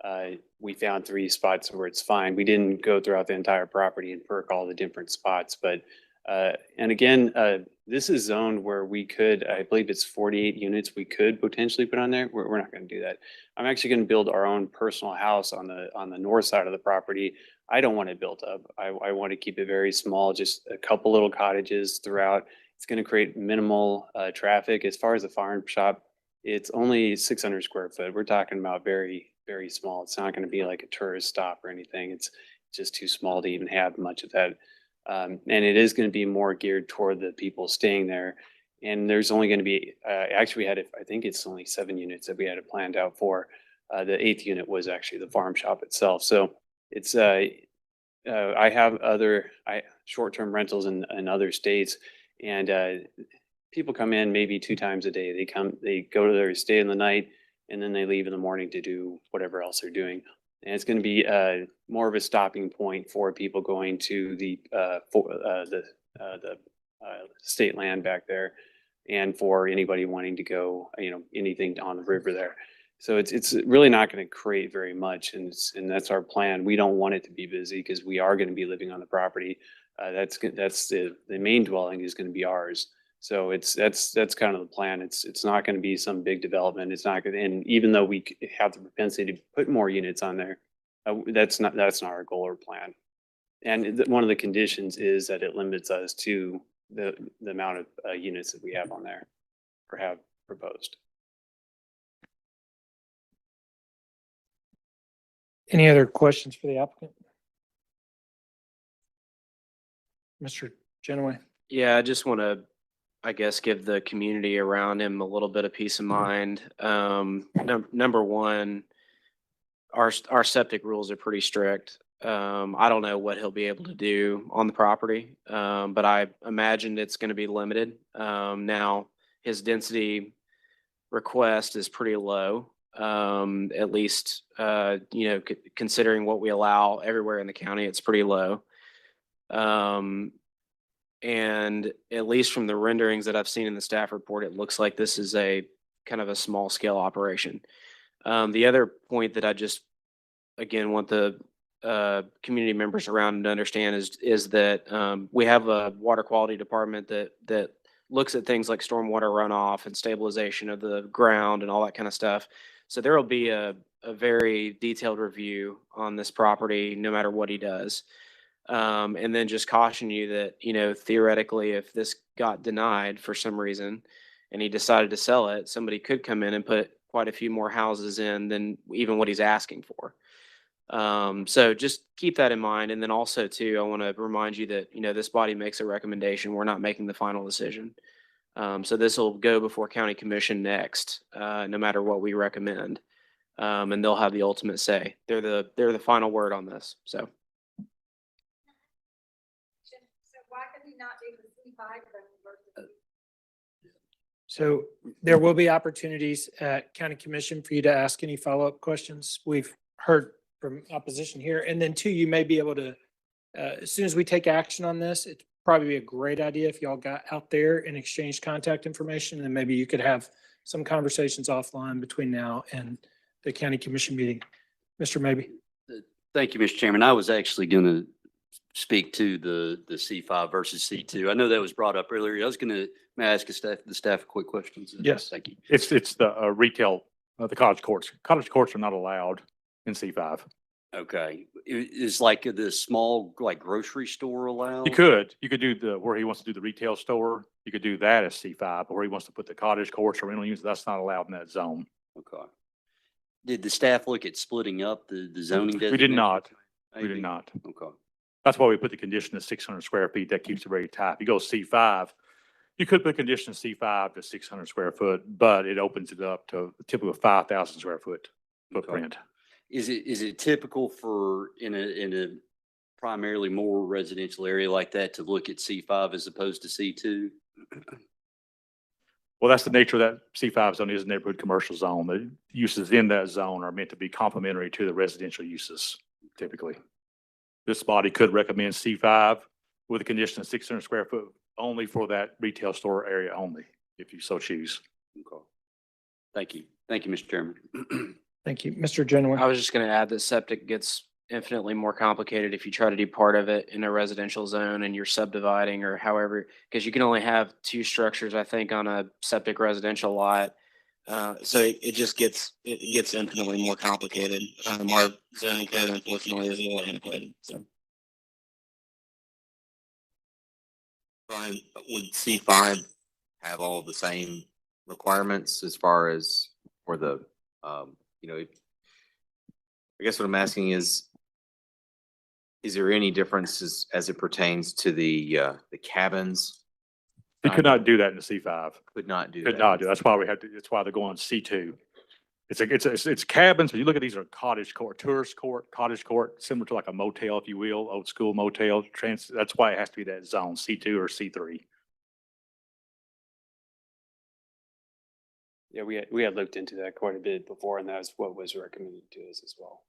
and we found 3 spots where it's fine. We didn't go throughout the entire property and perk all the different spots, but and again, this is zoned where we could, I believe it's 48 units we could potentially put on there. We're not going to do that. I'm actually going to build our own personal house on the north side of the property. I don't want it built up. I want to keep it very small, just a couple little cottages throughout. It's going to create minimal traffic. As far as the farm shop, it's only 600 square foot. We're talking about very, very small. It's not going to be like a tourist stop or anything. It's just too small to even have much of that. And it is going to be more geared toward the people staying there. And there's only going to be, actually we had, I think it's only 7 units that we had it planned out for. The 8th unit was actually the farm shop itself. So it's, I have other short-term rentals in other states, and people come in maybe 2 times a day. They go to there, stay in the night, and then they leave in the morning to do whatever else they're doing. And it's going to be more of a stopping point for people going to the state land back there, and for anybody wanting to go, anything on the river there. So it's really not going to create very much, and that's our plan. We don't want it to be busy because we are going to be living on the property. That's the main dwelling is going to be ours. So that's kind of the plan. It's not going to be some big development. It's not going to, and even though we have the propensity to put more units on there, that's not our goal or plan. And one of the conditions is that it limits us to the amount of units that we have on there or have proposed. Any other questions for the applicant? Mr. Genoway? Yeah, I just want to, I guess, give the community around him a little bit of peace of mind. Number one, our septic rules are pretty strict. I don't know what he'll be able to do on the property, but I imagine it's going to be limited. Now, his density request is pretty low, at least, considering what we allow everywhere in the county, it's pretty low. And at least from the renderings that I've seen in the staff report, it looks like this is a kind of a small scale operation. The other point that I just, again, want the community members around to understand is that we have a water quality department that looks at things like stormwater runoff and stabilization of the ground and all that kind of stuff. So there will be a very detailed review on this property, no matter what he does. And then just caution you that, theoretically, if this got denied for some reason and he decided to sell it, somebody could come in and put quite a few more houses in than even what he's asking for. So just keep that in mind. And then also too, I want to remind you that, this body makes a recommendation. We're not making the final decision. So this will go before county commission next, no matter what we recommend. And they'll have the ultimate say. They're the final word on this. So why could he not do the C5 versus? So there will be opportunities at county commission for you to ask any follow-up questions. We've heard from opposition here. And then 2, you may be able to, as soon as we take action on this, it'd probably be a great idea if y'all got out there and exchanged contact information, and maybe you could have some conversations offline between now and the county commission meeting. Mr. Maybe. Thank you, Mr. Chairman. I was actually going to speak to the C5 versus C2. I know that was brought up earlier. I was going to, may I ask the staff a quick question? Yes. Thank you. It's the retail, the cottage courts. Cottage courts are not allowed in C5. Okay. Is like the small, like grocery store allowed? You could do where he wants to do the retail store. You could do that as C5, but where he wants to put the cottage courts or rental units, that's not allowed in that zone. Okay. Did the staff look at splitting up the zoning? We did not. Maybe. We did not. Okay. That's why we put the condition of 600 square feet. That keeps it very tight. If you go C5, you could put condition of C5 to 600 square foot, but it opens it up to a typical 5,000 square foot footprint. Is it typical for in a primarily more residential area like that to look at C5 as opposed to C2? Well, that's the nature of that C5 zone, is a neighborhood commercial zone. The uses in that zone are meant to be complementary to the residential uses typically. this body could recommend C5 with a condition of 600 square foot only for that retail store area only, if you so choose. Okay. Thank you. Thank you, Mr. Chairman. Thank you. Mr. Genoway. I was just going to add that septic gets infinitely more complicated if you try to do part of it in a residential zone and you're subdividing or however, because you can only have 2 structures, I think, on a septic residential lot. So it just gets infinitely more complicated. Our zoning code unfortunately is a little antiquated, so. Brian, would C5 have all the same requirements as far as for the, I guess what I'm asking is there any differences as it pertains to the cabins? You could not do that in the C5. Could not do Could that. not do. That's why we had to, that's why they're going C2. It's cabins, but you look at these are cottage court, tourist court, cottage court, similar to like a motel, if you will, old school motel. That's why it has to be that zone, C2 or C3. Yeah, we had looked into that quite a bit before, and that's what was recommended to us as well.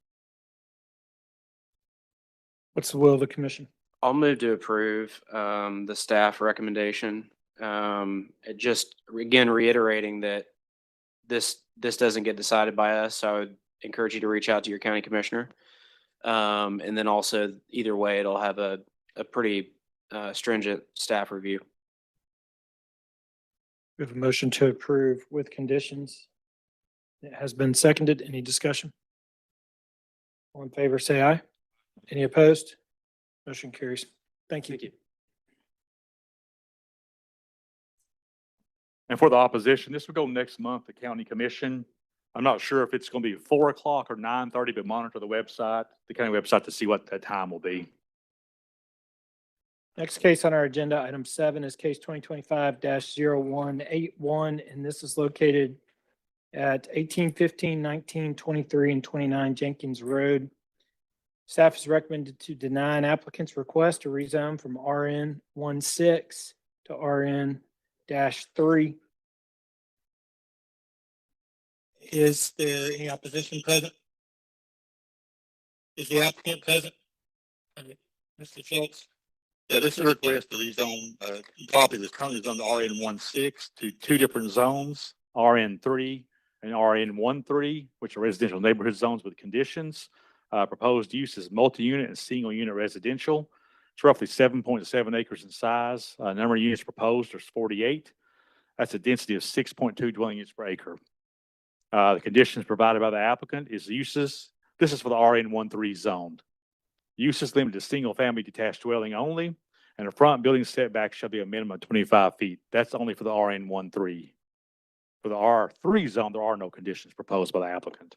What's the will of the commission? I'll move to approve the staff recommendation. Just again reiterating that this doesn't get decided by us, so I would encourage you to reach out to your county commissioner. And then also either way, it'll have a pretty stringent staff review. We have a motion to approve with conditions. It has been seconded. Any discussion? All in favor, say aye. Any opposed? Motion carries. Thank you. And for the opposition, this will go next month, the county commission. I'm not sure if it's going to be 4 o'clock or 9:30, but monitor the website, the county website, to see what that time will be. Next case on our agenda, item 7, is case 2025-0181, and this is located at 1815, 19, 23, and 29 Jenkins Road. Staff is recommended to deny an applicant's request to rezone from RN 16 to RN-3. Is there any opposition present? Is the applicant present? Mr. Schultz? Yeah, this is a request to rezone, property that's currently zoned RN 16 To 2 different zones, RN3 and RN13, which are residential neighborhood zones with conditions. Proposed use is multi-unit and single-unit residential. It's roughly 7.7 acres in size. Number of units proposed is 48. That's a density of 6.2 dwelling units per acre. The conditions provided by the applicant is uses. This is for the RN13 zone. Uses limited to single-family detached dwelling only, and the front building setback shall be a minimum of 25 feet. That's only for the RN13. For the R3 zone, there are no conditions proposed by the applicant.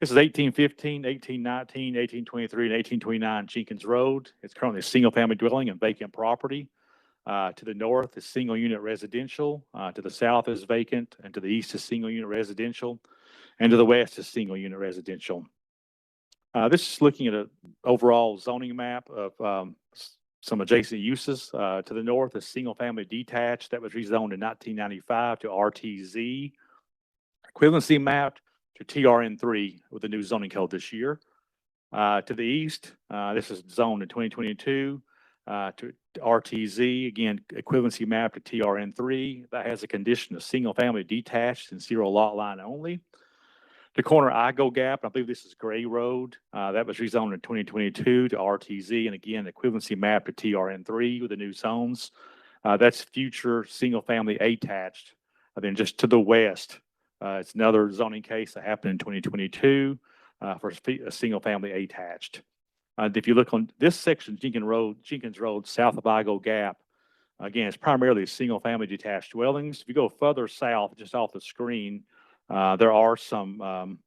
This is 1815, 1819, 1823, and 1829 Jenkins Road. It's currently a single-family dwelling and vacant property. To the north is single-unit residential. To the south is vacant, and to the east is single-unit residential, and to the west is single-unit residential. This is looking at an overall zoning map of some adjacent uses. To the north is single-family detached that was rezoned in 1995 to RTZ. Equivalency mapped to TRN3 with the new zoning code this year. To the east, this is zoned in 2022 to RTZ. Again, equivalency map to TRN3. That has a condition of single-family detached and 0 lot line only. The corner IGO gap, I believe this is Gray Road, that was rezoned in 2022 to RTZ, and again, equivalency map to TRN3 with the new zones. That's future single-family attached. Then just to the west, it's another zoning case that happened in 2022 for a single-family attached. If you look on this section, Jenkins Road, south of IGO Gap, again, it's primarily single-family detached dwellings. If you go further south, just off the screen, there are some,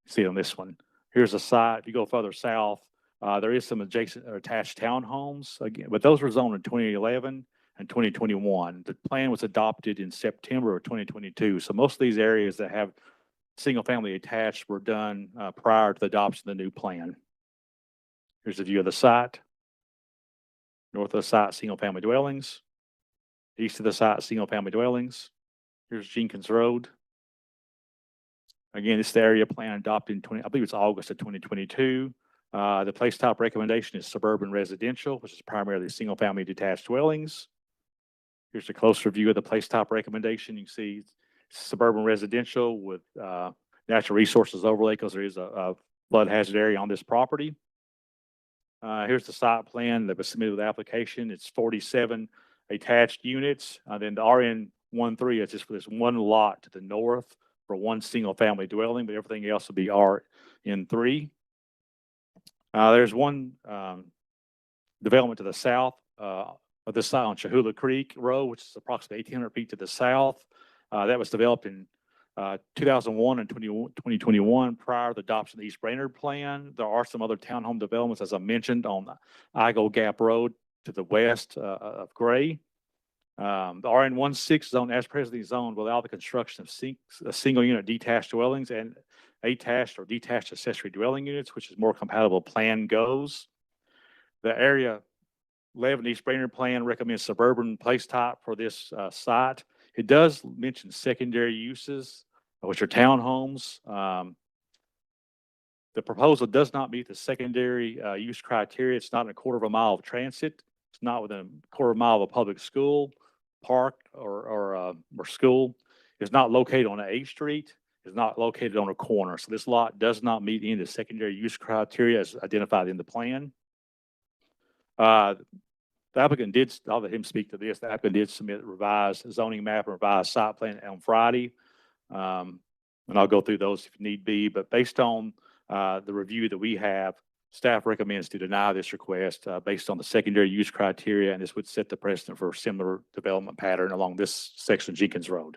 see on this one, here's a site. If you go further south, there is some adjacent or attached townhomes again, but those were zoned in 2011 and 2021. The plan was adopted in September of 2022. So most of these areas that have single family attached were done prior to the adoption of the new plan. Here's a view of the site. North of the site, single family dwellings. East of the site, single family dwellings. Here's Jenkins Road. Again, this is the area plan adopted in I believe it's August of 2022. The place type recommendation is suburban residential, which is primarily single-family detached dwellings. Here's a closer view of the place type recommendation. You can see suburban residential with natural resources overlay because there is a flood hazard area on this property. Here's the site plan that was submitted with the application. It's 47 attached units. Then the RN13 is just for this one lot to the north for one single-family dwelling, but everything else will be RN3. There's one development to the south of this site on Chattanooga Creek Road, which is approximately 1,800 feet to the south. That was developed in 2001 and 2021 prior to the adoption of the East Brainerd Plan. There are some other townhome developments, as I mentioned, on the Igo Gap Road to the west of Gray. The RN16 zone, as presently zoned, will allow the construction of single-unit detached dwellings and attached or detached accessory dwelling units, which is more compatible plan goes. The Area 11 East Brainerd Plan recommends suburban place type for this site. It does mention secondary uses, which are townhomes. The proposal does not meet the secondary use criteria. It's not in a quarter of a mile of transit. It's not within a quarter of a mile of a public school, park, or school. It's not located on A Street. It's not located on a corner. So this lot does not meet any of the secondary use criteria as identified in the plan. The applicant did, I'll let him speak to this. The applicant did submit a revised zoning map and revised site plan on Friday. And I'll go through those if need be, but based on the review that we have, staff recommends to deny this request based on the secondary use criteria, and this would set the precedent for a similar development pattern along this section of Jenkins Road.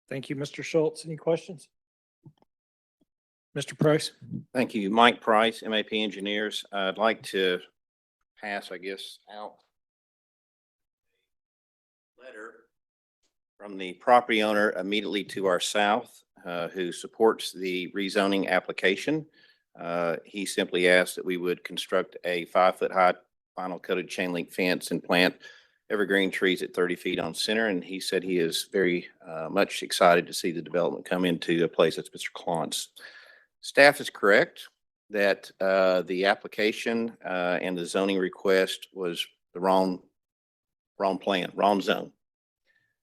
Thank you, Mr. Schultz. Any questions? Mr. Price? Thank you. Mike Price, MAP Engineers. I'd like to pass, I guess, out a letter from the property owner immediately to our south who supports the rezoning application. He simply asked that we would construct a 5-foot high vinyl coated chain link fence and plant evergreen trees at 30 feet on center. And he said he is very much excited to see the development come into a place. That's Mr. Klontz. Staff is correct that the application and the zoning request was the wrong plan, wrong zone.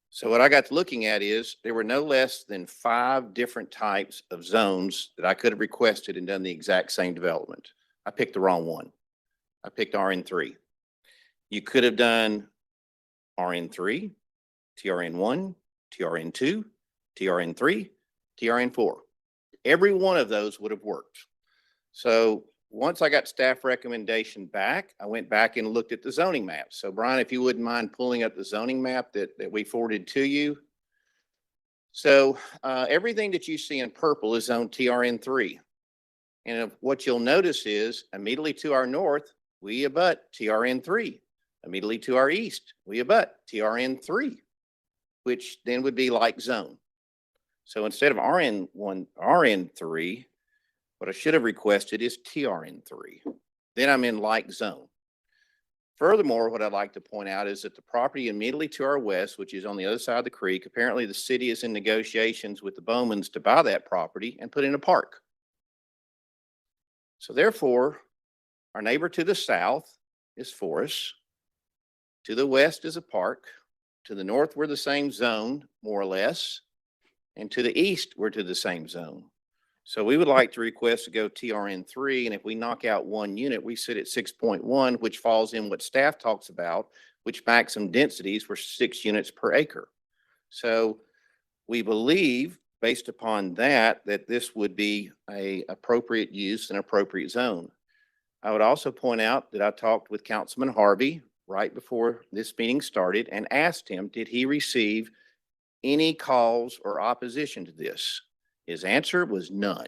So what I got to looking at is there were no less than 5 different types of zones that I could have requested and done the exact same development. I picked the wrong one. I picked RN3. You could have done RN3, TRN1, TRN2, TRN3, TRN4. Every one of those would have worked. So once I got staff recommendation back, I went back and looked at the zoning map. So Brian, if you wouldn't mind pulling up the zoning map that we forwarded to you. So everything that you see in purple is zone TRN3. And what you'll notice is immediately to our north, we abut TRN3. Immediately to our east, we abut TRN3, which then would be like zone. So instead of RN3, what I should have requested is TRN3. Then I'm in like zone. Furthermore, what I'd like to point out is that the property immediately to our west, which is on the other side of the creek, apparently the city is in negotiations with the Bowmans to buy that property and put in a park. So therefore, our neighbor to the south is forest. To the west is a park. To the north, we're the same zone, more or less. And to the east, we're to the same zone. So we would like to request to go TRN3, and if we knock out one unit, we sit at 6.1, which falls in what staff talks about, which maximum densities were 6 units per acre. So we believe, based upon that, that this would be a appropriate use and appropriate zone. I would also point out that I talked with Councilman Harvey right before this meeting started and asked him, did he receive any calls or opposition to this? His answer was none.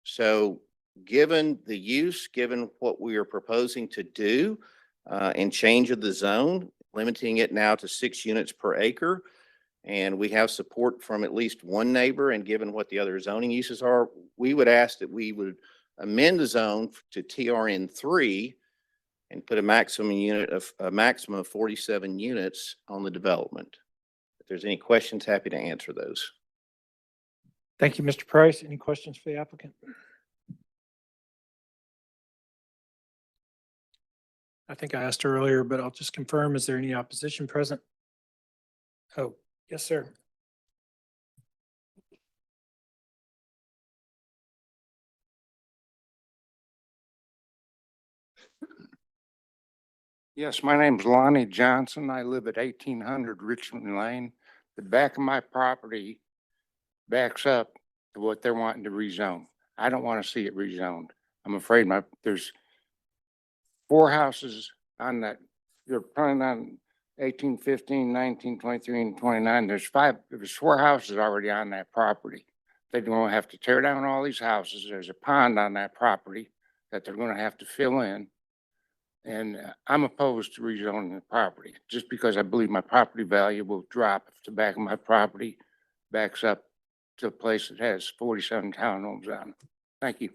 So given the use, given what we are proposing to do and change of the zone, limiting it now to 6 units per acre, and we have support from at least one neighbor, and given what the other zoning uses are, we would ask that we would amend the zone to TRN3 and put a maximum of 47 units on the development. If there's any questions, happy to answer those. Thank you, Mr. Price. Any questions for the applicant? I think I asked her earlier, but I'll just confirm, is there any opposition present? Oh, yes, sir. Yes, my name's Lonnie Johnson. I live at 1800 Richmond Lane. The back of my property backs up to what they're wanting to rezone. I don't want to see it rezoned. I'm afraid there's 4 houses on that. They're planning on 18, 15, 19, 23, and 29. There's 4 houses already on that property. They're going to have to tear down all these houses. There's a pond on that property that they're going to have to fill in. And I'm opposed to rezoning the property just because I believe my property value will drop if the back of my property backs up to a place that has 47 townhomes on it. Thank you.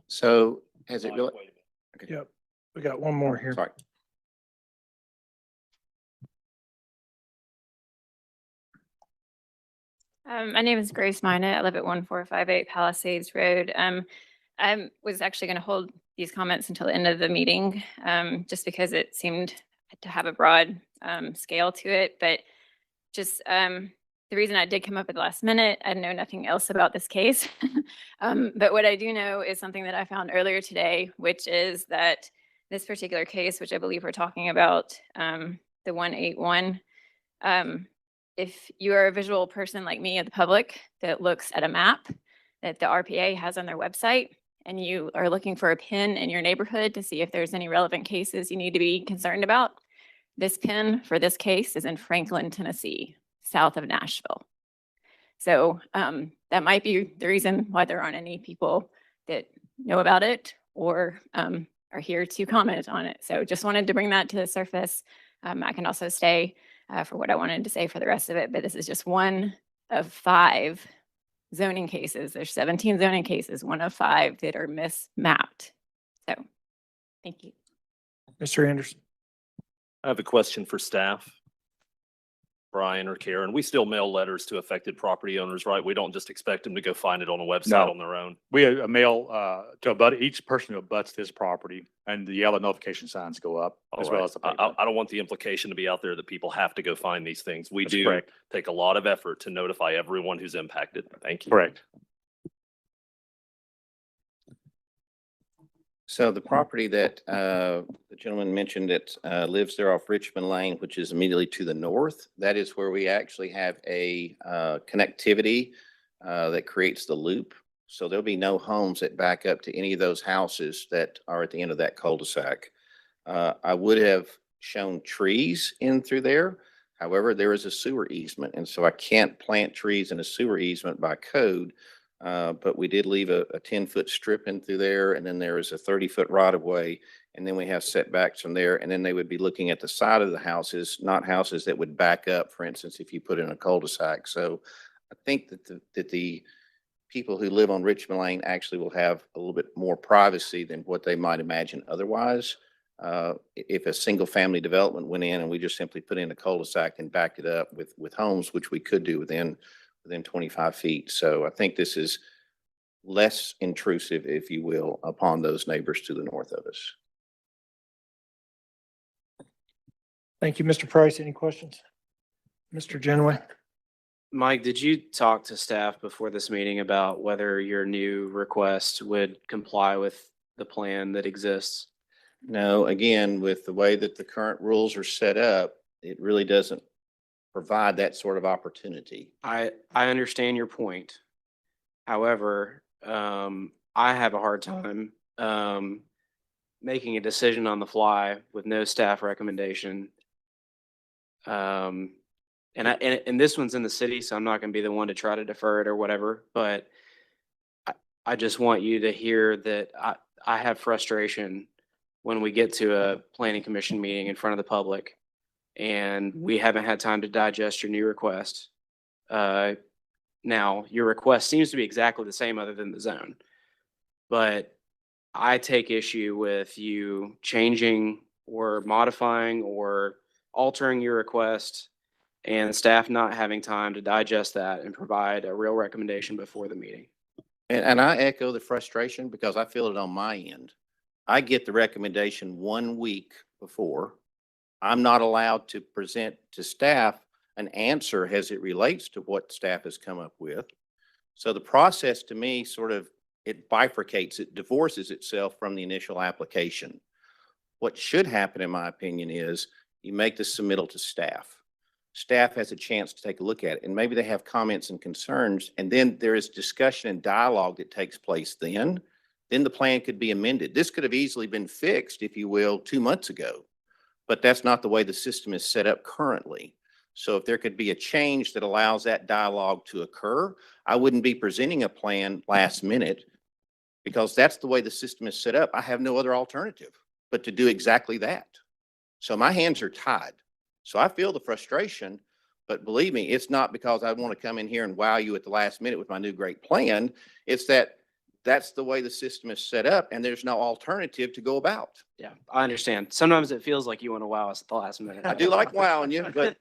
So has it really? Okay. Yep. We got one more here. Sorry. My name is Grace Minot. I live at 1458 Palisades Road. I was actually going to hold these comments until the end of the meeting, just because it seemed to have a broad scale to it. But just the reason I did come up at the last minute, I know nothing else about this case. But what I do know is something that I found earlier today, which is that this particular case, which I believe we're talking about, the 181, if you are a visual person like me, of the public, that looks at a map that the RPA has on their website, and you are looking for a pin in your neighborhood to see if there's any relevant cases you need to be concerned about, this pin for this case is in Franklin, Tennessee, south of Nashville. So that might be the reason why there aren't any people that know about it or are here to comment on it. So just wanted to bring that to the surface. I can also stay for what I wanted to say for the rest of it, but this is just one of 5 zoning cases. There's 17 zoning cases, 1 of 5 that are mismapped. So thank you. Mr. Anderson. I have a question for staff. Brian or Karen, we still mail letters to affected property owners, right? We don't just expect them to go find it on a website No. on their own. We mail to each person who abuts this property, and the yellow notification signs go up as well as the paper. I don't want the implication to be out there that people have to go find these things. We That's do correct. take a lot of effort to notify everyone who's impacted. Thank you. Correct. So the property that the gentleman mentioned that lives there off Richmond Lane, which is immediately to the north, that is where we actually have a connectivity that creates the loop. So there'll be no homes that back up to any of those houses that are at the end of that cul-de-sac. I would have shown trees in through there. However, there is a sewer easement, and so I can't plant trees in a sewer easement by code. But we did leave a 10-foot strip in through there, and then there is a 30-foot right of way. And then we have setbacks from there, and then they would be looking at the side of the houses, not houses that would back up, for instance, if you put in a cul-de-sac. So I think that the people who live on Richmond Lane actually will have a little bit more privacy than what they might imagine otherwise. If a single family development went in and we just simply put in a cul-de-sac and backed it up with homes, which we could do within 25 feet. So I think this is less intrusive, if you will, upon those neighbors to the north of us. Thank you, Mr. Price. Any questions? Mr. Genoway? Mike, did you talk to staff before this meeting about whether your new request would comply with the plan that exists? No, again, with the way that the current rules are set up, it really doesn't provide that sort of opportunity. I understand your point. However, I have a hard time making a decision on the fly with no staff recommendation. And this one's in the city, so I'm not going to be the one to try to defer it or whatever. But I just want you to hear that I have frustration when we get to a planning commission meeting in front of the public and we haven't had time to digest your new request. Now, your request seems to be exactly the same other than the zone. But I take issue with you changing or modifying or altering your request and staff not having time to digest that and provide a real recommendation before the meeting. And I echo the frustration because I feel it on my end. I get the recommendation 1 week before. I'm not allowed to present to staff an answer as it relates to what staff has come up with. So the process to me sort of, it bifurcates, it divorces itself from the initial application. What should happen, in my opinion, is you make the submittal to staff. Staff has a chance to take a look at it, and maybe they have comments and concerns, and then there is discussion and dialogue that takes place then. Then the plan could be amended. This could have easily been fixed, if you will, 2 months ago, but that's not the way the system is set up currently. So if there could be a change that allows that dialogue to occur, I wouldn't be presenting a plan last minute because that's the way the system is set up. I have no other alternative but to do exactly that. So my hands are tied. So I feel the frustration, but believe me, it's not because I want to come in here and wow you at the last minute with my new great plan. It's that that's the way the system is set up and there's no alternative to go about. Yeah, I understand. Sometimes it feels like you want to wow us at the last minute. I do like wowing you, but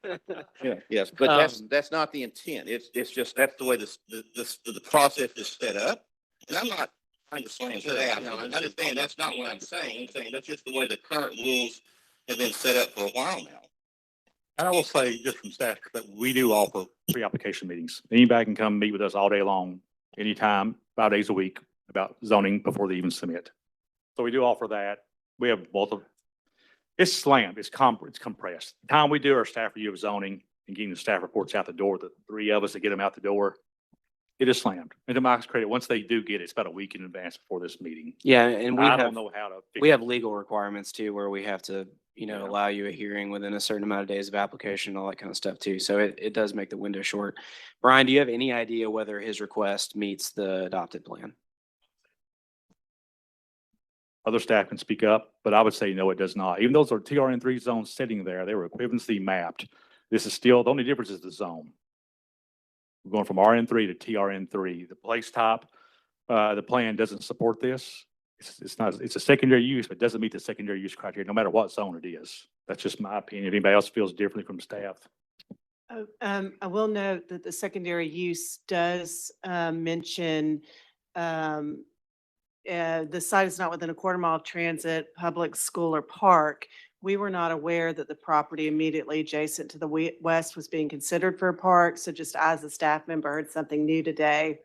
yeah, yes, but that's not the intent. It's just, that's the way the process is set up. And I'm not trying to slam that. I understand that's not what I'm saying. I'm saying that's just the way the current rules have been set up for a while now. And I will say, just from staff, that we do offer pre-application meetings. Anybody can come meet with us all day long, anytime, 5 days a week, about zoning before they even submit. So we do offer that. We have both of, it's slammed, it's compressed. The time we do our staff review of zoning and getting the staff reports out the door, the 3 of us that get them out the door, it is slammed. And to Mike's credit, once they do get it, it's about a week in advance before this meeting. Yeah, and I don't know how to. We have legal requirements too, where we have to, allow you a hearing within a certain amount of days of application, all that kind of stuff too. So it does make the window short. Brian, do you have any idea whether his request meets the adopted plan? Other staff can speak up, but I would say no, it does not. Even those are TRN3 zones sitting there, they were equivalency mapped. This is still, the only difference is the zone. We're going from RN3 to TRN3. The place type, the plan doesn't support this. It's not, it's a secondary use, but it doesn't meet the secondary use criteria, no matter what zone it is. That's just my opinion. If anybody else feels differently from staff. I will note that the secondary use does mention the site is not within a quarter-mile of transit, public, school, or park. We were not aware that the property immediately adjacent to the west was being considered for a park. So just as a staff member heard something new today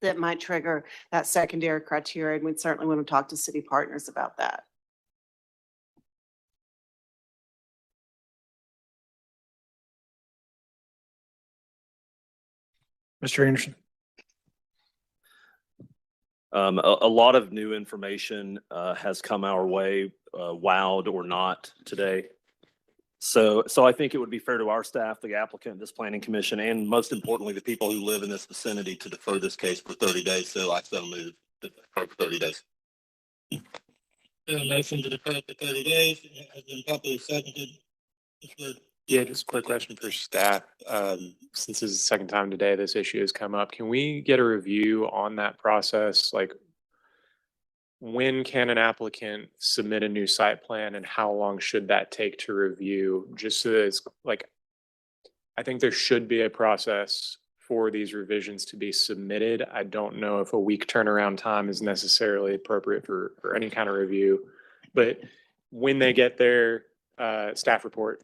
that might trigger that secondary criteria, and we'd certainly want to talk to city partners about that. Mr. Anderson. A lot of new information has come our way, wowed or not today. So I think it would be fair to our staff, the applicant, this planning commission, and most importantly, the people who live in this vicinity to defer this case for 30 days. So I so move to defer for 30 days. Motion to defer for 30 days has been properly seconded. Yeah, just a quick question for staff. Since this is the second time today this issue has come up, can we get a review on that process? Like, when can an applicant submit a new site plan and how long should that take to review? Just so that it's like, I think there should be a process for these revisions to be submitted. I don't know if a week turnaround time is necessarily appropriate for any kind of review, but when they get their staff report,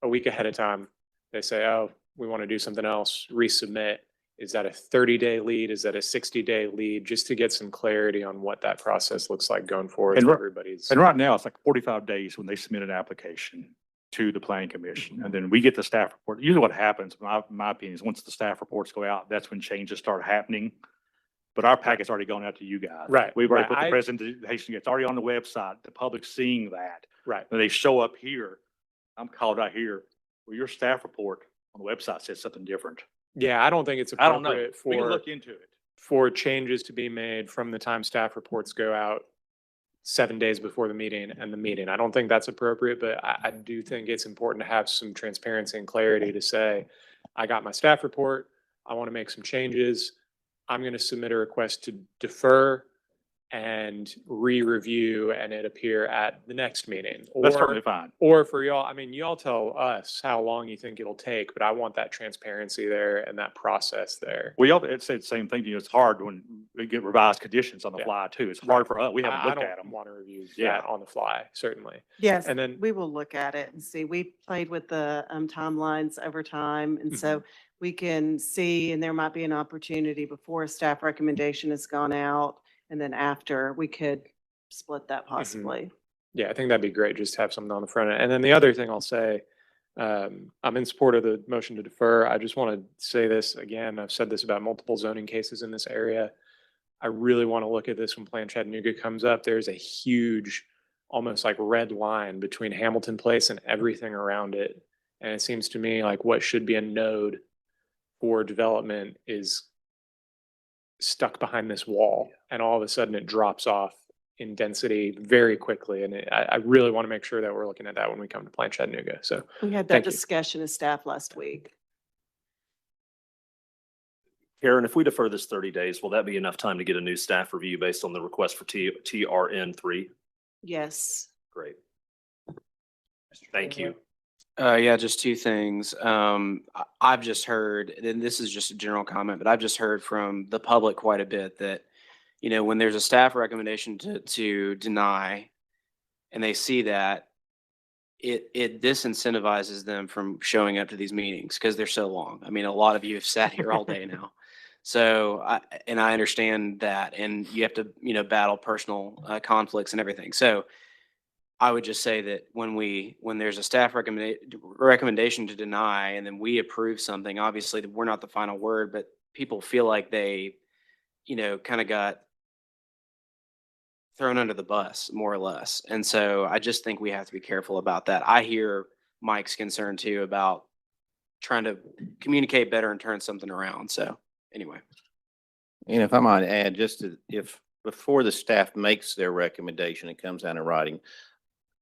a week ahead of time, they say, oh, we want to do something else, resubmit. Is that a 30-day lead? Is that a 60-day lead? Just to get some clarity on what that process looks like going forward for everybody's. And right now, it's like 45 days when they submit an application to the planning commission. And then we get the staff report. Usually what happens, in my opinion, is once the staff reports go out, that's when changes start happening. But our packet's already gone out to you guys. Right. We've already put the presentation, it's already on the website, the public's seeing that. Right. When they show up here, I'm called out here, well, your staff report on the website says something different. Yeah, I don't think it's I don't know. appropriate We can look into it. for changes to be made from the time staff reports go out 7 days before the meeting and the meeting. I don't think that's appropriate, but I do think it's important to have some transparency and clarity to say, I got my staff report, I want to make some changes, I'm going to submit a request to defer, and re-review and it appear at the next meeting. That's Or- totally fine. Or for y'all, I mean, y'all tell us how long you think it'll take, but I want that transparency there and that process there. We all, it said the same thing to you. It's hard when we get revised conditions on the Yeah. fly too. It's hard for us. We haven't I looked at don't them. want to review Yeah. that on the fly, certainly. Yes, And then- we will look at it and see. We played with the timelines over time. And so we can see, and there might be an opportunity before a staff recommendation has gone out. And then after, we could split that possibly. Yeah, I think that'd be great, just to have something on the front end. And then the other thing I'll say, I'm in support of the motion to defer. I just want to say this again. I've said this about multiple zoning cases in this area. I really want to look at this when Plan Chattanooga comes up. There's a huge, almost like red line between Hamilton Place and everything around it. And it seems to me like what should be a node for development is stuck behind this wall, and all of a sudden it drops off in density very quickly. And I really want to make sure that we're looking at that when we come to Plan Chattanooga. So We had that Thank you. discussion as staff last week. Karen, if we defer this 30 days, will that be enough time to get a new staff review based on the request for TRN 3? Yes. Great. Thank you. Yeah, just two things. I've just heard, and this is just a general comment, but I've just heard from the public quite a bit that, you know, when there's a staff recommendation to deny and they see that, it disincentivizes them from showing up to these meetings because they're so long. I mean, a lot of you have sat here all day now. So, I understand that, and you have to, you know, battle personal conflicts and everything. So I would just say that when there's a staff recommendation to deny and then we approve something, obviously we're not the final word, but people feel like they, you know, kind of got thrown under the bus more or less. And so I just think we have to be careful about that. I hear Mike's concern too about trying to communicate better and turn something around. So anyway. And if I might add, if before the staff makes their recommendation, it comes out in writing,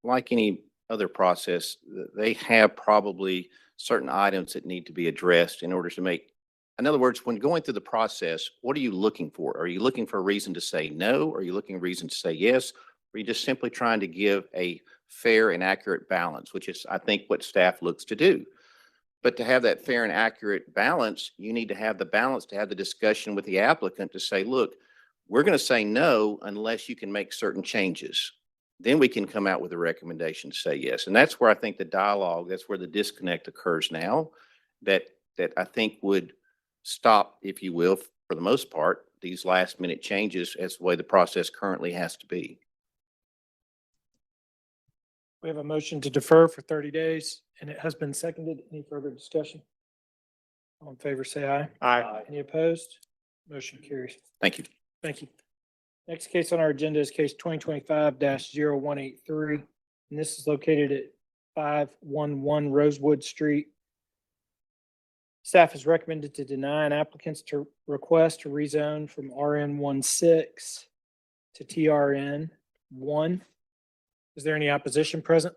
like any other process, they have probably certain items that need to be addressed in order to make, in other words, when going through the process, what are you looking for? Are you looking for a reason to say no? Are you looking for a reason to say yes? Or are you just simply trying to give a fair and accurate balance, which is, I think, what staff looks to do. But to have that fair and accurate balance, you need to have the balance to have the discussion with the applicant to say, look, we're going to say no unless you can make certain changes. Then we can come out with a recommendation to say yes. And that's where I think the dialogue, that's where the disconnect occurs now, that I think would stop, if you will, for the most part, these last minute changes as the way the process currently has to be. We have a motion to defer for 30 days and it has been seconded. Any further discussion? All in favor, say aye. Aye. Any opposed? Motion carries. Thank you. Thank you. Next case on our agenda is case 2025-0183. And this is located at 511 Rosewood Street. Staff has recommended to deny an applicant's request to rezone from RN16 to TRN1. Is there any opposition present?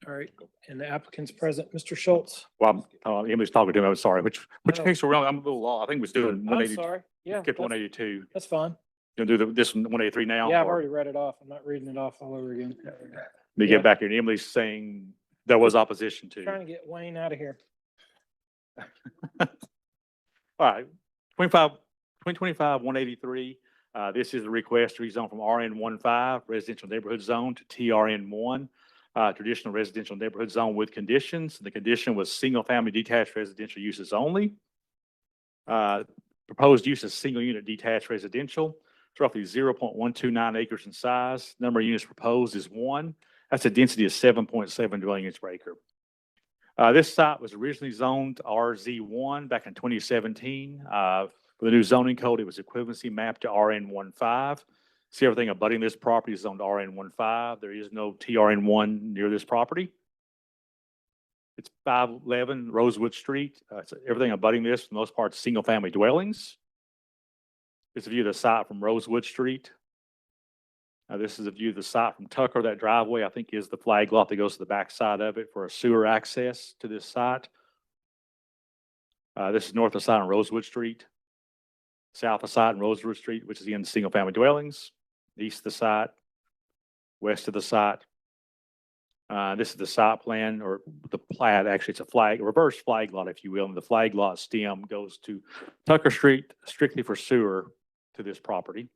All right, and the applicant's present. Mr. Schultz. Well, Emily's talking to him. I'm sorry. Which Oh. case are we on? I'm a little lost. I think we was doing I'm 180. sorry. Yeah, Skip that's- 182. That's fine. You gonna do this one 183 now? Yeah, I've or- already read it off. I'm not reading it off all over again. Let me Yeah. get back here. And Emily's saying there was opposition to. Trying to get Wayne out of here. All right, 2025-183. This is a request to rezone from RN15 residential neighborhood zone to TRN1 traditional residential neighborhood zone with conditions. The condition was single family detached residential uses only. Proposed use is single unit detached residential. It's roughly 0.129 acres in size. Number of units proposed is 1. That's a density of 7.7 dwelling units per acre. This site was originally zoned RZ1 back in 2017. For the new zoning code, it was equivalency mapped to RN15. See, everything abutting this property is zoned RN15. There is no TRN1 near this property. It's 511 Rosewood Street. Everything abutting this, for the most part, single-family dwellings. This is a view of the site from Rosewood Street. This is a view of the site from Tucker. That driveway, I think, is the flag lot that goes to the back side of it for a sewer access to this site. This is north of the side on Rosewood Street. south of the site and Rosewood Street, which is again single-family dwellings, east of the site, west of the site. This is the site plan or the plat. Actually, it's a reverse flag lot, if you will. And the flag lot stem goes to Tucker Street strictly for sewer to this property.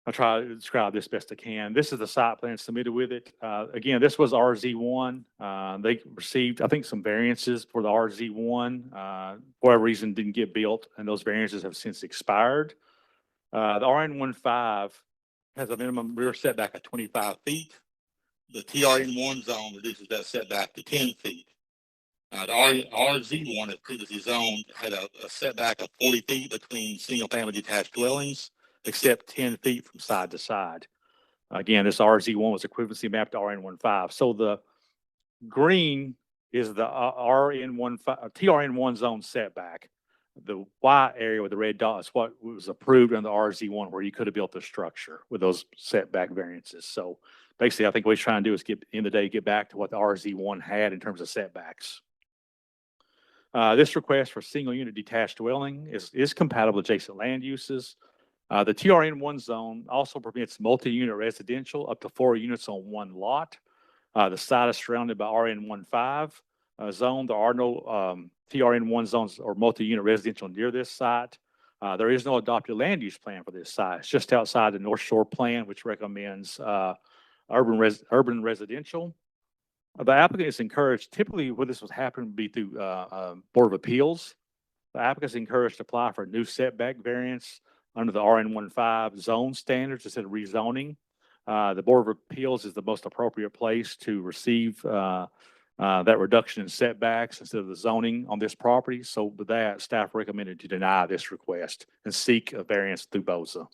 I'll try to describe this best I can. This is the site plan submitted with it. Again, this was RZ1. They received, I think, some variances for the RZ1. For whatever reason, didn't get built, and those variances have since expired. The RN15 has a minimum rear setback of 25 feet. The TRN1 zone reduces that setback to 10 feet. The RZ1 that previously zoned had a setback of 40 feet between single-family detached dwellings, Except 10 feet from side to side. Again, this RZ1 was equivalency mapped to RN15. So the green is the TRN1 zone setback. The white area with the red dot is what was approved in the RZ1 where you could have built the structure with those setback variances. So basically, I think what he's trying to do is in the day, get back to what the RZ1 had in terms of setbacks. This request for single unit detached dwelling is compatible with adjacent land uses. The TRN1 zone also permits multi-unit residential up to 4 units on one lot. The site is surrounded by RN15 zone. There are no TRN1 zones or multi-unit residential near this site. There is no adopted land use plan for this site. It's just outside the North Shore Plan, which recommends urban residential. The applicant is encouraged, typically where this would happen would be through Board of Appeals. The applicant is encouraged to apply for a new setback variance under the RN15 zone standards instead of rezoning. The Board of Appeals is the most appropriate place to receive that reduction in setbacks instead of the zoning on this property. So with that, staff recommended to deny this request and seek a variance through BOZA.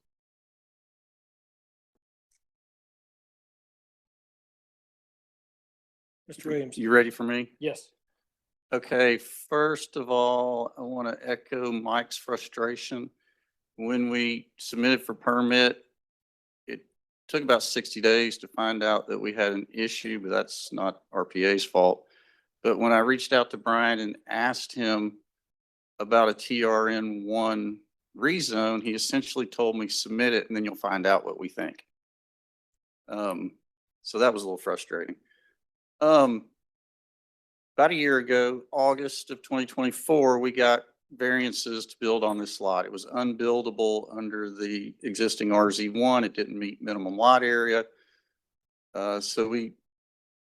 Mr. Williams? You ready for me? Yes. Okay, first of all, I want to echo Mike's frustration. When we submitted for permit, it took about 60 days to find out that we had an issue, but that's not RPA's fault. But when I reached out to Brian and asked him about a TRN1 rezone, he essentially told me submit it and then you'll find out what we think. So that was a little frustrating. About a year ago, August of 2024, we got variances to build on this lot. It was unbuildable under the existing RZ1. It didn't meet minimum lot area. So we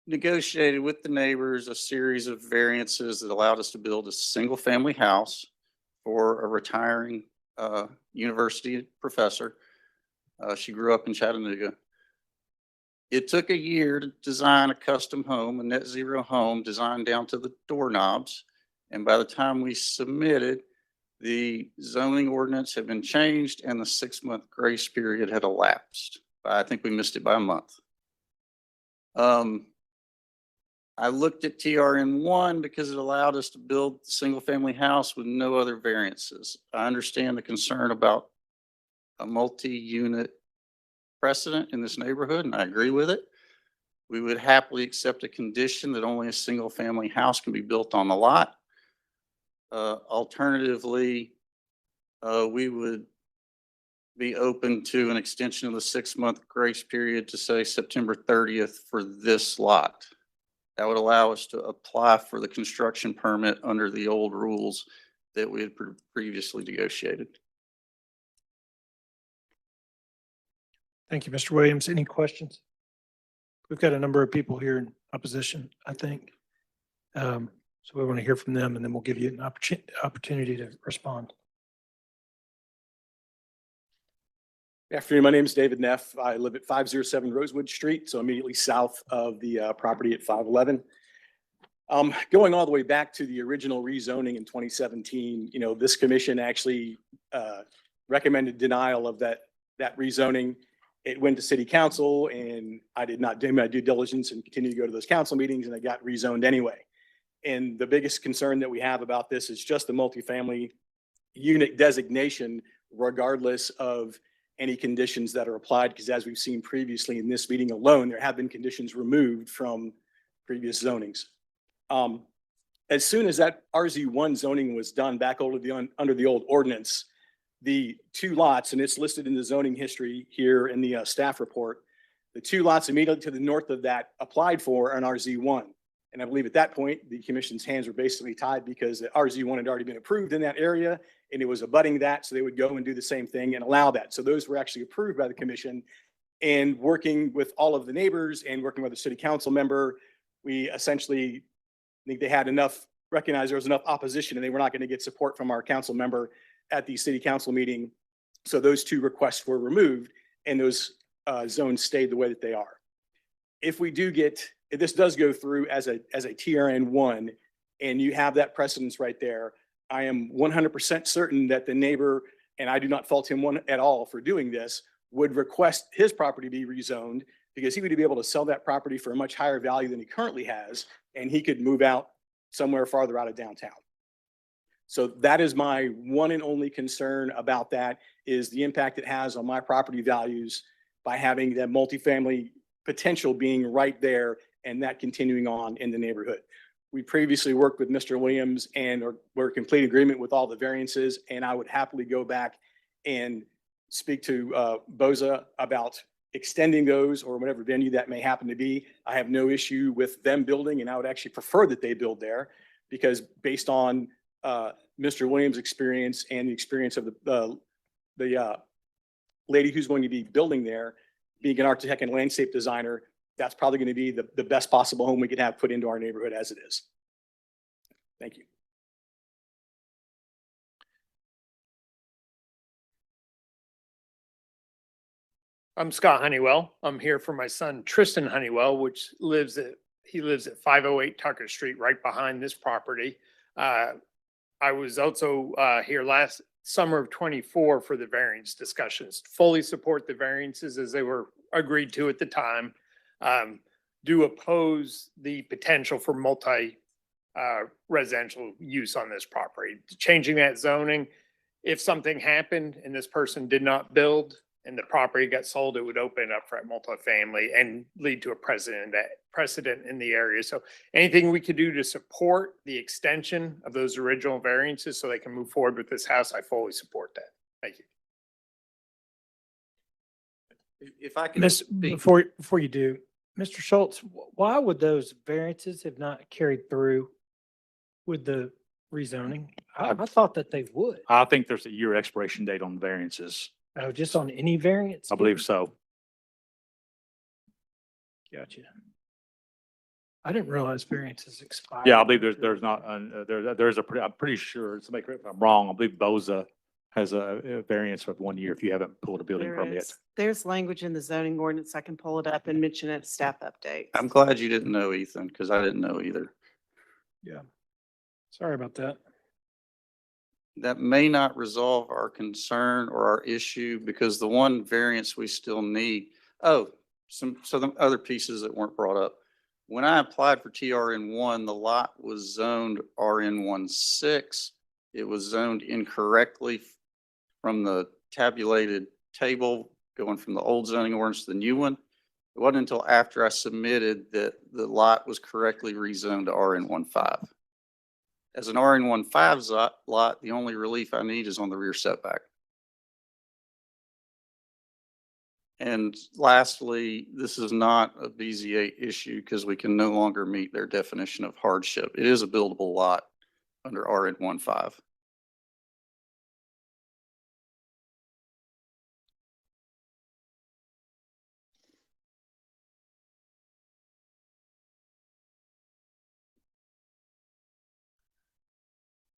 negotiated with the neighbors a series of variances that allowed us to build a single family house for a retiring university professor. She grew up in Chattanooga. It took a year to design a custom home, a net zero home designed down to the doorknobs. And by the time we submitted, the zoning ordinance had been changed and the 6-month grace period had elapsed. I think we missed it by a month. I looked at TRN1 because it allowed us to build a single family house with no other variances. I understand the concern about a multi-unit precedent in this neighborhood, and I agree with it. We would happily accept a condition that only a single family house can be built on the lot. Alternatively, we would be open to an extension of the 6-month grace period to say September 30th for this lot. That would allow us to apply for the construction permit under the old rules that we had previously negotiated. Thank you, Mr. Williams. Any questions? We've got a number of people here in opposition, I think. So we want to hear from them and then we'll give you an opportunity to respond. Good afternoon. My name is David Neff. I live at 507 Rosewood Street, so immediately south of the property at 511. Going all the way back to the original rezoning in 2017, this commission actually recommended denial of that rezoning. It went to city council and I did not do my due diligence and continue to go to those council meetings and it got rezoned anyway. And the biggest concern that we have about this is just the multifamily unit designation, regardless of any conditions that are applied, because as we've seen previously in this meeting alone, there have been conditions removed from previous zonings. As soon as that RZ1 zoning was done back under the old ordinance, the two lots, and it's listed in the zoning history here in the staff report. The two lots immediately to the north of that applied for an RZ1. And I believe at that point, the commission's hands were basically tied because the RZ1 had already been approved in that area and it was abutting that. So they would go and do the same thing and allow that. So those were actually approved by the commission. And working with all of the neighbors and working with the city council member, we essentially think they had enough, recognized there was enough opposition and they were not going to get support from our council member at the city council meeting. So those two requests were removed and those zones stayed the way that they are. If we do get, if this does go through as a TRN1 and you have that precedence right there, I am 100% certain that the neighbor, and I do not fault him one at all for doing this, would request his property be rezoned because he would be able to sell that property for a much higher value than he currently has, and he could move out somewhere farther out of downtown. So that is my one and only concern about that, is the impact it has on my property values by having that multifamily potential being right there and that continuing on in the neighborhood. We previously worked with Mr. Williams and we're in complete agreement with all the variances, and I would happily go back and speak to Boza about extending those or whatever venue that may happen to be. I have no issue with them building, and I would actually prefer that they build there because based on Mr. Williams' experience and the experience of the lady who's going to be building there, being an architect and landscape designer, that's probably going to be the best possible home we could have put into our neighborhood as it is. Thank you. I'm Scott Honeywell. I'm here for my son Tristan Honeywell, which lives at 508 Tucker Street, right behind this property. I was also here last summer of 24 for the variance discussions. Fully support the variances as they were agreed to at the time. Do oppose the potential for multi residential use on this property. Changing that zoning, if something happened and this person did not build and the property got sold, it would open it up for multifamily and lead to a precedent in the area. So anything we could do to support the extension of those original variances so they can move forward with this house, I fully support that. Thank you. If I can Before you do, Mr. Schultz, why would those variances have not carried through with the rezoning? I thought that they would. I think there's a year expiration date on variances. Oh, just on any variance? I believe so. Gotcha. I didn't realize variances expired. Yeah, I believe there's not, I'm pretty sure, somebody correct me if I'm wrong, I believe Boza has a variance of 1 year if you haven't pulled a building There permit. is. There's language in the zoning ordinance. I can pull it up and mention it at staff update. I'm glad you didn't know, Ethan, because I didn't know either. Yeah. Sorry about that. That may not resolve our concern or our issue because the one variance we still need, some other pieces that weren't brought up. When I applied for TRN1, the lot was zoned RN16. It was zoned incorrectly from the tabulated table going from the old zoning ordinance to the new one. It wasn't until after I submitted that the lot was correctly rezoned to RN15. As an RN15 lot, the only relief I need is on the rear setback. And lastly, this is not a BZA issue because we can no longer meet their definition of hardship. It is a buildable lot under RN15.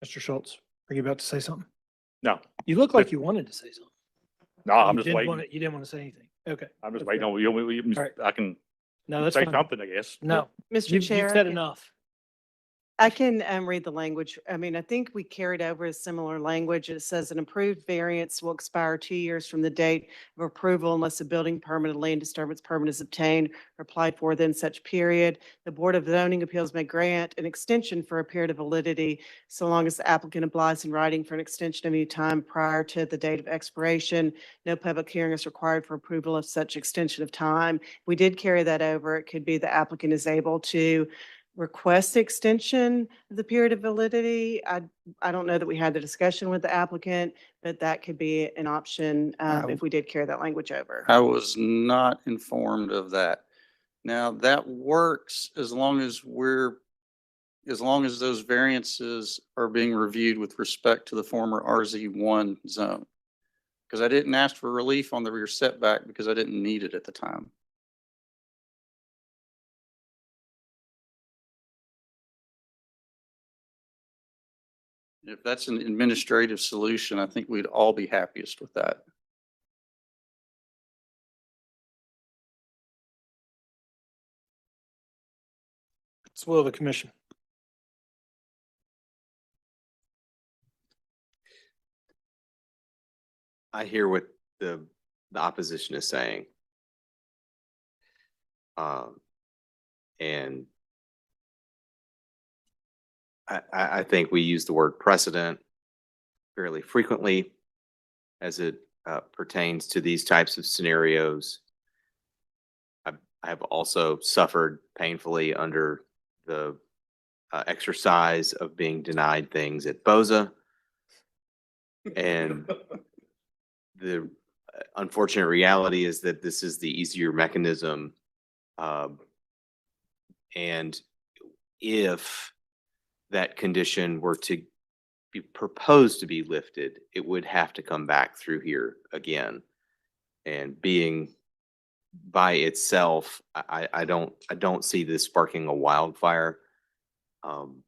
Mr. Schultz, are you about to say something? No, You look like you wanted to say something. no, I'm You just didn't waiting. want to- You didn't want to say anything. Okay. I'm just Okay. waiting on, All right. I can No, that's say fine. something, I guess. No, Mr. you've Chair. said enough. I can read the language. I mean, I think we carried over a similar language. It says an approved variance will expire 2 years from the date of approval unless a building permit, a land disturbance permit is obtained or applied for within such period. The Board of Zoning Appeals may grant an extension for a period of validity so long as the applicant applies in writing for an extension of any time prior to the date of expiration. No public hearing is required for approval of such extension of time. We did carry that over. It could be the applicant is able to request extension of the period of validity. I don't know that we had the discussion with the applicant, but that could be an option if we did carry that language over. I was not informed of that. Now, that works as long as those variances are being reviewed with respect to the former RZ1 zone. Because I didn't ask for relief on the rear setback because I didn't need it at the time. If that's an administrative solution, I think we'd all be happiest with that. It's the will of the commission. I hear what the opposition is saying. And I think we use the word precedent fairly frequently as it pertains to these types of scenarios. I have also suffered painfully under the exercise of being denied things at BOZA. And the unfortunate reality is that this is the easier mechanism. And if that condition were to be proposed to be lifted, it would have to come back through here again. And being by itself, I don't see this sparking a wildfire. I'm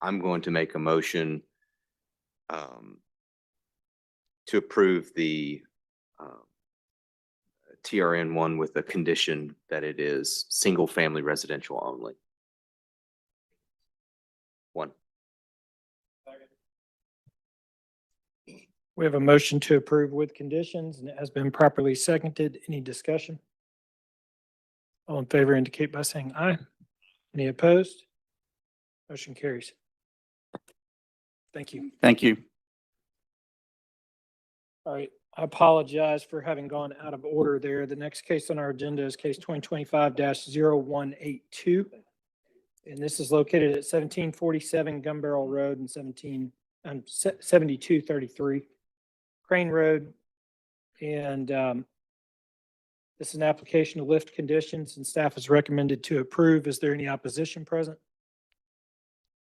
going to make a motion to approve the TRN one with the condition that it is single family residential only. One. We have a motion to approve with conditions and it has been properly seconded. Any discussion? All in favor indicate by saying aye. Any opposed? Motion carries. Thank you. Thank you. All right. I apologize for having gone out of order there. The next case on our agenda is case 2025-0182. And this is located at 1747 Gun Barrel Road and 7233 Crane Road. And this is an application to lift conditions and staff is recommended to approve. Is there any opposition present?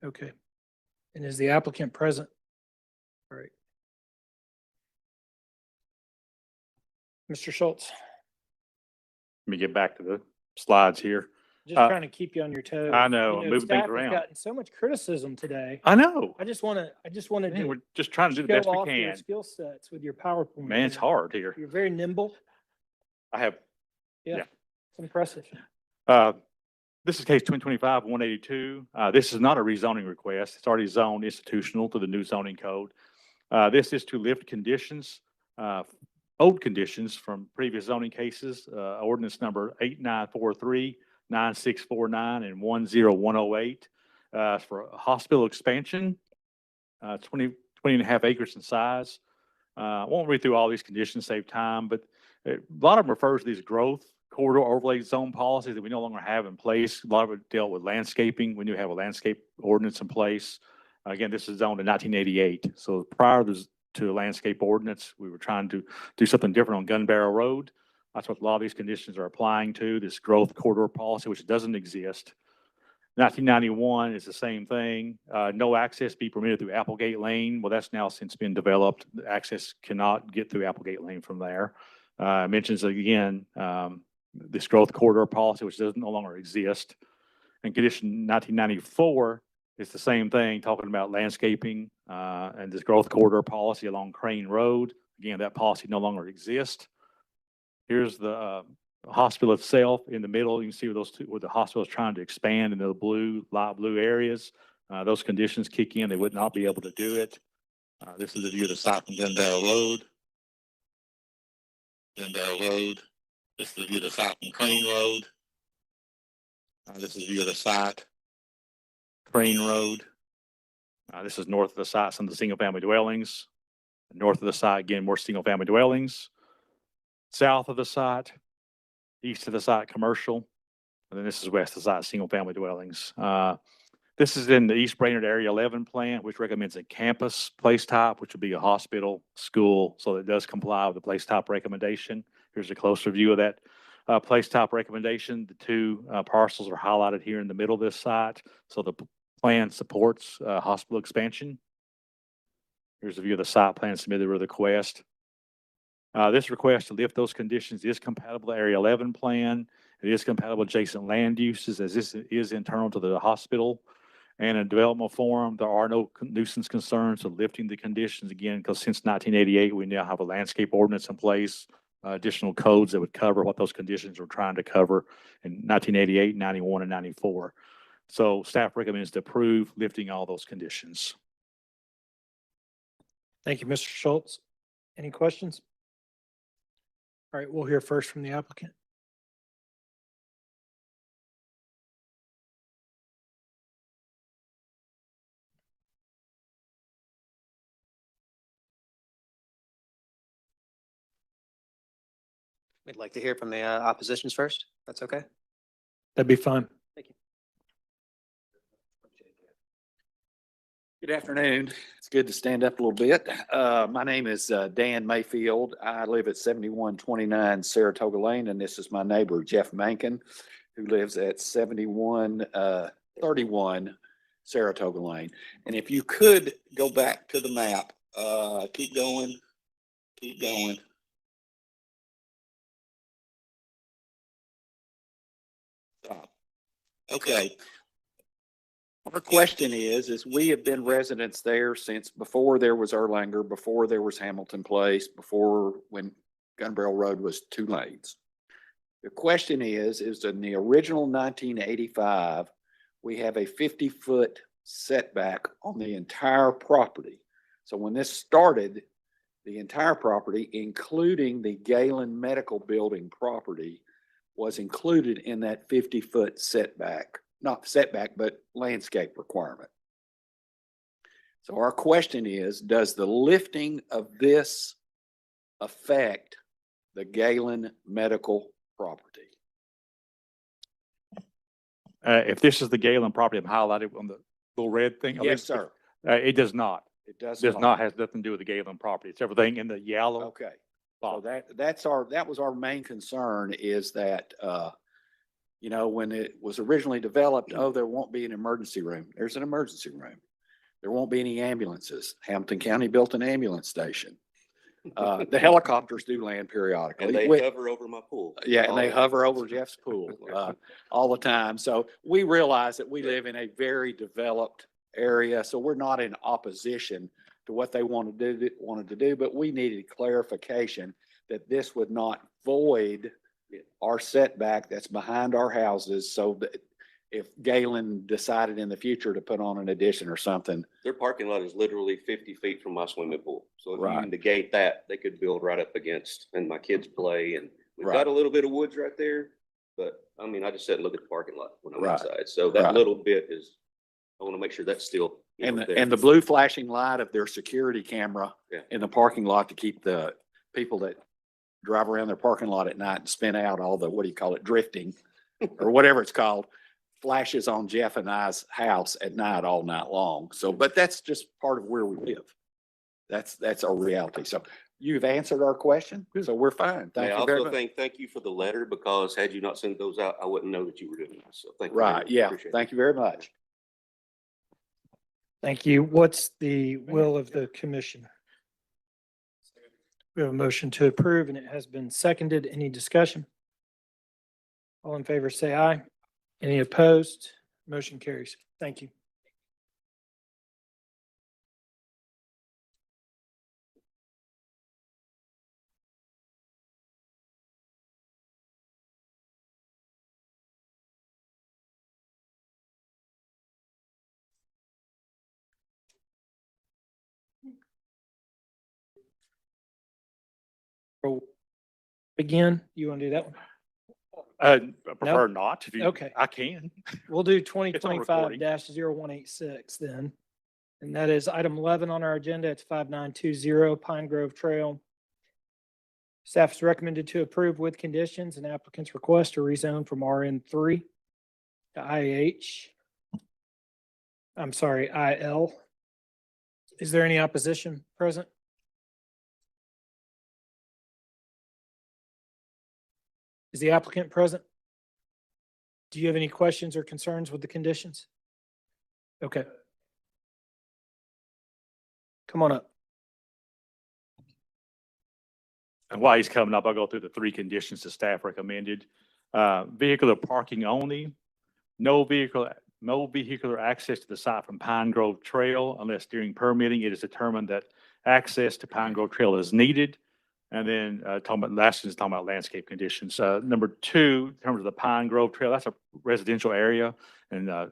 Okay. And is the applicant present? All right. Mr. Schultz, Let me get back to the slides here. just Uh, trying to keep you on your toes. I know, I'm moving things staff has around. gotten so much criticism today. I know. I just wanted Man, to we're just trying to do the show best we off your can. skill sets with your PowerPoint. Man, it's hard here. You're very nimble. I have, Yeah, Yeah. it's impressive. this is case 2025-182. This is not a rezoning request. It's already zoned institutional to the new zoning code. This is to lift conditions, old conditions from previous zoning cases, ordinance number 8943, 9649, and 10108. For a hospital expansion, 20 and a half acres in size. I won't read through all these conditions, save time, but a lot of them refers to these growth corridor overlay zone policies that we no longer have in place. A lot of it dealt with landscaping. We do have a landscape ordinance in place. Again, this is zoned in 1988. So prior to the landscape ordinance, we were trying to do something different on Gun Barrel Road. That's what a lot of these conditions are applying to, this growth corridor policy, which doesn't exist. 1991 is the same thing. No access be permitted through Applegate Lane. Well, that's now since been developed. The access cannot get through Applegate Lane from there. Mentions again, this growth corridor policy, which doesn't no longer exist. And condition 1994 is the same thing, talking about landscaping and this growth corridor policy along Crane Road. Again, that policy no longer exists. Here's the hospital itself in the middle. You can see where those two, where the hospital is trying to expand into the blue, light blue areas. Those conditions kick in, they would not be able to do it. This is the view of the site from Gun Barrel Road. Gun Barrel Road. This is the view of the site from Crane Road. This is the view of the site, Crane Road. This is north of the site, some of the single-family dwellings. North of the site, again, more single-family dwellings. South of the site, east of the site, commercial. And then this is west of side, single-family dwellings. This is in the East Brainerd Area 11 plan, which recommends a campus place type, which would be a hospital, school, so it does comply with the place type recommendation. Here's a closer view of that place type recommendation. The two parcels are highlighted here in the middle of this site, so the plan supports hospital expansion. Here's a view of the site plan submitted with the request. This request to lift those conditions is compatible with Area 11 plan. It is compatible with adjacent land uses, as this is internal to the hospital. And in development forum, there are no nuisance concerns of lifting the conditions again, because since 1988, we now have a landscape ordinance in place, additional codes that would cover what those conditions were trying to cover in 1988, 91, and 94. So staff recommends to approve lifting all those conditions. Thank you, Mr. Schultz. Any questions? All right, we'll hear first from the applicant. We'd like to hear from the oppositions first. That's okay. That'd be fine. Good afternoon. It's good to stand up a little bit. My name is Dan Mayfield. I live at 7129 Saratoga Lane, and this is my neighbor, Jeff Mankin, who lives at 7131 Saratoga Lane. And if you could go back to the map, keep going, keep going. Stop. Okay. Our question is we have been residents there since before there was Erlanger, before there was Hamilton Place, before when Gun Barrel Road was 2 lanes. The question is in the original 1985, we have a 50-foot setback on the entire property. So when this started, the entire property, including the Galen Medical Building property, was included in that 50-foot setback. Not setback, but landscape requirement. So our question is, does the lifting of this affect the Galen Medical property? If this is the Galen property, I'm highlighted on the little red thing. Yes, sir. It does not. It does not, has nothing to do with the Galen property. It's everything in the yellow. Okay. So that was our main concern, is that, you know, when it was originally developed, oh, there won't be an emergency room. There's an emergency room. There won't be any ambulances. Hamilton County built an ambulance station. The helicopters do land periodically. And they hover over my pool. Yeah, and they hover over Jeff's pool all the time. So we realize that we live in a very developed area, so we're not in opposition to what they wanted to do, but we needed clarification that this would not void our setback that's behind our houses, so that if Galen decided in the future to put on an addition or something. Their parking lot is literally 50 feet from my swimming pool. So if Right. you negate that, they could build right up against, and my kids play, and we've Right. got a little bit of woods right there. But I mean, I just said, look at the parking lot when I'm Right. inside. So that Right. little bit is, I want to make sure that's still. And there. and the blue flashing light of their security camera Yeah. in the parking lot to keep the people that drive around their parking lot at night and spin out all the, what do you call it, drifting or whatever it's called, flashes on Jeff and I's house at night all night long. So, but that's just part of where we live. That's our reality. So you've answered our question, so we're fine. Thank I you very also much. thank you for the letter, because had you not sent those out, I wouldn't know that you were doing this. So thank you. very Right, much. yeah. Appreciate it. Thank you very much. Thank you. What's the will of the commission? We have a motion to approve, and it has been seconded. Any discussion? All in favor, say aye. Any opposed? Motion carries. Thank you. Again, you want to do that one? I prefer not, if you, Okay. I can. We'll do It's on 2025-0186 then. And that is item 11 on our agenda. It's 5920 Pine Grove Trail. Staff is recommended to approve with conditions and applicant's request to rezone from RN3 to IH. I'm sorry, IL. Is there any opposition present? Is the applicant present? Do you have any questions or concerns with the conditions? Okay. Come on up. And while he's coming up, I'll go through the three conditions the staff recommended. Vehicular parking only, no vehicular access to the site from Pine Grove Trail unless during permitting it is determined that access to Pine Grove Trail is needed. And then last is talking about landscape conditions. Number two, in terms of the Pine Grove Trail, that's a residential area. And our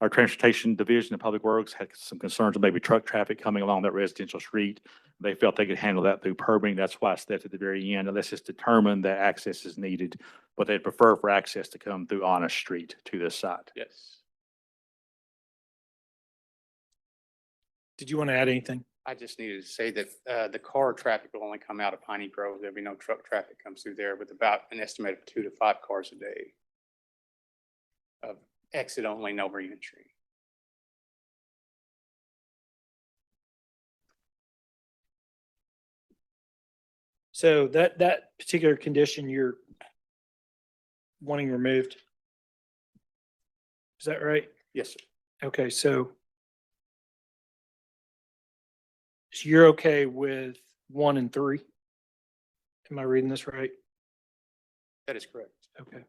Transportation Division of Public Works had some concerns of maybe truck traffic coming along that residential street. They felt they could handle that through permitting. That's why I stepped at the very end, unless it's determined that access is needed. But they'd prefer for access to come through Honest Street to this site. Yes. Did you want to add anything? I just needed to say that the car traffic will only come out of Piney Grove. There'll be no truck traffic comes through there with about an estimate of 2 to 5 cars a day of exit only, no re-entry. So that particular condition you're wanting removed? Is that right? Yes, sir. Okay, so you're okay with 1 and 3? Am I reading this right? That is correct. Okay.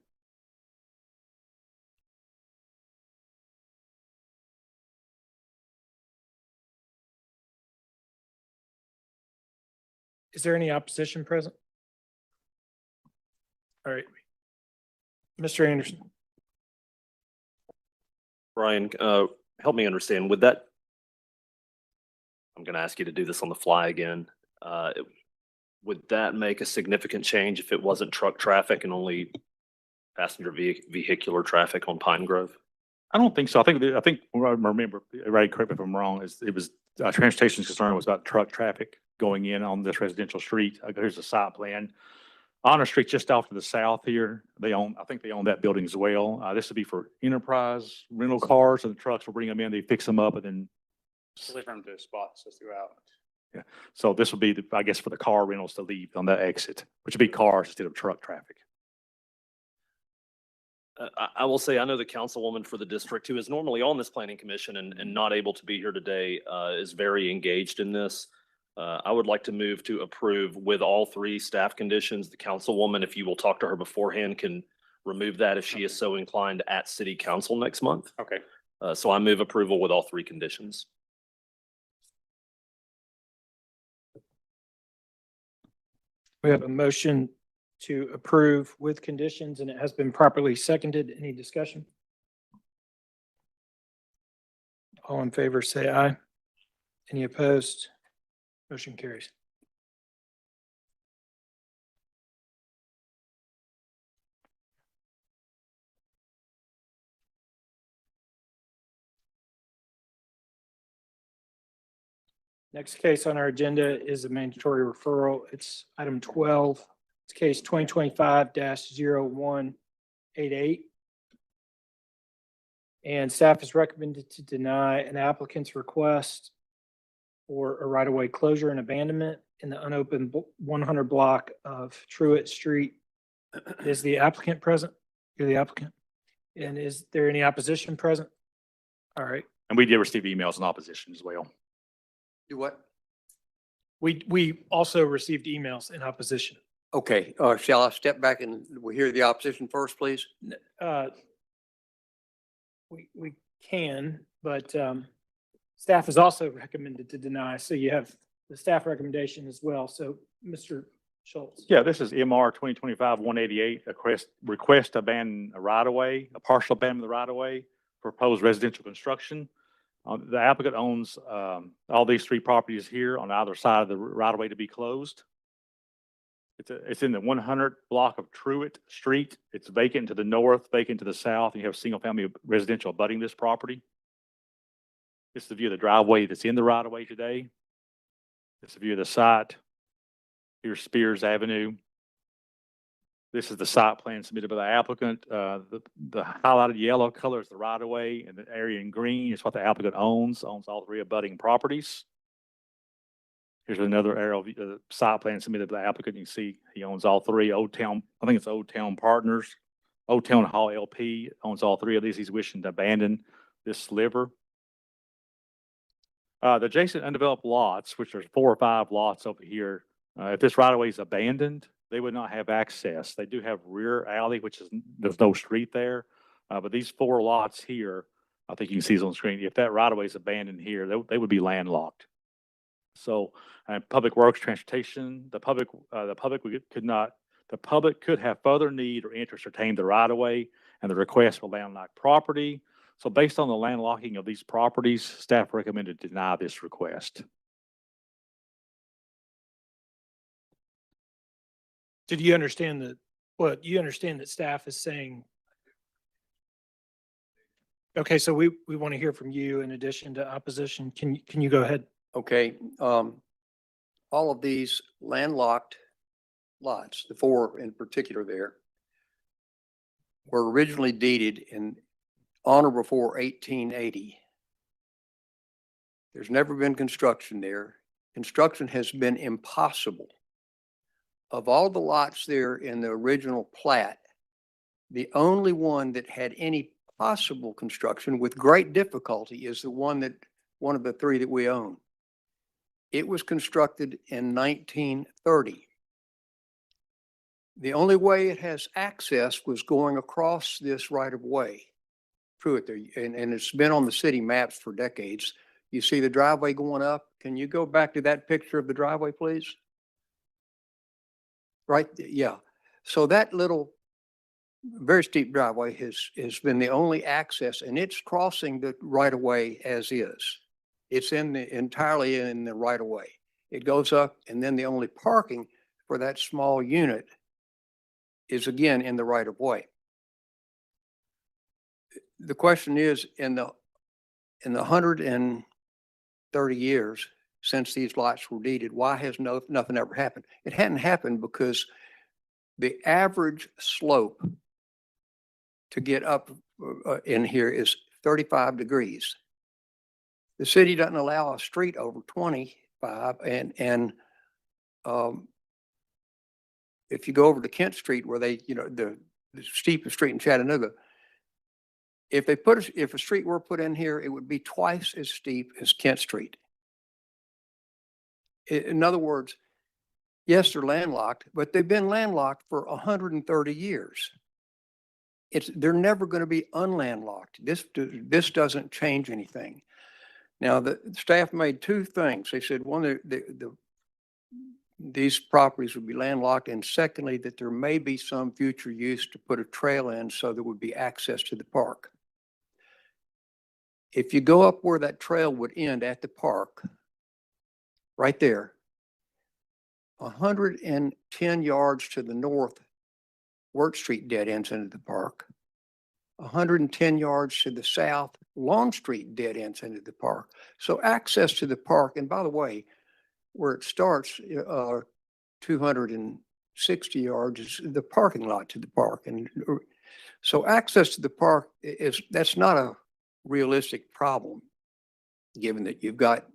Is there any opposition present? All right. Mr. Anderson. Brian, help me understand, would that, I'm going to ask you to do this on the fly again. Would that make a significant change if it wasn't truck traffic and only passenger vehicular traffic on Pine Grove? I don't think so. I think I remember, right, correct me if I'm wrong, it was transportation's concern was about truck traffic going in on this residential street. Here's a site plan. Honor Street just off to the south here, I think they own that building as well. This would be for enterprise rental cars, and the trucks will bring them in, they fix them up, and then. Deliver them to spots throughout. Yeah, so this would be, I guess, for the car rentals to leave on that exit, which would be cars instead of truck traffic. I will say, I know the councilwoman for the district who is normally on this planning commission and not able to be here today is very engaged in this. I would like to move to approve with all 3 staff conditions. The councilwoman, if you will talk to her beforehand, can remove that if she is so inclined at city council next month. Okay. So I move approval with all 3 conditions. We have a motion to approve with conditions, and it has been properly seconded. Any discussion? All in favor, say aye. Any opposed? Motion carries. Next case on our agenda is a mandatory referral. It's item 12. It's case 2025-0188. And staff is recommended to deny an applicant's request for a right-of-way closure and abandonment in the unopened 100 block of Truett Street. Is the applicant present? You're the applicant. And is there any opposition present? All right. And we did receive emails in opposition as well. Do what? We also received emails in opposition. Okay, shall I step back and we hear the opposition first, please? We can, but staff is also recommended to deny. So you have the staff recommendation as well. So Mr. Schultz. Yeah, this is MR 2025-188, request to abandon a right-of-way, a partial abandonment of the right-of-way, proposed residential construction. The applicant owns all these 3 properties here on either side of the right-of-way to be closed. It's in the 100 block of Truett Street. It's vacant to the north, vacant to the south. And you have single-family residential abutting this property. This is the view of the driveway that's in the right-of-way today. This is the view of the site. Here's Spears Avenue. This is the site plan submitted by the applicant. The highlighted yellow color is the right of way, and the area in green is what the applicant owns all three abutting properties. Here's another aerial site plan submitted by the applicant. You can see he owns all three. Old Town, I think it's Old Town Partners. Old Town Hall LP owns all three of these. He's wishing to abandon this sliver. The adjacent undeveloped lots, which are 4 or 5 lots over here, if this right of way is abandoned, they would not have access. They do have rear alley, which is, there's no street there. But these 4 lots here, I think you can see this on the screen. If that right of way is abandoned here, they would be landlocked. So, public works, transportation, the public could have further need or interest to retain the right of way and the request for landlocked property. So based on the landlocking of these properties, staff recommended to deny this request. Did you understand that, you understand that staff is saying? Okay, so we want to hear from you in addition to opposition. Can you go ahead? Okay, all of these landlocked lots, the 4 in particular there, were originally deeded on or before 1880. There's never been construction there. Construction has been impossible. Of all the lots there in the original plat, the only one that had any possible construction with great difficulty is the one of the 3 that we own. It was constructed in 1930. The only way it has access was going across this right of way. Through it there, and it's been on the city maps for decades. You see the driveway going up. Can you go back to that picture of the driveway, please? Right, yeah. So that little, very steep driveway has been the only access, and it's crossing the right of way as is. It's entirely in the right of way. It goes up, and then the only parking for that small unit is again in the right of way. The question is, in the 130 years since these lots were deeded, why has nothing ever happened? It hadn't happened because the average slope to get up in here is 35 degrees. The city doesn't allow a street over 25, and if you go over to Kent Street, where they, the steepest street in Chattanooga, if a street were put in here, it would be twice as steep as Kent Street. In other words, yes, they're landlocked, but they've been landlocked for 130 years. They're never going to be unlandlocked. This doesn't change anything. Now, the staff made 2 things. They said, one, these properties would be landlocked, and secondly, that there may be some future use to put a trail in so there would be access to the park. If you go up where that trail would end at the park, right there, 110 yards to the north, Wirt Street dead ends into the park. 110 yards to the south, Long Street dead ends into the park. So access to the park, and by the way, where it starts, 260 yards is the parking lot to the park. And so access to the park that's not a realistic problem, given that you've got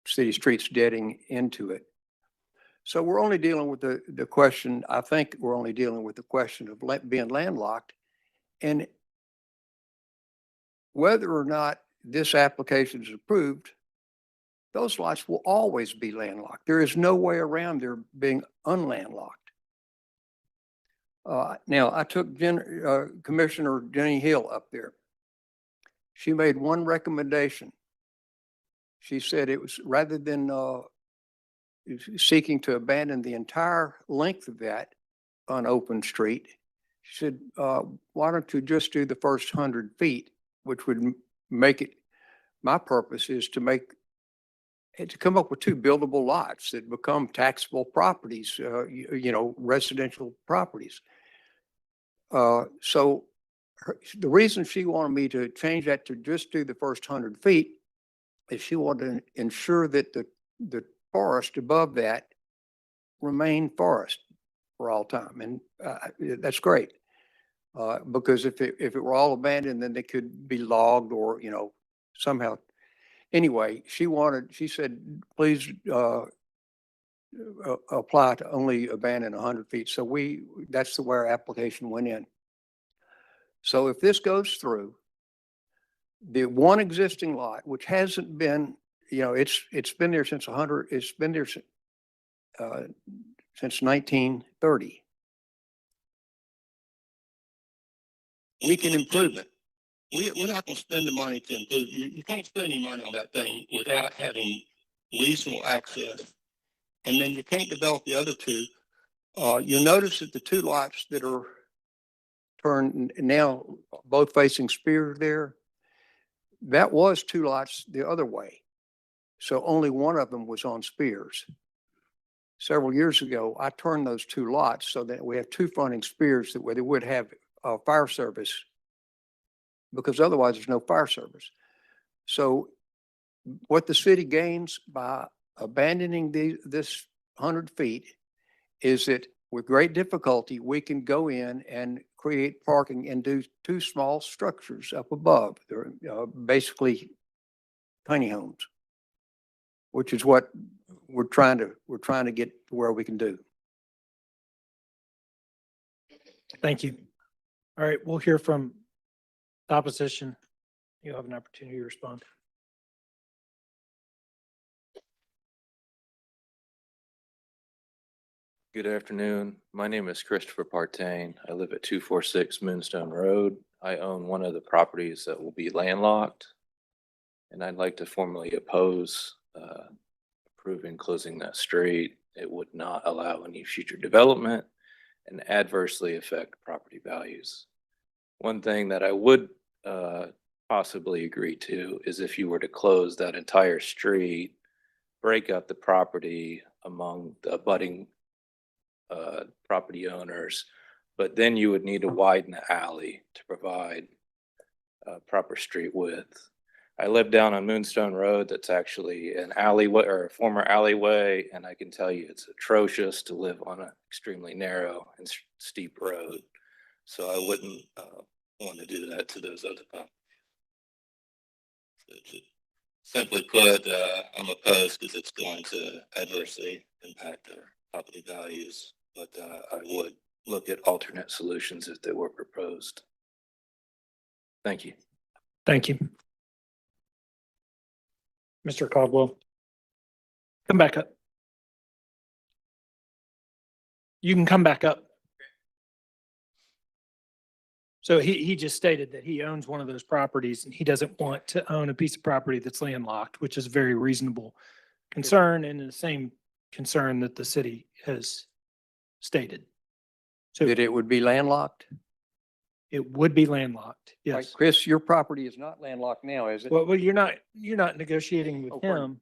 city streets deading into it. So we're only dealing with the question, I think we're only dealing with the question of being landlocked, and whether or not this application is approved, those lots will always be landlocked. There is no way around their being unlandlocked. Now, I took Commissioner Jenny Hill up there. She made one recommendation. She said it was, rather than seeking to abandon the entire length of that on open street, she said, why don't you just do the first 100 feet, which would make it, my purpose is to come up with 2 buildable lots that become taxable properties, residential properties. So the reason she wanted me to change that to just do the first 100 feet is she wanted to ensure that the forest above that remain forest for all time. And that's great. Because if it were all abandoned, then they could be logged or, somehow. Anyway, she said, please apply to only abandon 100 feet. So that's where our application went in. So if this goes through, the one existing lot, which hasn't been, it's been there since it's been there since 1930. We can improve it. We're not gonna spend the money to improve. You can't spend any money on that thing without having reasonable access. And then you can't develop the other two. You'll notice that the two lots that are Turned now both facing Spear there, that was two lots the other way. So only one of them was on Spears. Several years ago, I turned those two lots so that we have two fronting Spears that way they would have fire service, because otherwise there's no fire service. So what the city gains by abandoning this 100 feet is that with great difficulty, we can go in and create parking and do two small structures up above. They're basically tiny homes, which is what we're trying to get to where we can do. Thank you. All right, we'll hear from the opposition. You'll have an opportunity to respond. Good afternoon. My name is Christopher Partain. I live at 246 Moonstone Road. I own one of the properties that will be landlocked, and I'd like to formally oppose approving closing that street. It would not allow any future development and adversely affect property values. One thing that I would possibly agree to is if you were to close that entire street, break up the property among the abutting property owners, but then you would need to widen the alley to provide proper street width. I live down on Moonstone Road. That's actually an alleyway or a former alleyway, and I can tell you it's atrocious to live on an extremely narrow and steep road. So I wouldn't want to do that to those other properties. Simply put, I'm opposed because it's going to adversely impact our property values. But I would look at alternate solutions if they were proposed. Thank you. Thank you. Mr. Caldwell, come back up. You can come back up. So he just stated that he owns one of those properties and he doesn't want to own a piece of property that's landlocked, which is a very reasonable concern and the same concern that the city has stated. So That it would be landlocked? it would be landlocked, Like, yes. Chris, your property is not landlocked now, is it? Well, you're not negotiating Oh, with pardon. him.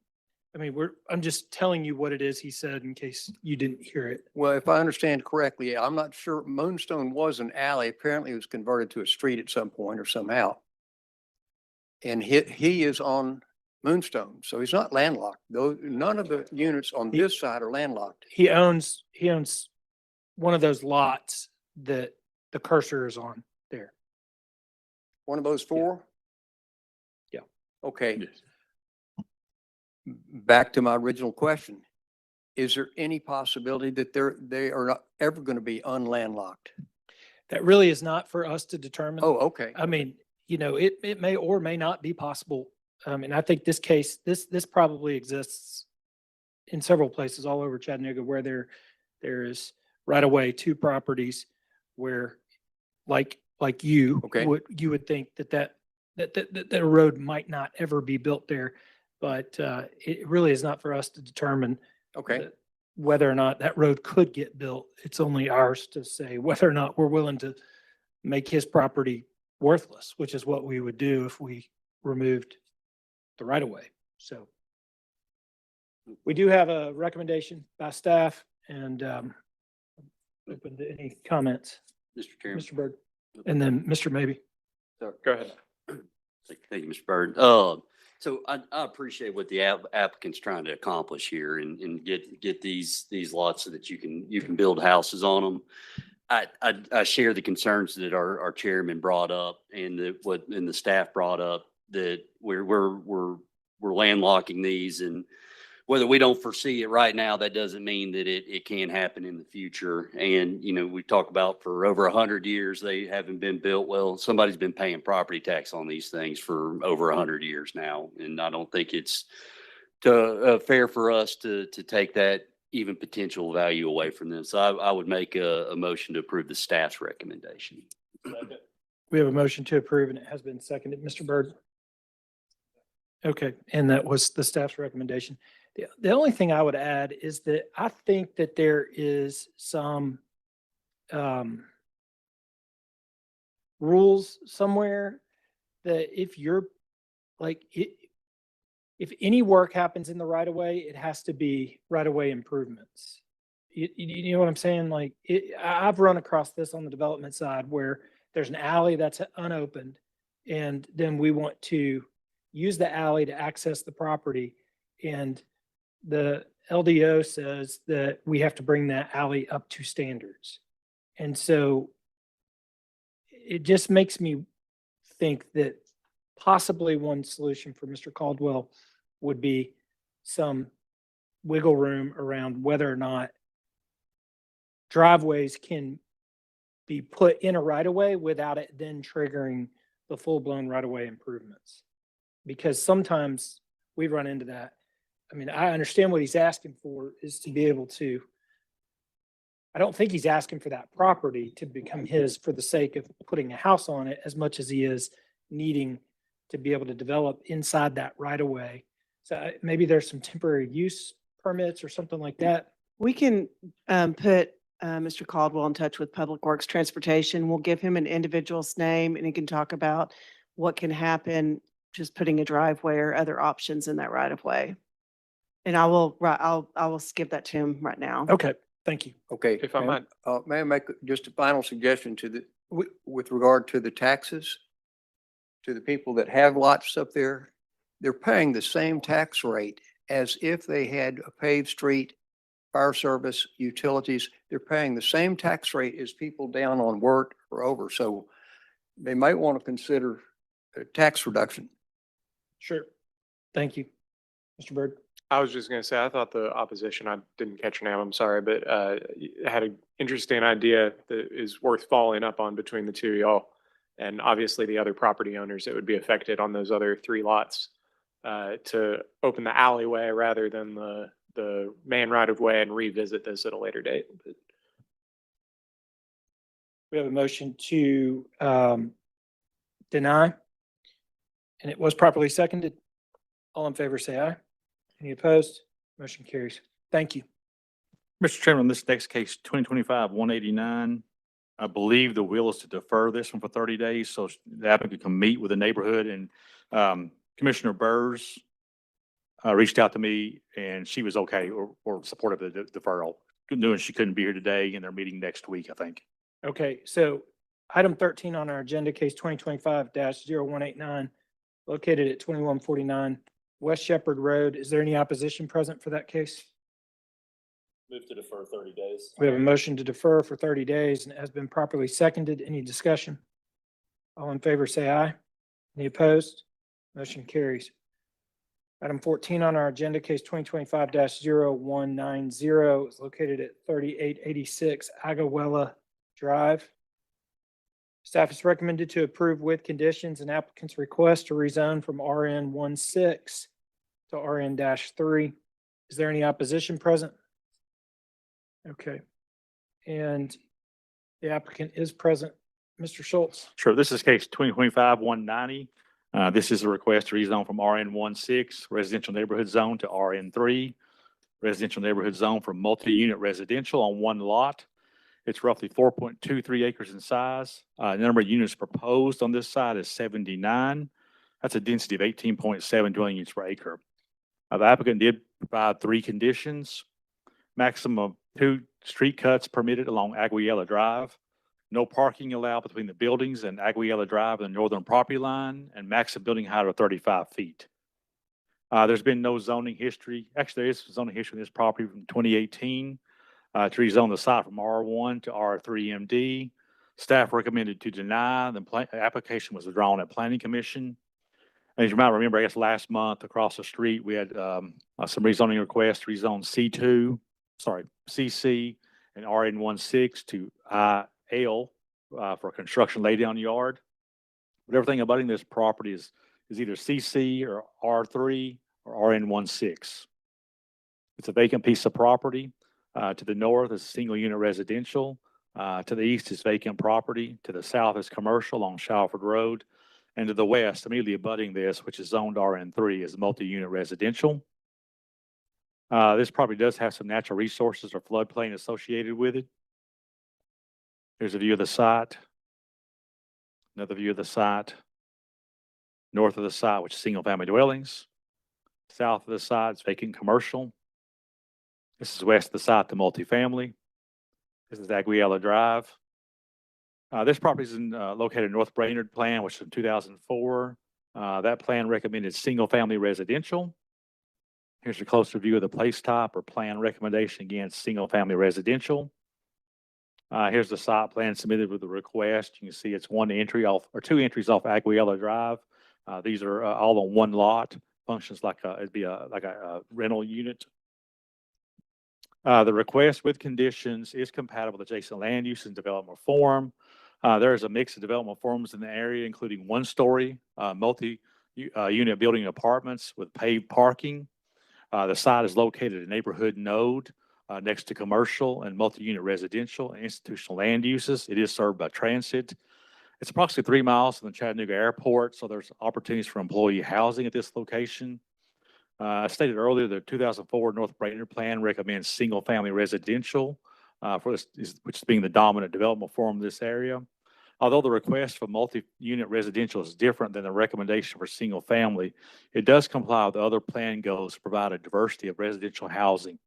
I mean, I'm just telling you what it is he said in case you didn't hear it. Well, if I understand correctly, I'm not sure. Moonstone was an alley. Apparently it was converted to a street at some point or somehow. And he is on Moonstone, so he's not landlocked. Though none of the units on this side are landlocked. He owns one of those lots that the cursor is on there. One of those four? Yeah. Okay. Back to my original question. Is there any possibility that they are not ever going to be unlandlocked? That really is not for us to determine. Oh, okay. I mean, it may or may not be possible. And I think this case, this probably exists in several places all over Chattanooga where there is right away two properties where like you Okay. would think that a road might not ever be built there. But it really is not for us to determine Okay. whether or not that road could get built. It's only ours to say whether or not we're willing to make his property worthless, which is what we would do if we removed the right of way. So we do have a recommendation by staff and open to any comments. Mr. Chairman. Mr. Byrd, and then Mr. Maybe. Go ahead. Thank you, Mr. Byrd. So I appreciate what the applicant's trying to accomplish here and get these lots so that you can build houses on them. I share the concerns that our chairman brought up and the staff brought up, that we're landlocking these, and whether we don't foresee it right now, that doesn't mean that it can happen in the future. And, you know, we talk about for over 100 years, they haven't been built. Well, somebody's been paying property tax on these things for over 100 years now. And I don't think it's fair for us to take that even potential value away from them. So I would make a motion to approve the staff's recommendation. We have a motion to approve and it has been seconded. Mr. Byrd? Okay, and that was the staff's recommendation. The only thing I would add is that I think that there is some rules somewhere that if you're like, if any work happens in the right of way, it has to be right of way improvements. You know what I'm saying? Like I've run across this on the development side where there's an alley that's unopened, and then we want to use the alley to access the property, and the LDO says that we have to bring that alley up to standards. And so it just makes me think that possibly one solution for Mr. Caldwell would be some wiggle room around whether or not driveways can be put in a right of way without it then triggering the full-blown right of way improvements. Because sometimes we run into that. I mean, I understand what he's asking for is to be able to, I don't think he's asking for that property to become his for the sake of putting a house on it as much as he is needing to be able to develop inside that right of way. So maybe there's some temporary use permits or something like that. We can put Mr. Caldwell in touch with Public Works Transportation. We'll give him an individual's name and he can talk about what can happen just putting a driveway or other options in that right of way. And I will skip that to him right now. Okay, thank you. Okay. If I might. May I make just a final suggestion with regard to the taxes? To the people that have lots up there, they're paying the same tax rate as if they had a paved street, fire service, utilities. They're paying the same tax rate as people down on Wirt or over. So they might want to consider a tax reduction. Sure. Thank you. Mr. Byrd. I was just going to say, I thought the opposition, I didn't catch your name, I'm sorry, but had an interesting idea that is worth following up on between the two of y'all. And obviously the other property owners that would be affected on those other 3 lots to open the alleyway rather than the main right of way and revisit this at a later date. But We have a motion to deny, and it was properly seconded. All in favor, say aye. Any opposed? Motion carries. Thank you. Mr. Chairman, this next case, 2025-189, I believe the will is to defer this one for 30 days so the applicant can meet with the neighborhood. And Commissioner Burrs reached out to me and she was okay or supportive of the deferral, knowing she couldn't be here today and they're meeting next week, I think. Okay, so item 13 on our agenda, case 2025-0189, located at 2149 West Shepherd Road. Is there any opposition present for that case? Move to defer 30 days. We have a motion to defer for 30 days and it has been properly seconded. Any discussion? All in favor, say aye. Any opposed? Motion carries. Item 14 on our agenda, case 2025-0190 is located at 3886 Agawella Drive. Staff is recommended to approve with conditions an applicant's request to rezone from RN16 to RN-3. Is there any opposition present? Okay. And the applicant is present. Mr. Schultz. Sure. This is case 2025-190. This is a request to rezone from RN16 residential neighborhood zone to RN3 residential neighborhood zone for multi-unit residential on one lot. It's roughly 4.23 acres in size. The number of units proposed on this site is 79. That's a density of 18.7 dwelling units per acre. The applicant did provide 3 conditions. Maximum of 2 street cuts permitted along Aguiella Drive. No parking allowed between the buildings and Aguiella Drive and the northern property line, and maximum building height of 35 feet. There's been no zoning history. Actually, there is zoning history in this property from 2018 to rezone the site from R1 to R3MD. Staff recommended to deny. The application was withdrawn at Planning Commission. As you might remember, I guess last month across the street, we had some rezoning requests to rezone CC and RN16 to IL for construction laydown yard. But everything abutting this property is either CC or R3 or RN16. It's a vacant piece of property. To the north is single unit residential. To the east is vacant property. To the south is commercial along Shalford Road. And to the west, immediately abutting this, which is zoned RN3, is multi-unit residential. This property does have some natural resources or floodplain associated with it. Here's a view of the site. Another view of the site. North of the site, which is single-family dwellings. South of the site is vacant commercial. This is west of the site, the multifamily. This is Aguiella Drive. This property is located in North Brainerd Plan, which is in 2004. That plan recommended single-family residential. Here's a closer view of the place type or plan recommendation against single-family residential. Here's the site plan submitted with the request. You can see it's one entry off or two entries off Aguiella Drive. These are all on one lot. Functions like it'd be like a rental unit. The request with conditions is compatible with adjacent land use and development form. There is a mix of development forms in the area, including one-story, multi-unit building apartments with paved parking. The site is located at a neighborhood node next to commercial and multi-unit residential and institutional land uses. It is served by transit. It's approximately 3 miles from the Chattanooga Airport, so there's opportunities for employee housing at this location. I stated earlier, the 2004 North Brainerd Plan recommends single-family residential for this, which is being the dominant development form of this area. Although the request for multi-unit residential is different than the recommendation for single-family, it does comply with other plan goals to provide a diversity of residential housing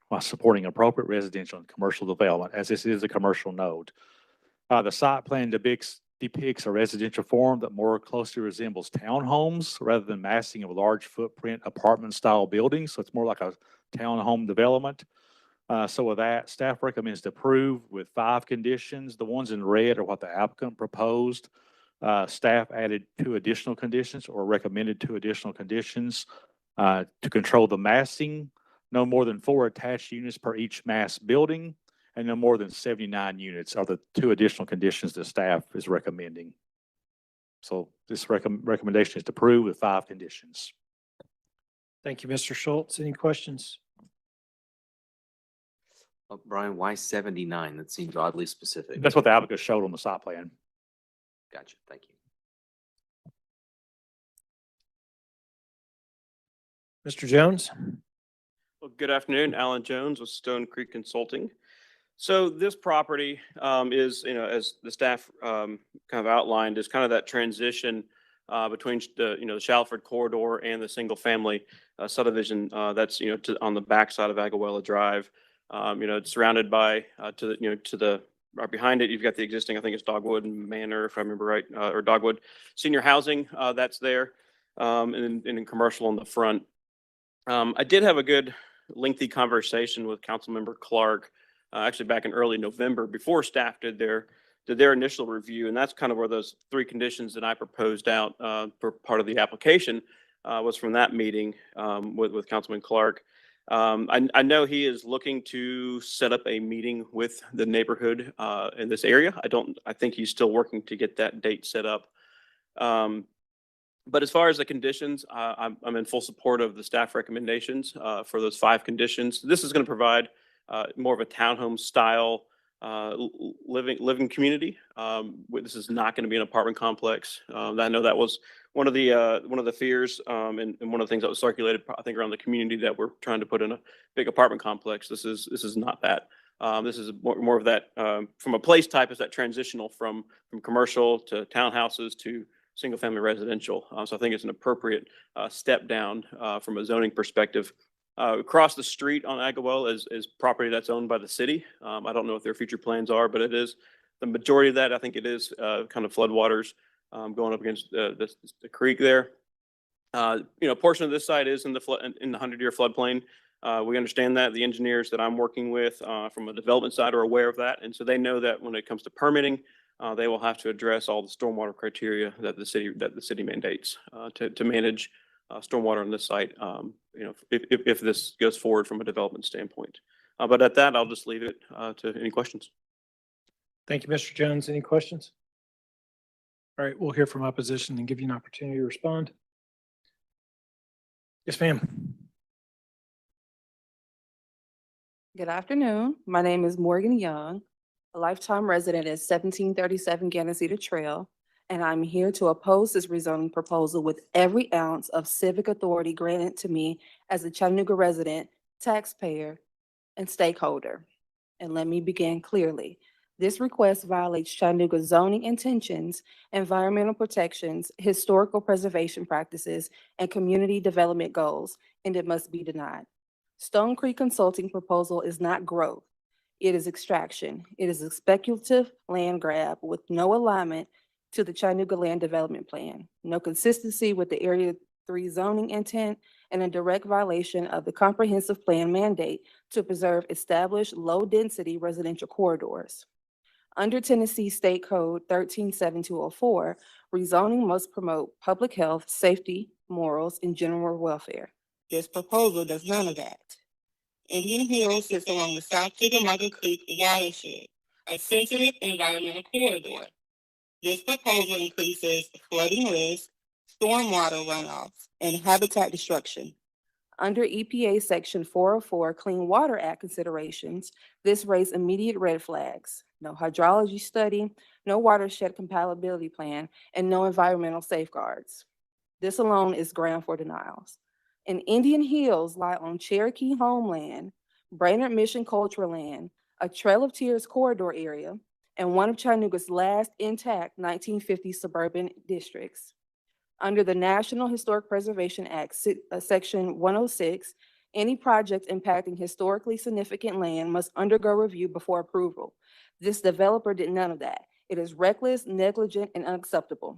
while supporting appropriate residential and commercial development, as this is a commercial node. The site plan depicts a residential form that more closely resembles townhomes rather than massing of large footprint apartment style buildings. So it's more like a townhome development. So with that, staff recommends to approve with 5 conditions. The ones in red are what the applicant proposed. Staff added 2 additional conditions or recommended 2 additional conditions to control the massing. No more than 4 attached units per each mass building, and no more than 79 units are the 2 additional conditions that staff is recommending. So this recommendation is to approve with 5 conditions. Thank you, Mr. Schultz. Any questions? Brian, why 79? That seems oddly specific. That's what the applicant showed on the site plan. Gotcha. Thank you. Mr. Jones? Well, good afternoon. Alan Jones with Stone Creek Consulting. So this property is, as the staff kind of outlined, is kind of that transition between the, the Shalford corridor and the single family subdivision that's, on the backside of Aguiella Drive. It's surrounded by right behind it, you've got the existing, I think it's Dogwood Manor, if I remember right, or Dogwood Senior Housing that's there, and in commercial on the front. I did have a good lengthy conversation with Councilmember Clark, actually back in early November before staff did their initial review. And that's kind of where those 3 conditions that I proposed out for part of the application was from that meeting with Councilman Clark. I know he is looking to set up a meeting with the neighborhood in this area. I think he's still working to get that date set up. But as far as the conditions, I'm in full support of the staff recommendations for those 5 conditions. This is going to provide more of a townhome style living community. This is not going to be an apartment complex. I know that was one of the fears and one of the things that was circulated, I think, around the community, that we're trying to put in a big apartment complex. This is not that. This is more of that from a place type, is that transitional from commercial to townhouses to single family residential. So I think it's an appropriate step down from a zoning perspective. Across the street on Aguiella is property that's owned by the city. I don't know what their future plans are, but it is the majority of that. I think it is kind of floodwaters going up against the creek there. Portion of this site is in the flood, in the 100-year floodplain. We understand that. The engineers that I'm working with from a development side are aware of that. And so they know that when it comes to permitting, they will have to address all the stormwater criteria that the city mandates to manage stormwater on this site, if this goes forward from a development standpoint. But at that, I'll just leave it to any questions. Thank you, Mr. Jones. Any questions? All right, we'll hear from opposition and give you an opportunity to respond. Yes, ma'am. Good afternoon. My name is Morgan Young, a lifetime resident at 1737 Ganasita Trail, and I'm here to oppose this rezoning proposal with every ounce of civic authority granted to me as a Chattanooga resident, taxpayer, and stakeholder. And let me begin clearly. This request violates Chattanooga's zoning intentions, environmental protections, historical preservation practices, and community development goals, and it must be denied. Stone Creek Consulting proposal is not growth. It is extraction. It is a speculative land grab with no alignment to the Chattanooga Land Development Plan, no consistency with the Area 3 zoning intent, and a direct violation of the comprehensive plan mandate to preserve established low-density residential corridors. Under Tennessee State Code 137204, rezoning must promote public health, safety, morals, and general welfare. This proposal does none of that. Indian Hills sits along the South Chickamauga Creek watershed, a sensitive environmental corridor. This proposal increases flooding risk, stormwater runoff, and habitat destruction. Under EPA Section 404 Clean Water Act considerations, this raised immediate red flags. No hydrology study, no watershed compatibility plan, and no environmental safeguards. This alone is ground for denials. And Indian Hills lie on Cherokee homeland, Brainerd Mission cultural land, a Trail of Tears corridor area, and one of Chattanooga's last intact 1950s suburban districts. Under the National Historic Preservation Act, Section 106, any project impacting historically significant land must undergo review before approval. This developer did none of that. It is reckless, negligent, and unacceptable.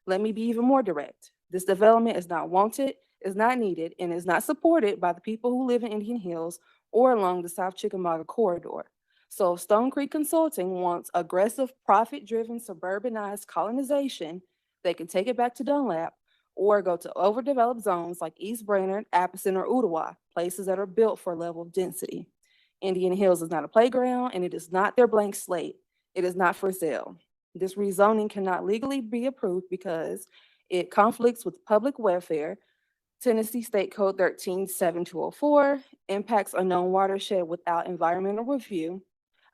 Let me be even more direct. This development is not wanted, is not needed, and is not supported by the people who live in Indian Hills or along the South Chickamauga corridor. So if Stone Creek Consulting wants aggressive, profit-driven, suburbanized colonization, they can take it back to Dunlap or go to overdeveloped zones like East Brainerd, Appleton, or Ottawa, places that are built for a level of density. Indian Hills is not a playground, and it is not their blank slate. It is not for sale. This rezoning cannot legally be approved because it conflicts with public welfare, Tennessee State Code 137204, impacts a known watershed without environmental review,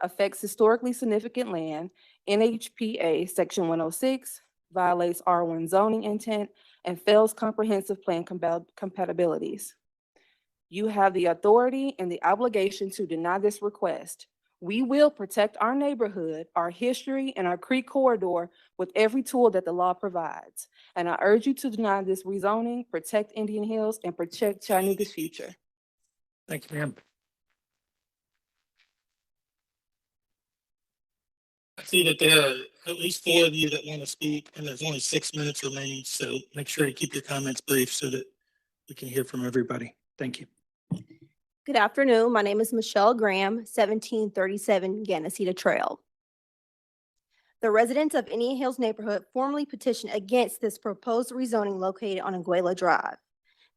affects historically significant land, NHPA Section 106, violates R1 zoning intent, and fails comprehensive plan compatibilities. You have the authority and the obligation to deny this request. We will protect our neighborhood, our history, and our creek corridor with every tool that the law provides. And I urge you to deny this rezoning, protect Indian Hills, and protect Chattanooga's future. Thank you, ma'am. I see that there are at least 4 of you that want to speak, and there's only 6 minutes remaining, so make sure to keep your comments brief so that We can hear from everybody. Thank you. Good afternoon. My name is Michelle Graham, 1737 Ganasita Trail. The residents of Indian Hills neighborhood formally petitioned against this proposed rezoning located on Aguila Drive.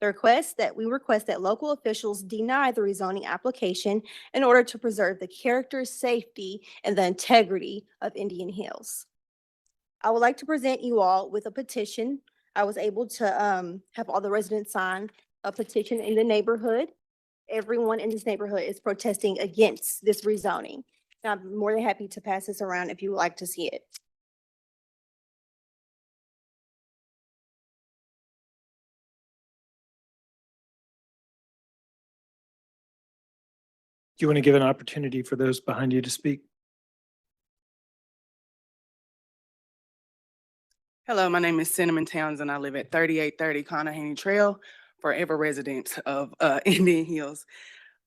We request that local officials deny the rezoning application in order to preserve the character, safety, and the integrity of Indian Hills. I would like to present you all with a petition. I was able to have all the residents sign a petition in the neighborhood. Everyone in this neighborhood is protesting against this rezoning. I'm more than happy to pass this around if you would like to see it. Do you want to give an opportunity for those behind you to speak? Hello, my name is Cinnamon Townsend. I live at 3830 Conahaney Trail, forever resident of Indian Hills.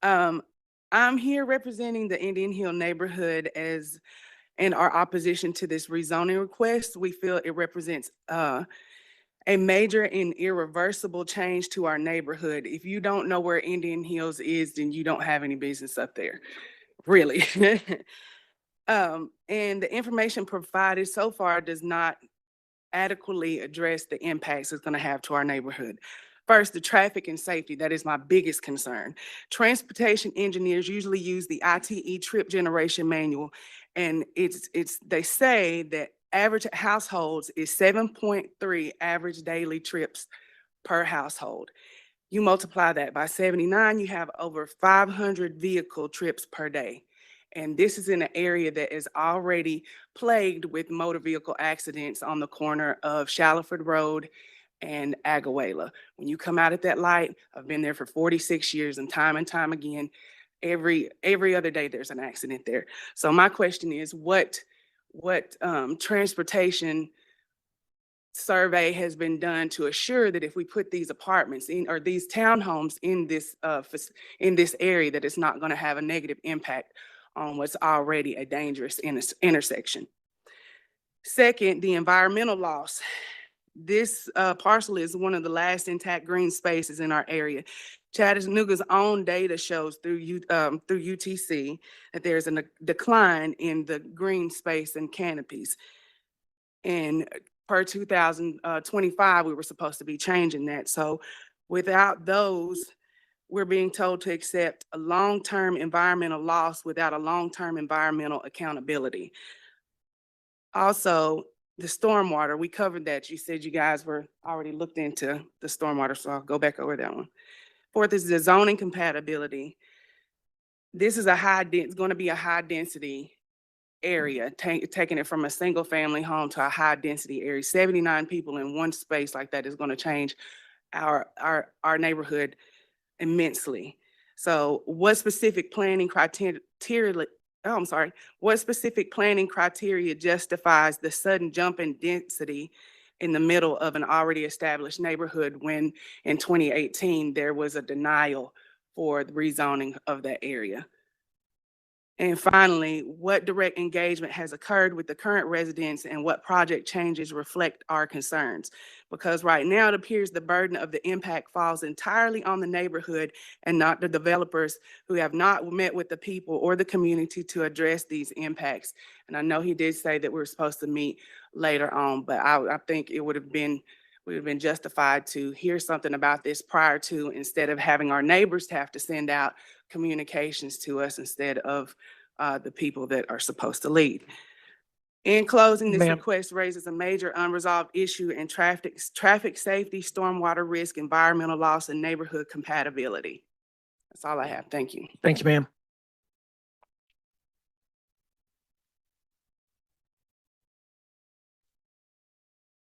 I'm here representing the Indian Hill neighborhood in our opposition to this rezoning request. We feel it represents a major and irreversible change to our neighborhood. If you don't know where Indian Hills is, then you don't have any business up there, really. And the information provided so far does not adequately address the impacts it's going to have to our neighborhood. First, the traffic and safety, that is my biggest concern. Transportation engineers usually use the ITE trip generation manual, and they say that average households is 7.3 average daily trips per household. You multiply that by 79, you have over 500 vehicle trips per day. And this is in an area that is already plagued with motor vehicle accidents on the corner of Shallowford Road and Agawaila. When you come out at that light, I've been there for 46 years, and time again, every other day there's an accident there. So my question is, what transportation survey has been done to assure that if we put these apartments in, or these townhomes in this area, that it's not going to have a negative impact on what's already a dangerous intersection? Second, the environmental loss. This parcel is one of the last intact green spaces in our area. Chattanooga's own data shows through UTC that there's a decline in the green space and canopies. And per 2025, we were supposed to be changing that. So without those, we're being told to accept a long-term environmental loss without a long-term environmental accountability. Also, the stormwater, we covered that. You said you guys were already looked into the stormwater, so I'll go back over that one. Fourth is the zoning compatibility. This is it's going to be a high density area, taking it from a single family home to a high density area. 79 people in one space like that is going to change our neighborhood immensely. So what specific planning criteria justifies the sudden jump in density in the middle of an already established neighborhood when in 2018 there was a denial for the rezoning of that area? And finally, what direct engagement has occurred with the current residents and what project changes reflect our concerns? Because right now it appears the burden of the impact falls entirely on the neighborhood and not the developers who have not met with the people or the community to address these impacts. And I know he did say that we were supposed to meet later on, but I think it would have been justified to hear something about this prior to, instead of having our neighbors have to send out communications to us instead of the people that are supposed to lead. In closing, this request raises a major unresolved issue in traffic safety, stormwater risk, environmental loss, and neighborhood compatibility. That's all I have. Thank you. Thank you, ma'am.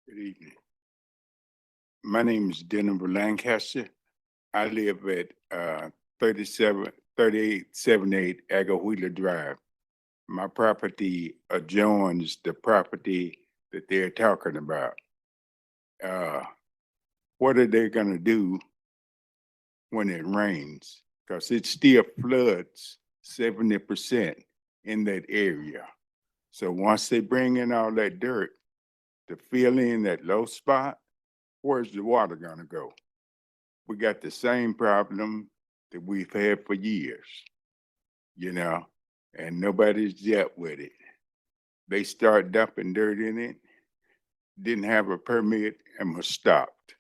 Good evening. My name is Denver Lancaster. I live at 3878 Agawaila Drive. My property adjoins the property that they're talking about. What are they gonna do when it rains? Because it still floods 70% in that area. So once they bring in all that dirt to fill in that low spot, where's the water gonna go? We got the same problem that we've had for years, and nobody's dealt with it. They start dumping dirt in it, didn't have a permit, and was stopped.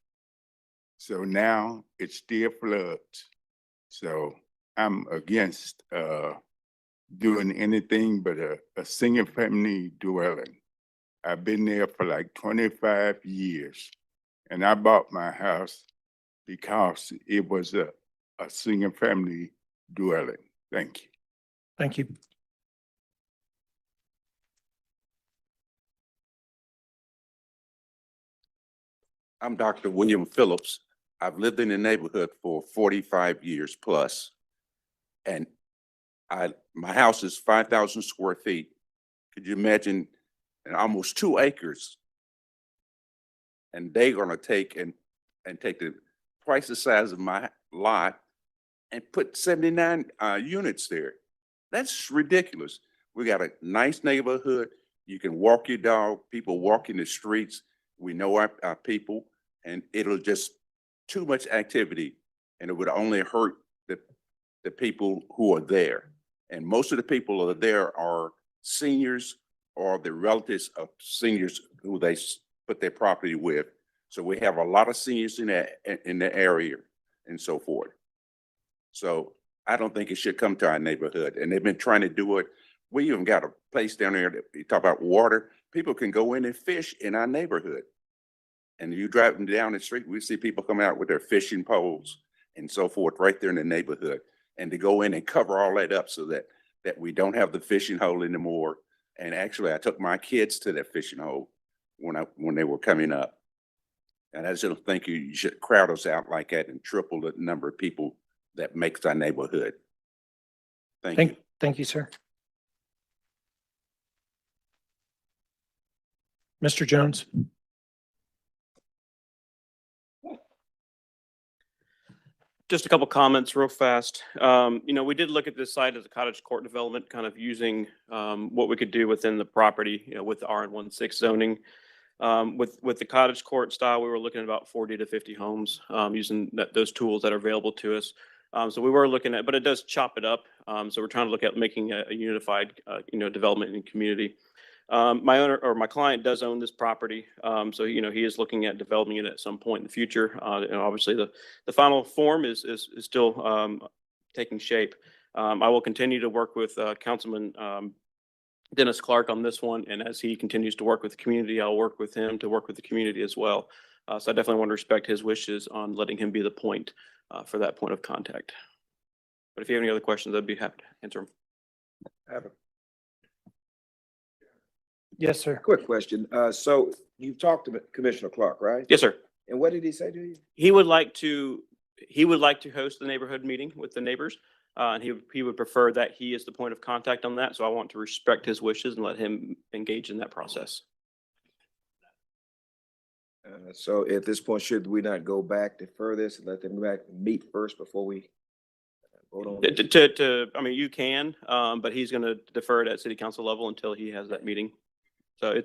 So now it still floods. So I'm against doing anything but a single family dwelling. I've been there for like 25 years, and I bought my house because it was a single family dwelling. Thank you. Thank you. I'm Dr. William Phillips. I've lived in the neighborhood for 45 years plus. And my house is 5,000 square feet. Could you imagine, and almost 2 acres? And they're gonna take the twice the size of my lot and put 79 units there. That's ridiculous. We got a nice neighborhood. You can walk your dog. People walk in the streets. We know our people. and it'll just too much activity, and it would only hurt the people who are there. And most of the people who are there are seniors or the relatives of seniors who they put their property with. So we have a lot of seniors in the area and so forth. So I don't think it should come to our neighborhood, and they've been trying to do it. We even got a place down there that you talk about water. People can go in and fish in our neighborhood. And you drive them down the street, we see people come out with their fishing poles and so forth right there in the neighborhood. And to go in and cover all that up so that we don't have the fishing hole anymore. And actually, I took my kids to that fishing hole when they were coming up. And I just don't think you should crowd us out like that and triple the number of people that makes our neighborhood. Thank you. Thank you, sir. Mr. Jones. Just a couple comments real fast. We did look at this site as a cottage court development, kind of using what we could do within the property, with the RN16 zoning. With the cottage court style, we were looking at about 40 to 50 homes using those tools that are available to us. So we were looking at, but it does chop it up. So we're trying to look at making a unified, development in community. My client does own this property. So, he is looking at developing it at some point in the future. And obviously the final form is still taking shape. I will continue to work with Councilman Dennis Clark on this one. And as he continues to work with the community, I'll work with him to work with the community as well. So I definitely want to respect his wishes on letting him be the point for that point of contact. But if you have any other questions, I'd be happy to answer them. Yes, sir. Quick question. So you talked to Commissioner Clark, right? Yes, sir. And what did he say to you? He would like to host the neighborhood meeting with the neighbors. And he would prefer that he is the point of contact on that. So I want to respect his wishes and let him engage in that process. So at this point, should we not go back, defer this, and let them go back and meet first before we vote on this? You can, but he's going to defer it at city council level until he has that meeting. So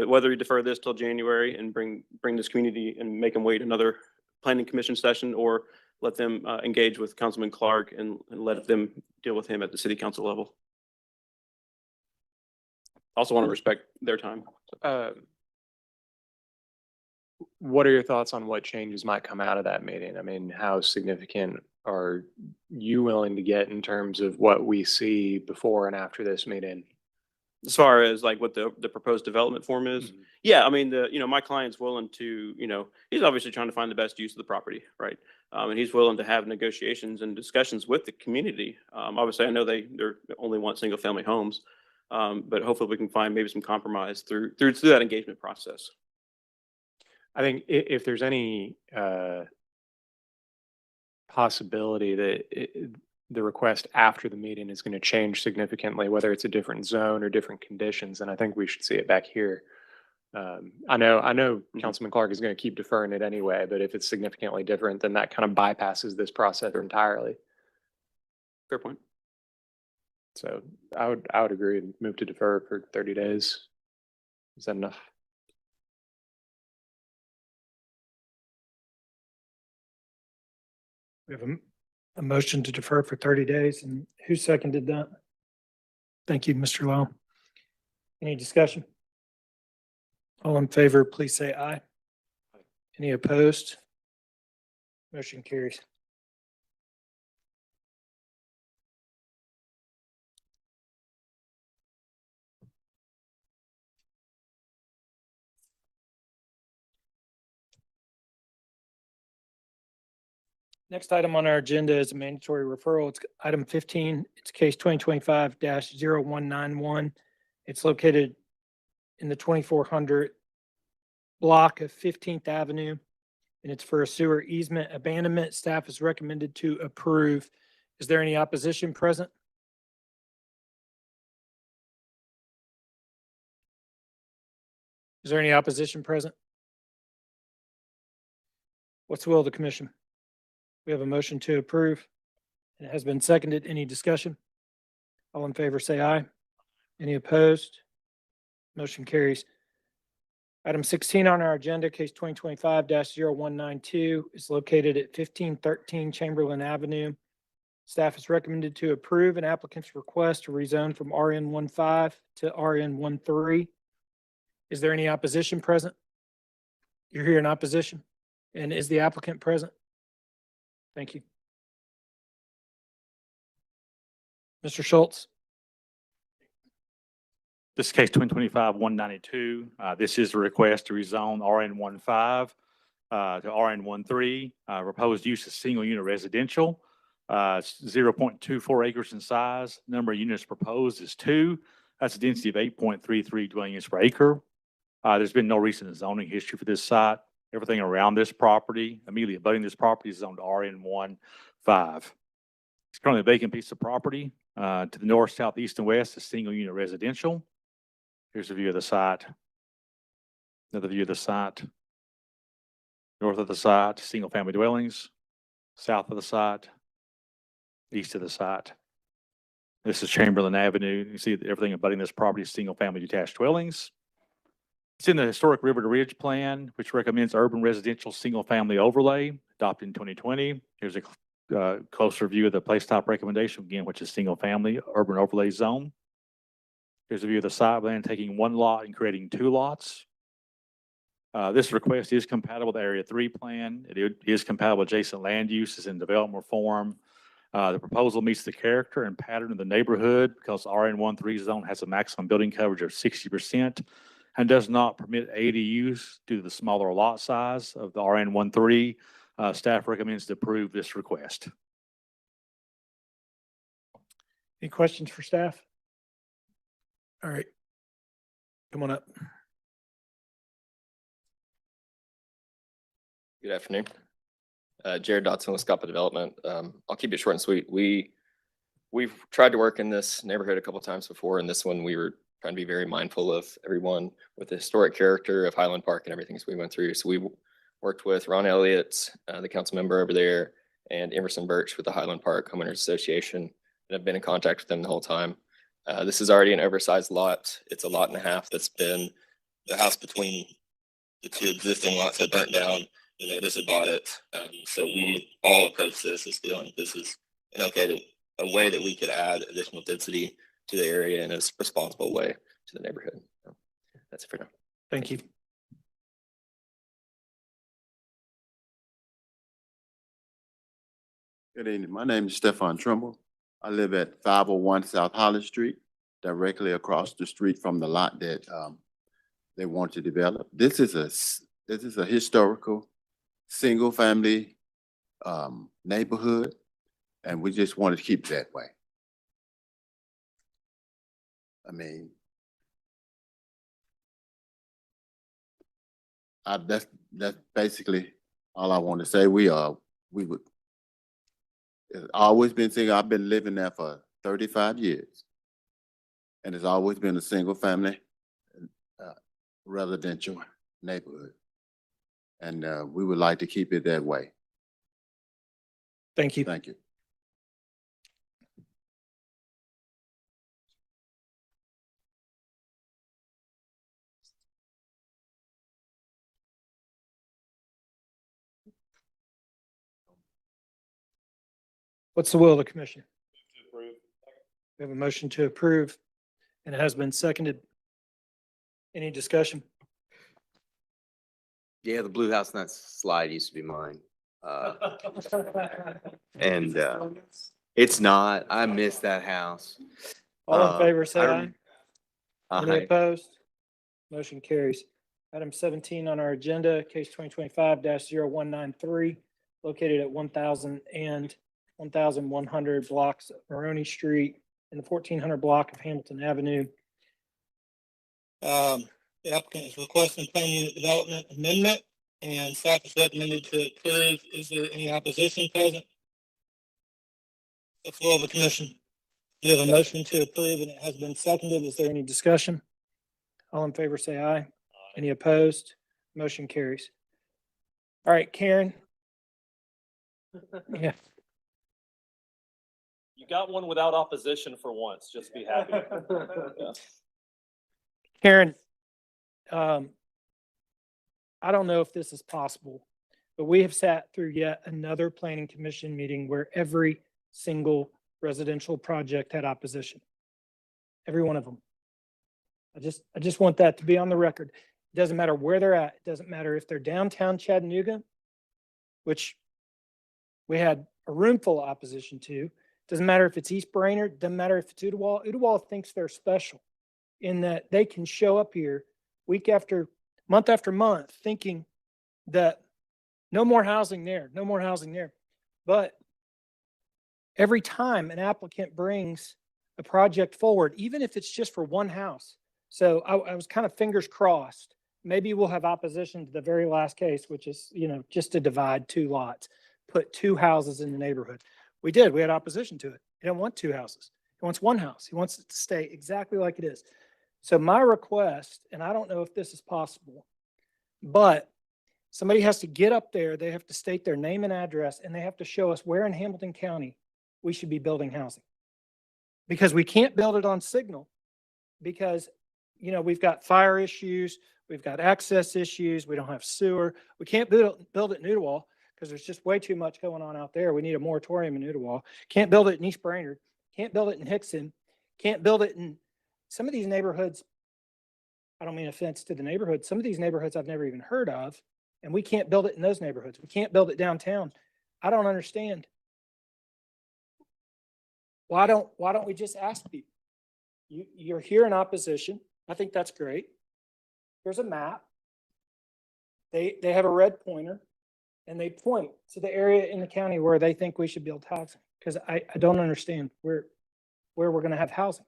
whether we defer this till January and bring this community and make them wait another planning commission session, or let them engage with Councilman Clark and let them deal with him at the city council level. Also want to respect their time. What are your thoughts on what changes might come out of that meeting? I mean, how significant are you willing to get in terms of what we see before and after this meeting? As far as like what the proposed development form is? Mm-hmm. Yeah, my client's willing to, he's obviously trying to find the best use of the property, right? And he's willing to have negotiations and discussions with the community. Obviously, I know they only want single family homes, but hopefully we can find maybe some compromise through that engagement process. I think if there's any possibility that the request after the meeting is going to change significantly, whether it's a different zone or different conditions, then I think we should see it back here. I know Councilman Clark is going to keep deferring it anyway, but if it's significantly different, then that kind of bypasses this process entirely. Fair point. So I would agree and move to defer for 30 days. Is that enough? We have a motion to defer for 30 days. And who seconded that? Thank you, Mr. Lowe. Any discussion? All in favor, please say aye. Any opposed? Motion carries. Next item on our agenda is a mandatory referral. It's item 15. It's case 2025-0191. It's located in the 2400 block of 15th Avenue, and it's for a sewer easement abandonment. Staff is recommended to approve. Is there any opposition present? Is there any opposition present? What's the will of the commission? We have a motion to approve. It has been seconded. Any discussion? All in favor, say aye. Any opposed? Motion carries. Item 16 on our agenda, case 2025-0192, is located at 1513 Chamberlain Avenue. Staff is recommended to approve an applicant's request to rezone from RN15 to RN13. Is there any opposition present? You're here in opposition? And is the applicant present? Thank you. Mr. Schultz? This is case 2025-192. This is a request to rezone RN15 to RN13. Proposed use is single unit residential. It's 0.24 acres in size. Number of units proposed is 2. That's a density of 8.33 dwelling units per acre. There's been no recent zoning history for this site. Everything around this property, immediately abutting this property, is zoned RN15. It's currently a vacant piece of property. To the north, south, east, and west is single unit residential. Here's a view of the site. Another view of the site. North of the site, single family dwellings. South of the site, east of the site. This is Chamberlain Avenue. You see that everything abutting this property is single family detached dwellings. It's in the historic River to Ridge plan, which recommends urban residential single family overlay adopted in 2020. Here's a closer view of the place type recommendation again, which is single family urban overlay zone. Here's a view of the site plan, taking 1 lot and creating 2 lots. This request is compatible with Area 3 plan. It is compatible with adjacent land uses and development reform. The proposal meets the character and pattern of the neighborhood because RN13 zone has a maximum building coverage of 60% and does not permit ADUs due to the smaller lot size of the RN13. Staff recommends to approve this request. Any questions for staff? All right. Come on up. Good afternoon. Jared Dotson with Scapa Development. I'll keep it short and sweet. We've tried to work in this neighborhood a couple of times before, and this one we were trying to be very mindful of everyone with the historic character of Highland Park and everything as we went through. So we worked with Ron Elliott, the council member over there, and Emerson Birch with the Highland Park Homeowners Association, and I've been in contact with them the whole time. This is already an oversized lot. It's a lot and a half that's been the house between the 2 existing lots that burnt down. You know, this had bought it. So we all approach this as feeling this is an a way that we could add additional density to the area in a responsible way to the neighborhood. So that's it for now. Thank you. Good evening. My name is Stefan Trimble. I live at 501 South Holly Street, directly across the street from the lot that they want to develop. This is a historical single family neighborhood, and we just want to keep it that way. I mean, that's basically all I want to say. We would. It's always been single. I've been living there for 35 years, and it's always been a single family residential neighborhood, and we would like to keep it that way. Thank you. Thank you. What's the will of the commission? We have a motion to approve, and it has been seconded. Any discussion? Yeah, the blue house on that slide used to be mine. And it's not. I miss that house. All in favor, say I aye. rem- Any Aye. opposed? Motion carries. Item 17 on our agenda, case 2025-0193, located at 1000 and 1100 blocks of Maroney Street in the 1400 block of Hamilton Avenue. The applicant is requesting plan unit development amendment, and staff is recommended to approve. Is there any opposition present? The floor of the commission. We have a motion to approve, and it has been seconded. Is there any discussion? All in favor, say aye. Any opposed? Motion carries. All right, Karen. Yeah. You got one without opposition for once. Just be happy. Yeah. Karen, I don't know if this is possible, but we have sat through yet another planning commission meeting where every single residential project had opposition. Every one of them. I just want that to be on the record. It doesn't matter where they're at. It doesn't matter if they're downtown Chattanooga, which we had a room full of opposition to. Doesn't matter if it's East Brainerd, doesn't matter if it's Ooltewah. Ooltewah thinks they're special in that they can show up here month after month thinking that no more housing there, no more housing there. But every time an applicant brings a project forward, even if it's just for one house. So I was kind of fingers crossed. Maybe we'll have opposition to the very last case, which is, just to divide 2 lots, put 2 houses in the neighborhood. We did. We had opposition to it. He don't want 2 houses. He wants 1 house. He wants it to stay exactly like it is. So my request, and I don't know if this is possible, but somebody has to get up there. They have to state their name and address, and they have to show us where in Hamilton County we should be building housing. Because we can't build it on Signal because, we've got fire issues. We've got access issues. We don't have sewer. We can't build it in Ooltewah because there's just way too much going on out there. We need a moratorium in Ooltewah. Can't build it in East Brainerd. Can't build it in Hickson. Can't build it in some of these neighborhoods. I don't mean offense to the neighborhood. Some of these neighborhoods I've never even heard of, and we can't build it in those neighborhoods. We can't build it downtown. I don't understand. Why don't we just ask people? You're here in opposition. I think that's great. There's a map. They have a red pointer and they point to the area in the county where they think we should build housing. Because I don't understand where we're going to have housing.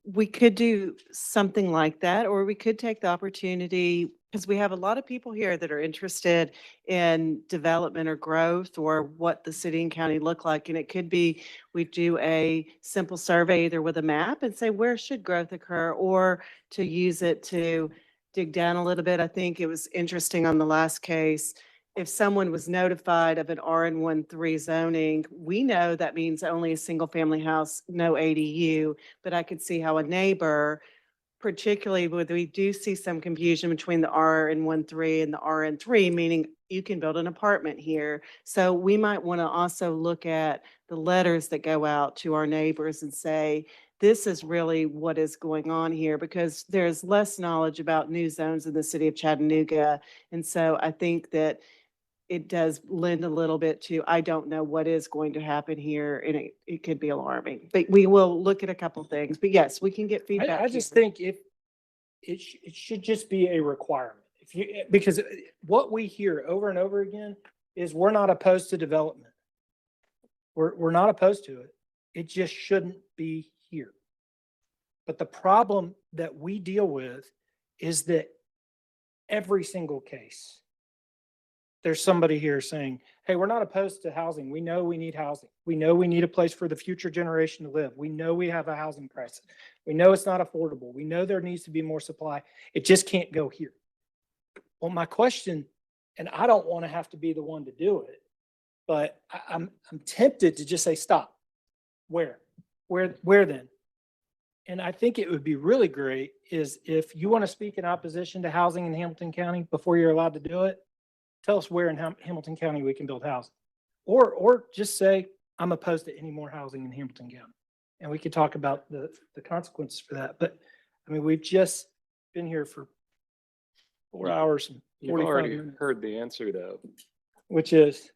We could do something like that, or we could take the opportunity, because we have a lot of people here that are interested in development or growth or what the city and county look like. And it could be, we do a simple survey either with a map and say, where should growth occur, or to use it to dig down a little bit. I think it was interesting on the last case, if someone was notified of an RN13 zoning, we know that means only a single family house, no ADU, but I could see how a neighbor, particularly when we do see some confusion between the RN13 and the RN3, meaning you can build an apartment here. So we might want to also look at the letters that go out to our neighbors and say, this is really what is going on here, because there's less knowledge about new zones in the city of Chattanooga. And so I think that it does lend a little bit to, I don't know what is going to happen here, and it could be alarming. But we will look at a couple things. But yes, we can get feedback. I just think it should just be a requirement. Because what we hear over and over again is we're not opposed to development. We're not opposed to it. It just shouldn't be here. But the problem that we deal with is that every single case, there's somebody here saying, hey, we're not opposed to housing. We know we need housing. We know we need a place for the future generation to live. We know we have a housing crisis. We know it's not affordable. We know there needs to be more supply. It just can't go here. Well, my question, and I don't want to have to be the one to do it, but I'm tempted to just say, stop. Where then? And I think it would be really great is if you want to speak in opposition to housing in Hamilton County before you're allowed to do it, tell us where in Hamilton County we can build housing. Or just say, I'm opposed to any more housing in Hamilton County. And we could talk about the consequences for that. But I mean, we've just been here for 4 hours and You've 45 already minutes. heard the answer though. Which is?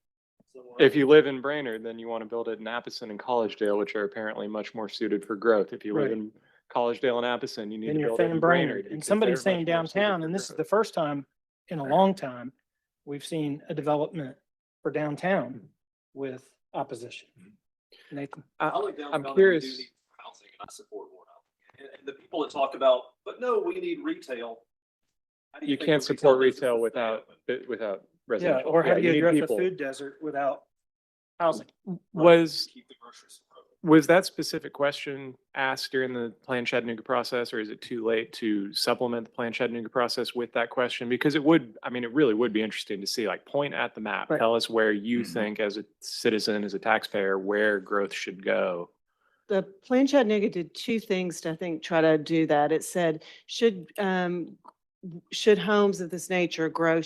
If you live in Brainerd, then you want to build it in Appleton and Collegedale, which are apparently much more suited for growth. If you live Right. in Collegedale and Appleton, you need And to you're build it saying in Brainerd. Brainerd. And because somebody's they're saying much more suited downtown, for and this is growth. the first time in a long time we've seen a development for downtown with opposition. Nathan? I'm curious. Housing, and I support more housing. And the people that talk about, but no, we need retail. How do You think can't the support business retail is without sustainable? Yeah, residential. or how do you need address a people. food desert without housing? Was Keep the groceries from broken. Was that specific question asked during the Plan Chattanooga process, or is it too late to supplement the Plan Chattanooga process with that question? Because it really would be interesting to see, like, point at the map, Right. tell us where you think as a citizen, as a taxpayer, where growth should go. The Plan Chattanooga did 2 things to, I think, try to do that. It said, should should homes of this nature grow,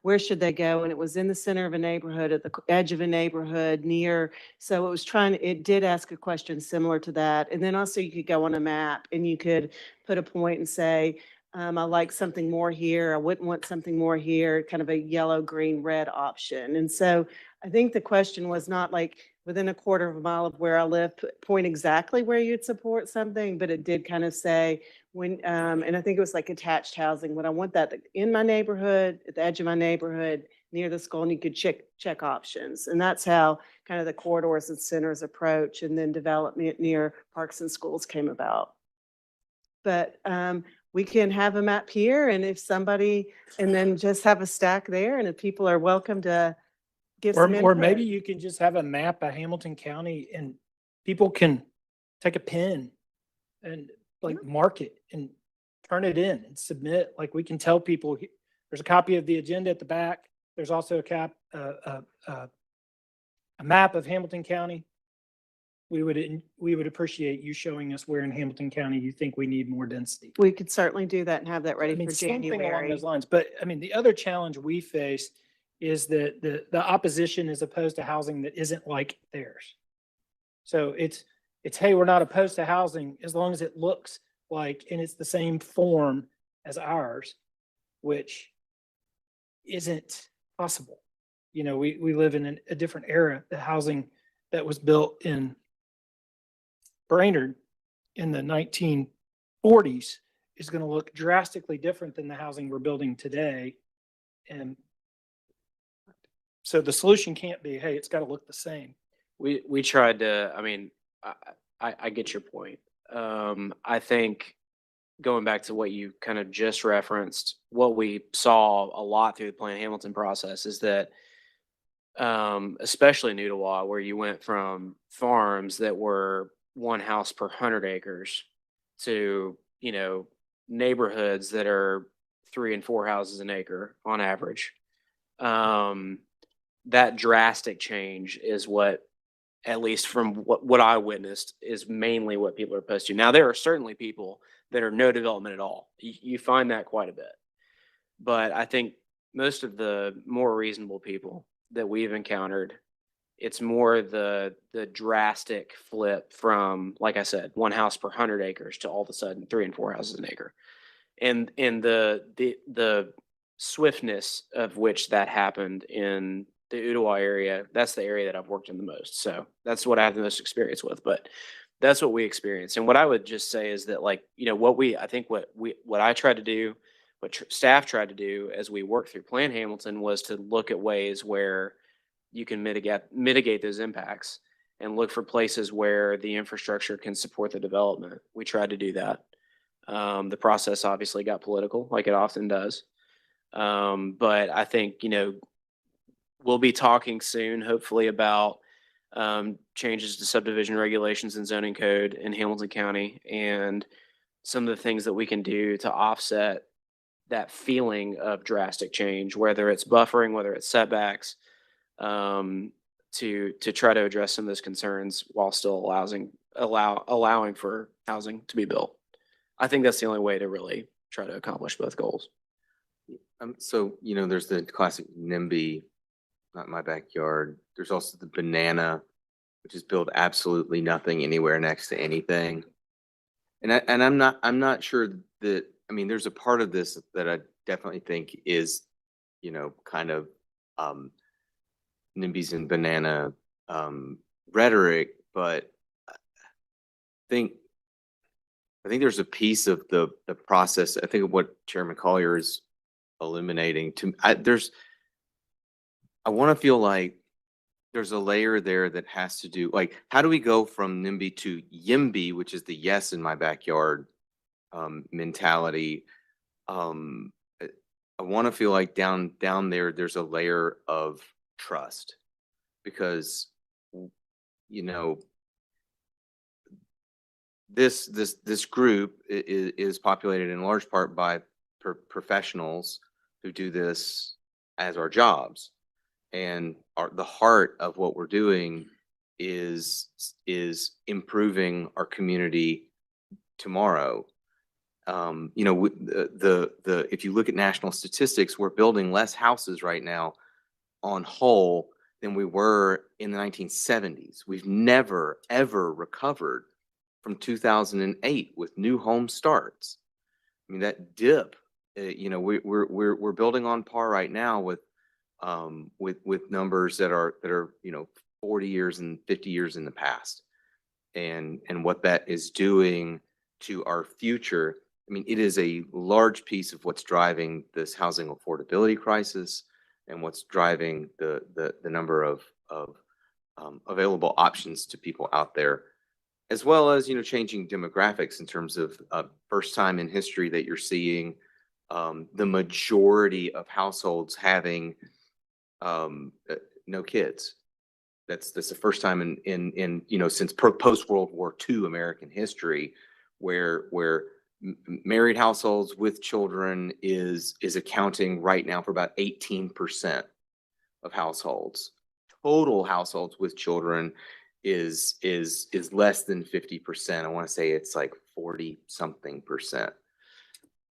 where should they go? And it was in the center of a neighborhood, at the edge of a neighborhood near. So it did ask a question similar to that. And then also you could go on a map and you could put a point and say, I like something more here. I wouldn't want something more here, kind of a yellow, green, red option. And so I think the question was not like within a quarter of a mile of where I live, point exactly where you'd support something, but it did kind of say, when, and I think it was like attached housing, when I want that in my neighborhood, at the edge of my neighborhood, near the school, and you could check options. And that's how kind of the corridors and centers approach, and then development near parks and schools came about. But we can have a map here, and if somebody, and then just have a stack there, and if people are welcome to give some Or input. maybe you can just have a map of Hamilton County and people can take a pen and like mark it and turn it in and submit. Like we can tell people, there's a copy of the agenda at the back. There's also a map of Hamilton County. We would appreciate you showing us where in Hamilton County you think we need more density. We could certainly do that and have that ready I mean, for something along January. those lines. But I mean, the other challenge we face is that the opposition is opposed to housing that isn't like theirs. So it's, hey, we're not opposed to housing as long as it looks like, and it's the same form as ours, which isn't possible. You know, we live in a different era. The housing that was built in Brainerd in the 1940s is going to look drastically different than the housing we're building today. And so the solution can't be, hey, it's got to look the same. We tried to, I mean, I get your point. I think going back to what you kind of just referenced, what we saw a lot through the Plan Hamilton process is that, especially in Ottawa, where you went from farms that were one house per 100 acres to, you know, neighborhoods that are 3 and 4 houses an acre on average. That drastic change is what, at least from what I witnessed, is mainly what people are opposed to. Now, there are certainly people that are no development at all. You find that quite a bit. But I think most of the more reasonable people that we've encountered, it's more the drastic flip from, like I said, 1 house per 100 acres to all of a sudden 3 and 4 houses an acre. And the swiftness of which that happened in the Ottawa area, that's the area that I've worked in the most. So that's what I have the most experience with, but that's what we experienced. And what I would just say is that, like, you know, what I tried to do, what staff tried to do as we worked through Plan Hamilton was to look at ways where you can mitigate those impacts and look for places where the infrastructure can support the development. We tried to do that. The process obviously got political, like it often does. But I think, you know, we'll be talking soon, hopefully, about changes to subdivision regulations and zoning code in Hamilton County and some of the things that we can do to offset that feeling of drastic change, whether it's buffering, whether it's setbacks, to try to address some of those concerns while still allowing for housing to be built. I think that's the only way to really try to accomplish both goals. So, you know, there's the classic NIMBY, not my backyard. There's also the banana, which is built absolutely nothing anywhere next to anything. And I'm not sure that, I mean, there's a part of this that I definitely think is, you know, kind of NIMBYs and banana rhetoric, but I think there's a piece of the process. I think of what Chairman Collier is illuminating I want to feel like there's a layer there that has to do, like, how do we go from NIMBY to YIMBY, which is the yes in my backyard mentality. I want to feel like down there, there's a layer of trust, because, you know, this group is populated in large part by professionals who do this as our jobs, and the heart of what we're doing is improving our community tomorrow. you know, if you look at national statistics, we're building less houses right now on whole than we were in the 1970s. We've never, ever recovered from 2008 with new home starts. I mean, that dip, you know, we're building on par right now with numbers that are, you know, 40 years and 50 years in the past. And what that is doing to our future. I mean, it is a large piece of what's driving this housing affordability crisis and what's driving the number of available options to people out there, as well as, you know, changing demographics in terms of first time in history that you're seeing the majority of households having no kids. That's the first time in you know, since post World War II American history where married households with children is accounting right now for about 18% of households. Total households with children is less than 50%. I want to say it's like 40 something percent.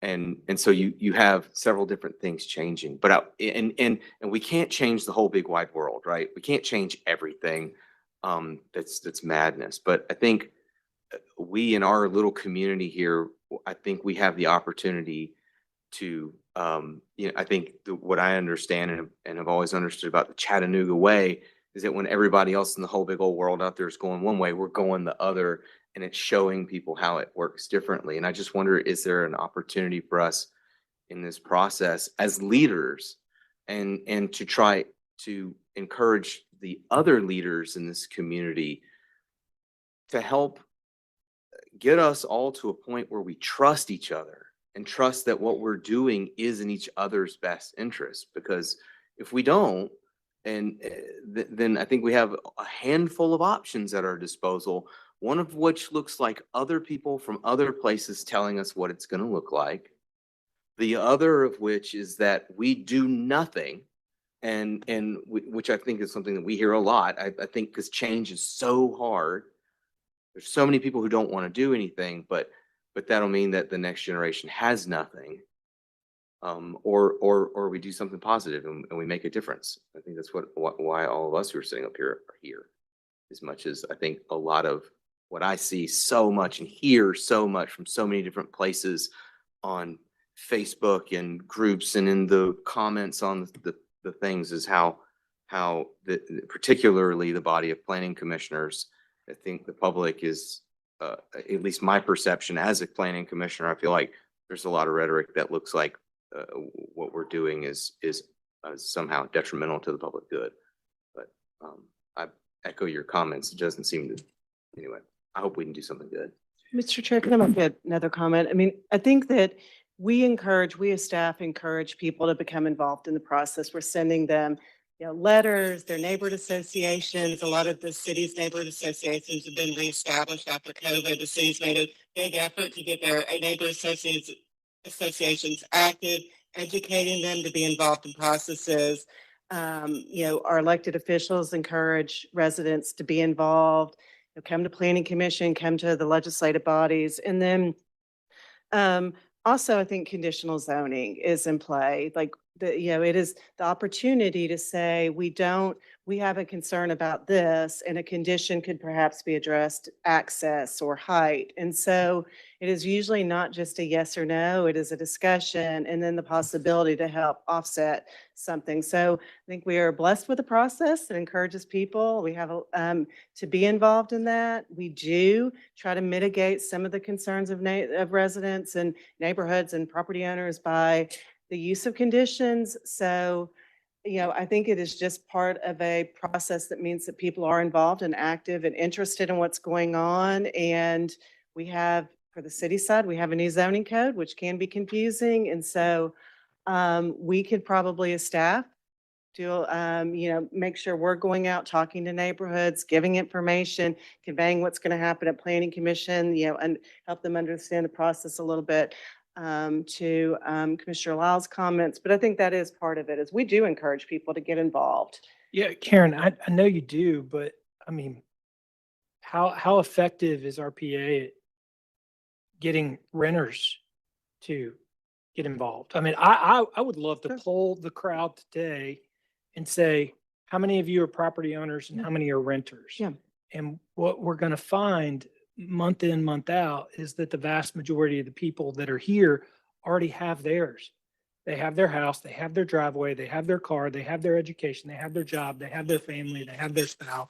And so you have several different things changing, but and we can't change the whole big wide world, right? We can't change everything. That's madness. But I think we in our little community here, I think we have the opportunity to, you know, I think what I understand and have always understood about the Chattanooga way is that when everybody else in the whole big old world out there is going one way, we're going the other, and it's showing people how it works differently. And I just wonder, is there an opportunity for us in this process as leaders and to try to encourage the other leaders in this community to help get us all to a point where we trust each other and trust that what we're doing is in each other's best interest? Because if we don't, and then I think we have a handful of options at our disposal, one of which looks like other people from other places telling us what it's going to look like. The other of which is that we do nothing, which I think is something that we hear a lot. I think because change is so hard. There's so many people who don't want to do anything, but that'll mean that the next generation has nothing. Or we do something positive and we make a difference. I think that's why all of us who are sitting up here are here. As much as I think a lot of what I see so much and hear so much from so many different places on Facebook and groups and in the comments on the things is how particularly the body of planning commissioners, I think the public is, at least my perception as a planning commissioner, I feel like there's a lot of rhetoric that looks like what we're doing is somehow detrimental to the public good. But I echo your comments. It doesn't seem to, anyway, I hope we can do something good. Mr. Chair, can I make another comment? I mean, I think that we as staff encourage people to become involved in the process. We're sending them, you know, letters, their neighborhood associations. A lot of the city's neighborhood associations have been reestablished after COVID. The city's made a big effort to get their neighborhood associations active, educating them to be involved in processes. You know, our elected officials encourage residents to be involved, you know, come to planning commission, come to the legislative bodies. And then also I think conditional zoning is in play. Like you know, it is the opportunity to say, we have a concern about this, and a condition could perhaps be addressed, access or height. And so it is usually not just a yes or no, it is a discussion and then the possibility to help offset something. So I think we are blessed with a process that encourages people. We have to be involved in that. We do try to mitigate some of the concerns of residents and neighborhoods and property owners by the use of conditions. So, you know, I think it is just part of a process that means that people are involved and active and interested in what's going on. And we have, for the city side, we have a new zoning code, which can be confusing. And so we could probably, as staff, do, you know, make sure we're going out, talking to neighborhoods, giving information, conveying what's going to happen at planning commission, you know, and help them understand the process a little bit. To Commissioner Lyle's comments, but I think that is part of it, is we do encourage people to get involved. Yeah, Karen, I know you do, but I mean, how effective is RPA at getting renters to get involved. I mean, I would love to poll the crowd today and say, how many of you are property owners and how many are renters? Yeah. And what we're going to find month in, month out is that the vast majority of the people that are here already have theirs. They have their house, they have their driveway, they have their car, they have their education, they have their job, they have their family, they have their spouse.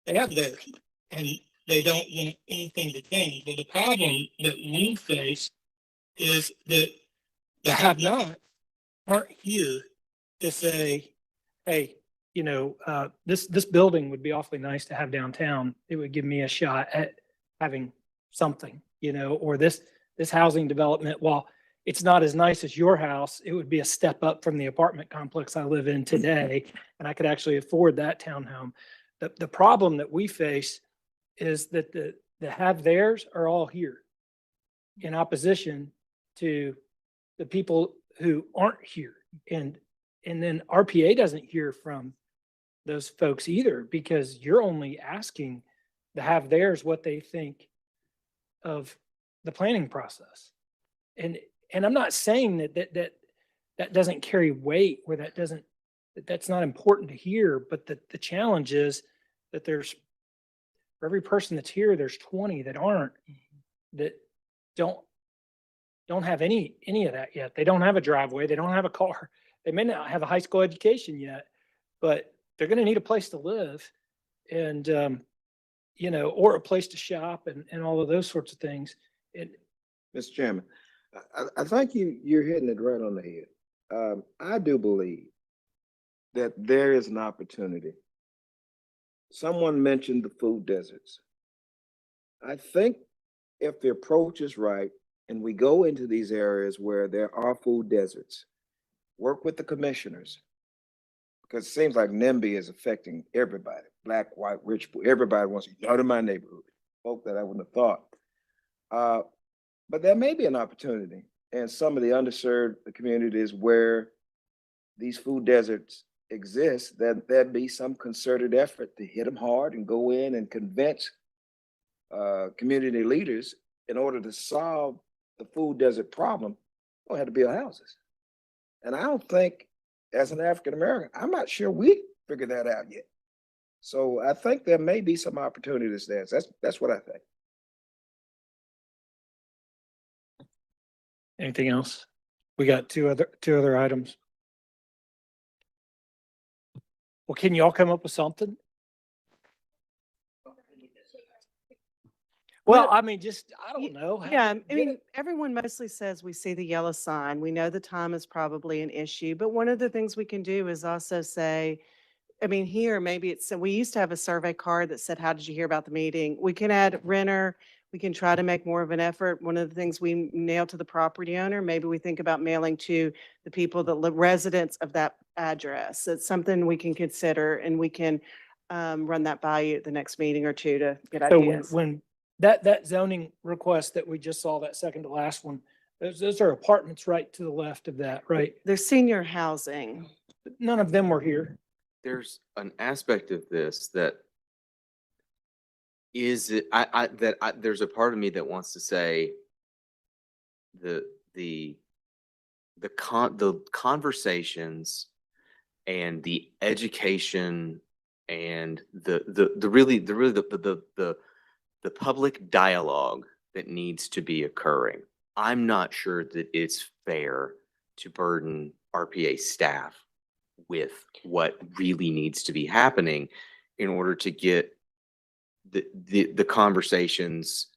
They have theirs, and they don't want anything to change. But the problem that we face is that the have-not aren't here To say, hey, you know, this building would be awfully nice to have downtown. It would give me a shot at having something, you know, or this housing development, while it's not as nice as your house, it would be a step up from the apartment complex I live in today, and I could actually afford that townhome. The problem that we face is that the have theirs are all here in opposition to the people who aren't here. And then RPA doesn't hear from those folks either, because you're only asking the have theirs what they think of the planning process. And I'm not saying that doesn't carry weight, or that's not important to hear, but the challenge is that there's, for every person that's here, there's 20 that aren't, that don't have any of that yet. They don't have a driveway, they don't have a car, they may not have a high school education yet, but they're going to need a place to live, and you know, or a place to shop, and all of those sorts of things. Mr. Chairman, I think you're hitting it right on the head. I do believe that there is an opportunity. Someone mentioned the food deserts. I think if the approach is right and we go into these areas where there are food deserts, work with the commissioners, because it seems like NIMBY is affecting everybody, black, white, rich, poor. Everybody wants to go to my neighborhood, folk that I wouldn't have thought. But there may be an opportunity in some of the underserved communities where these food deserts exist, that there'd be some concerted effort to hit them hard and go in and convince community leaders, in order to solve the food desert problem, we'll have to build houses. And I don't think, as an African American, I'm not sure we figured that out yet. So I think there may be some opportunities there. That's what I think. Anything else? We got two other items. Well, can you all come up with something? Well, I mean, just, I don't know. Yeah, I mean, everyone mostly says we see the yellow sign. We know the time is probably an issue, but one of the things we can do is also say, I mean, here, maybe it's, we used to have a survey card that said, how did you hear about the meeting? We can add renter. We can try to make more of an effort. One of the things we nail to the property owner, maybe we think about mailing to the people that live, residents of that address. It's something we can consider, and we can run that by you at the next meeting or two to get So ideas. when that zoning request that we just saw, that second to last one, those are apartments right to the left of that, right? There's senior housing. None of them were here. There's an aspect of this that is it, there's a part of me that wants to say the conversations and the education and the public dialogue that needs to be occurring. I'm not sure that it's fair to burden RPA staff with what really needs to be happening in order to get the conversations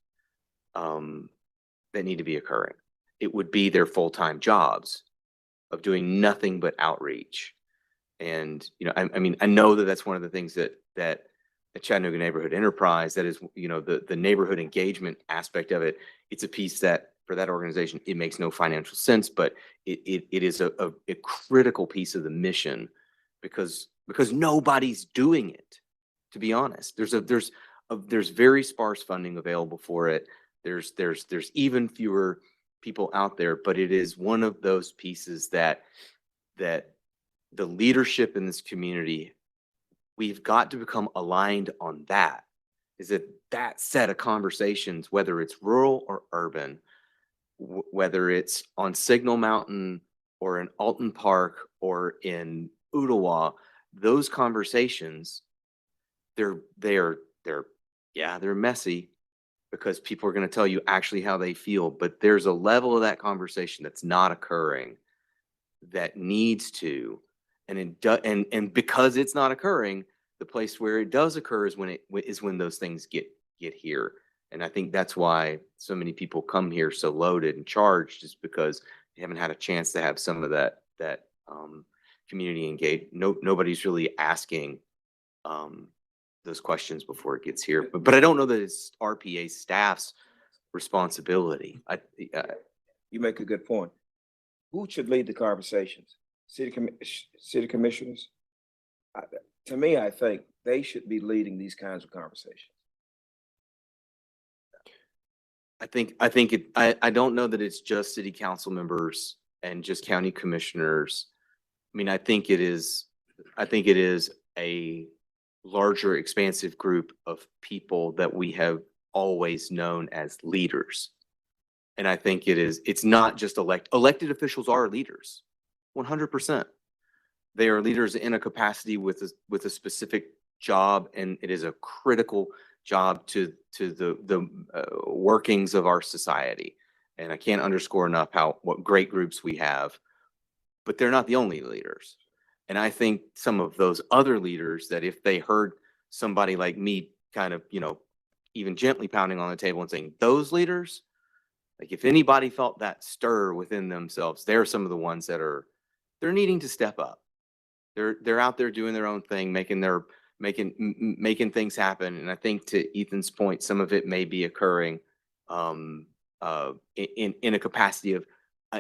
that need to be occurring. It would be their full-time jobs of doing nothing but outreach. And, you know, I mean, I know that that's one of the things that the Chattanooga Neighborhood Enterprise, that is, you know, the neighborhood engagement aspect of it, it's a piece that for that organization, it makes no financial sense, but it is a critical piece of the mission because nobody's doing it, to be honest. There's very sparse funding available for it. There's even fewer people out there, but it is one of those pieces that the leadership in this community, we've got to become aligned on that. Is that set of conversations, whether it's rural or urban, whether it's on Signal Mountain or in Alton Park or in Ooltewah, those conversations, they're messy because people are going to tell you actually how they feel, but there's a level of that conversation that's not occurring that needs to, and because it's not occurring, the place where it does occur is when those things get here. And I think that's why so many people come here so loaded and charged, is because they haven't had a chance to have some of that community engaged. Nobody's really asking those questions before it gets here. But I don't know that it's RPA staff's responsibility. You make a good point. Who should lead the conversations? City commissioners? To me, I think they should be leading these kinds of conversations. I don't know that it's just city council members and just county commissioners. I mean, I think it is a larger, expansive group of people that we have always known as leaders. And I think it's not just elected officials are leaders, 100%. They are leaders in a capacity with a specific job, and it is a critical job to the workings of our society. And I can't underscore enough what great groups we have, but they're not the only leaders. And I think some of those other leaders, that if they heard somebody like me kind of, even gently pounding on the table and saying, those leaders, like if anybody felt that stir within themselves, they're some of the ones that they're needing to step up. They're out there doing their own thing, making things happen. And I think, to Ethan's point, some of it may be occurring in a capacity of,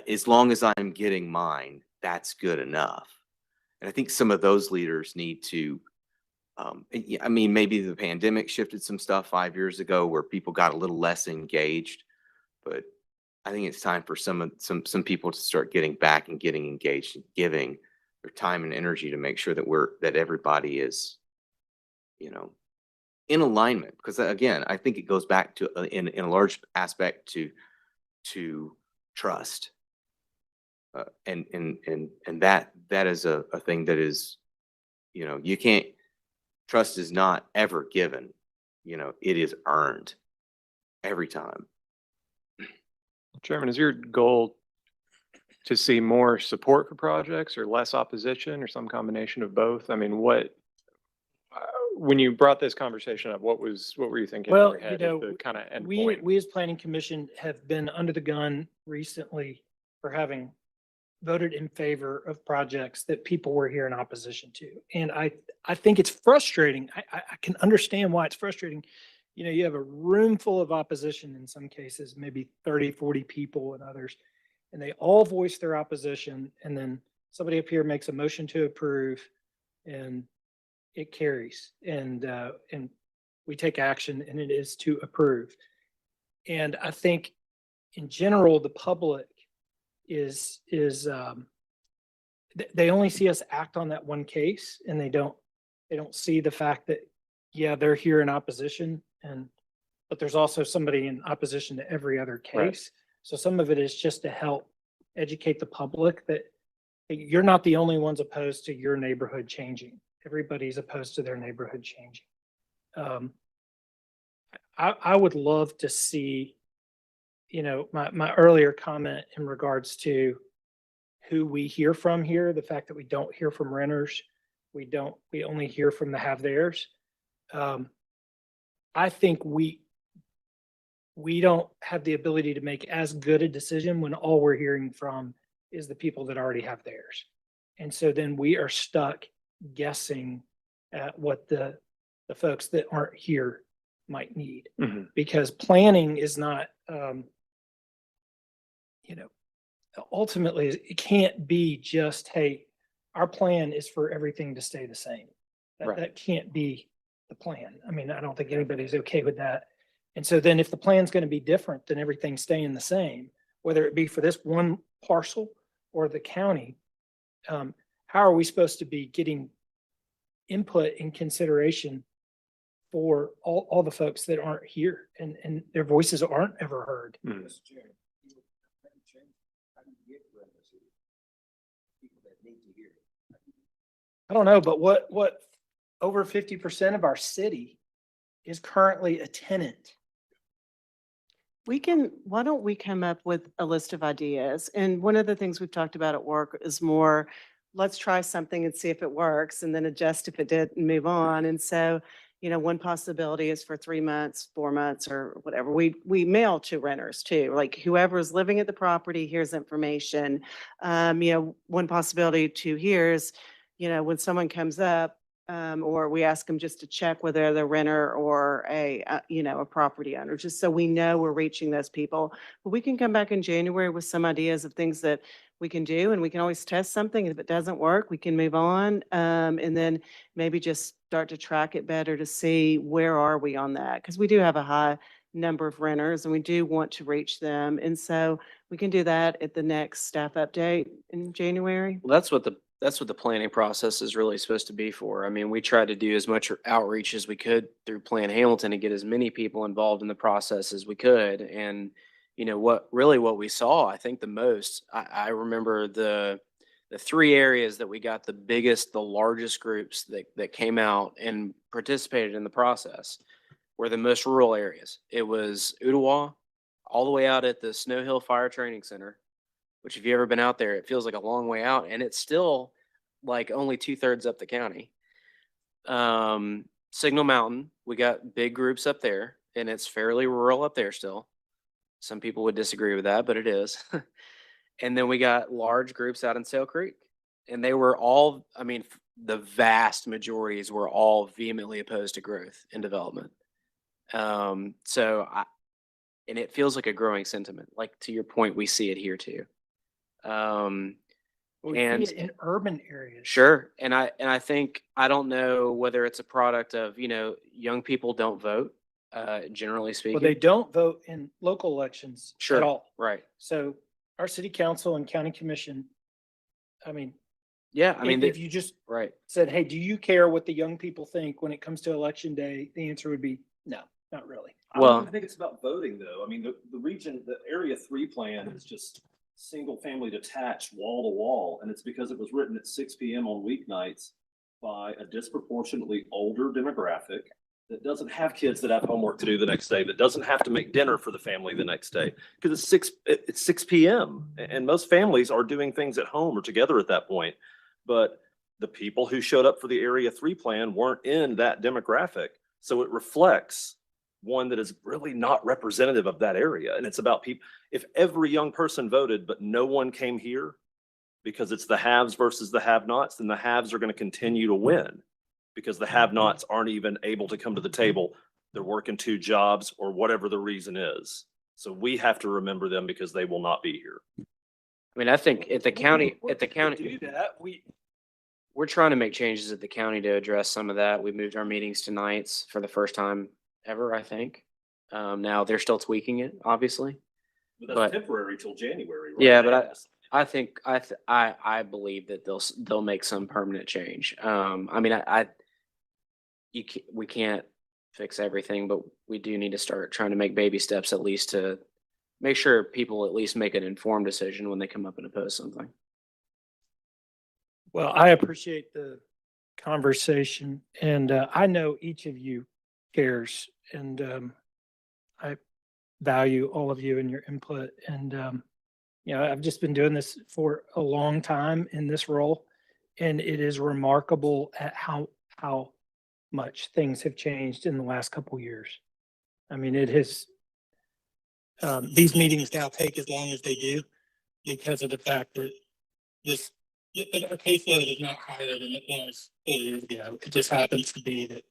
as long as I'm getting mine, that's good enough. And I think some of those leaders need to, maybe the pandemic shifted some stuff 5 years ago where people got a little less engaged, but I think it's time for some people to start getting back and getting engaged and giving their time and energy to make sure that everybody is, in alignment. Because again, I think it goes back to, in a large aspect, to trust. And that is a thing that is, you can't, trust is not ever given, it is earned every time. Chairman, is your goal to see more support for projects or less opposition or some combination of both? I mean, when you brought this conversation up, what were you thinking in Well, your head as the kind of end we point? as planning commission have been under the gun recently for having voted in favor of projects that people were here in opposition to. And I think it's frustrating. I can understand why it's frustrating. You have a room full of opposition in some cases, maybe 30, 40 people and others, and they all voice their opposition. And then somebody up here makes a motion to approve and it carries. And we take action, and it is to approve. And I think in general, the public they only see us act on that one case, and they don't see the fact that, yeah, they're here in opposition, but there's also somebody in opposition to every other case. Right. So some of it is just to help educate the public that you're not the only ones opposed to your neighborhood changing. Everybody's opposed to their neighborhood changing. I would love to see, my earlier comment in regards to who we hear from here, the fact that we don't hear from renters, we only hear from the have theirs. I think we don't have the ability to make as good a decision when all we're hearing from is the people that already have theirs. And so then we are stuck guessing at what the folks that aren't here might need. Mm-hmm. Because planning is not, ultimately it can't be just, hey, our plan is for everything to stay the same. That can't be the plan. I mean, I don't think anybody's okay with that. And so then if the plan's going to be different than everything staying the same, whether it be for this one parcel or the county, how are we supposed to be getting input and consideration for all the folks that aren't here and their voices aren't ever heard? Mm-hmm. I don't know, but what over 50% of our city is currently a tenant. Why don't we come up with a list of ideas? And one of the things we've talked about at work is more, let's try something and see if it works and then adjust if it did and move on. And so, one possibility is for 3 months, 4 months or whatever. We mail to renters too, like whoever's living at the property, here's information. One possibility to here is, when someone comes up, or we ask them just to check whether they're a renter or a property owner, just so we know we're reaching those people. But we can come back in January with some ideas of things that we can do, and we can always test something. If it doesn't work, we can move on, and then maybe just start to track it better to see where are we on that, because we do have a high number of renters and we do want to reach them. And so we can do that at the next staff update in January. Well, that's what the planning process is really supposed to be for. I mean, we tried to do as much outreach as we could through Plan Hamilton to get as many people involved in the process as we could. And, what we saw, I think the most, I remember the 3 areas that we got the largest groups that came out and participated in the process were the most rural areas. It was Ottawa, all the way out at the Snow Hill Fire Training Center, which if you've ever been out there, it feels like a long way out, and it's still like only 2/3 up the county. Signal Mountain, we got big groups up there, and it's fairly rural up there still. Some people would disagree with that, but it is. And then we got large groups out in Sail Creek, and they were all, the vast majorities were all vehemently opposed to growth and development. And it feels like a growing sentiment. Like to your point, we see it here too. We see And it in urban areas. sure. And I think, I don't know whether it's a product of, young people don't vote, generally Well, speaking. they don't vote in local elections at Sure. all. Right. So our city council and county commission, Yeah. if you just right. said, hey, do you care what the young people think when it comes to election day? The answer would be no, not really. I don't Well, even think it's about voting though. I mean, the region, the Area 3 plan is just single family detached wall to wall. And it's because it was written at 6 p.m. on weeknights by a disproportionately older demographic that doesn't have kids that have homework to do the next day, that doesn't have to make dinner for the family the next day. Because it's 6 p.m. and most families are doing things at home or together at that point. But the people who showed up for the Area 3 plan weren't in that demographic. So it reflects one that is really not representative of that area. And it's about people. If every young person voted, but no one came here because it's the haves versus the have-nots, then the haves are going to continue to win because the have-nots aren't even able to come to the table. They're working 2 jobs or whatever the reason is. So we have to remember them because they will not be here. I think at the county, Do that. we're trying to make changes at the county to address some of that. We moved our meetings to nights for the first time ever, I think. Now they're still tweaking it, obviously. But But- that's temporary till January, right? Yeah, but I believe that they'll make some permanent change. We can't fix everything, but we do need to start trying to make baby steps at least to make sure people at least make an informed decision when they come up and oppose something. Well, I appreciate the conversation and I know each of you cares and I value all of you and your input. And, I've just been doing this for a long time in this role and it is remarkable at how much things have changed in the last couple of years. It has, these meetings now take as long as they do because of the fact that our caseload is not higher than it was 4 years ago. It just happens to be that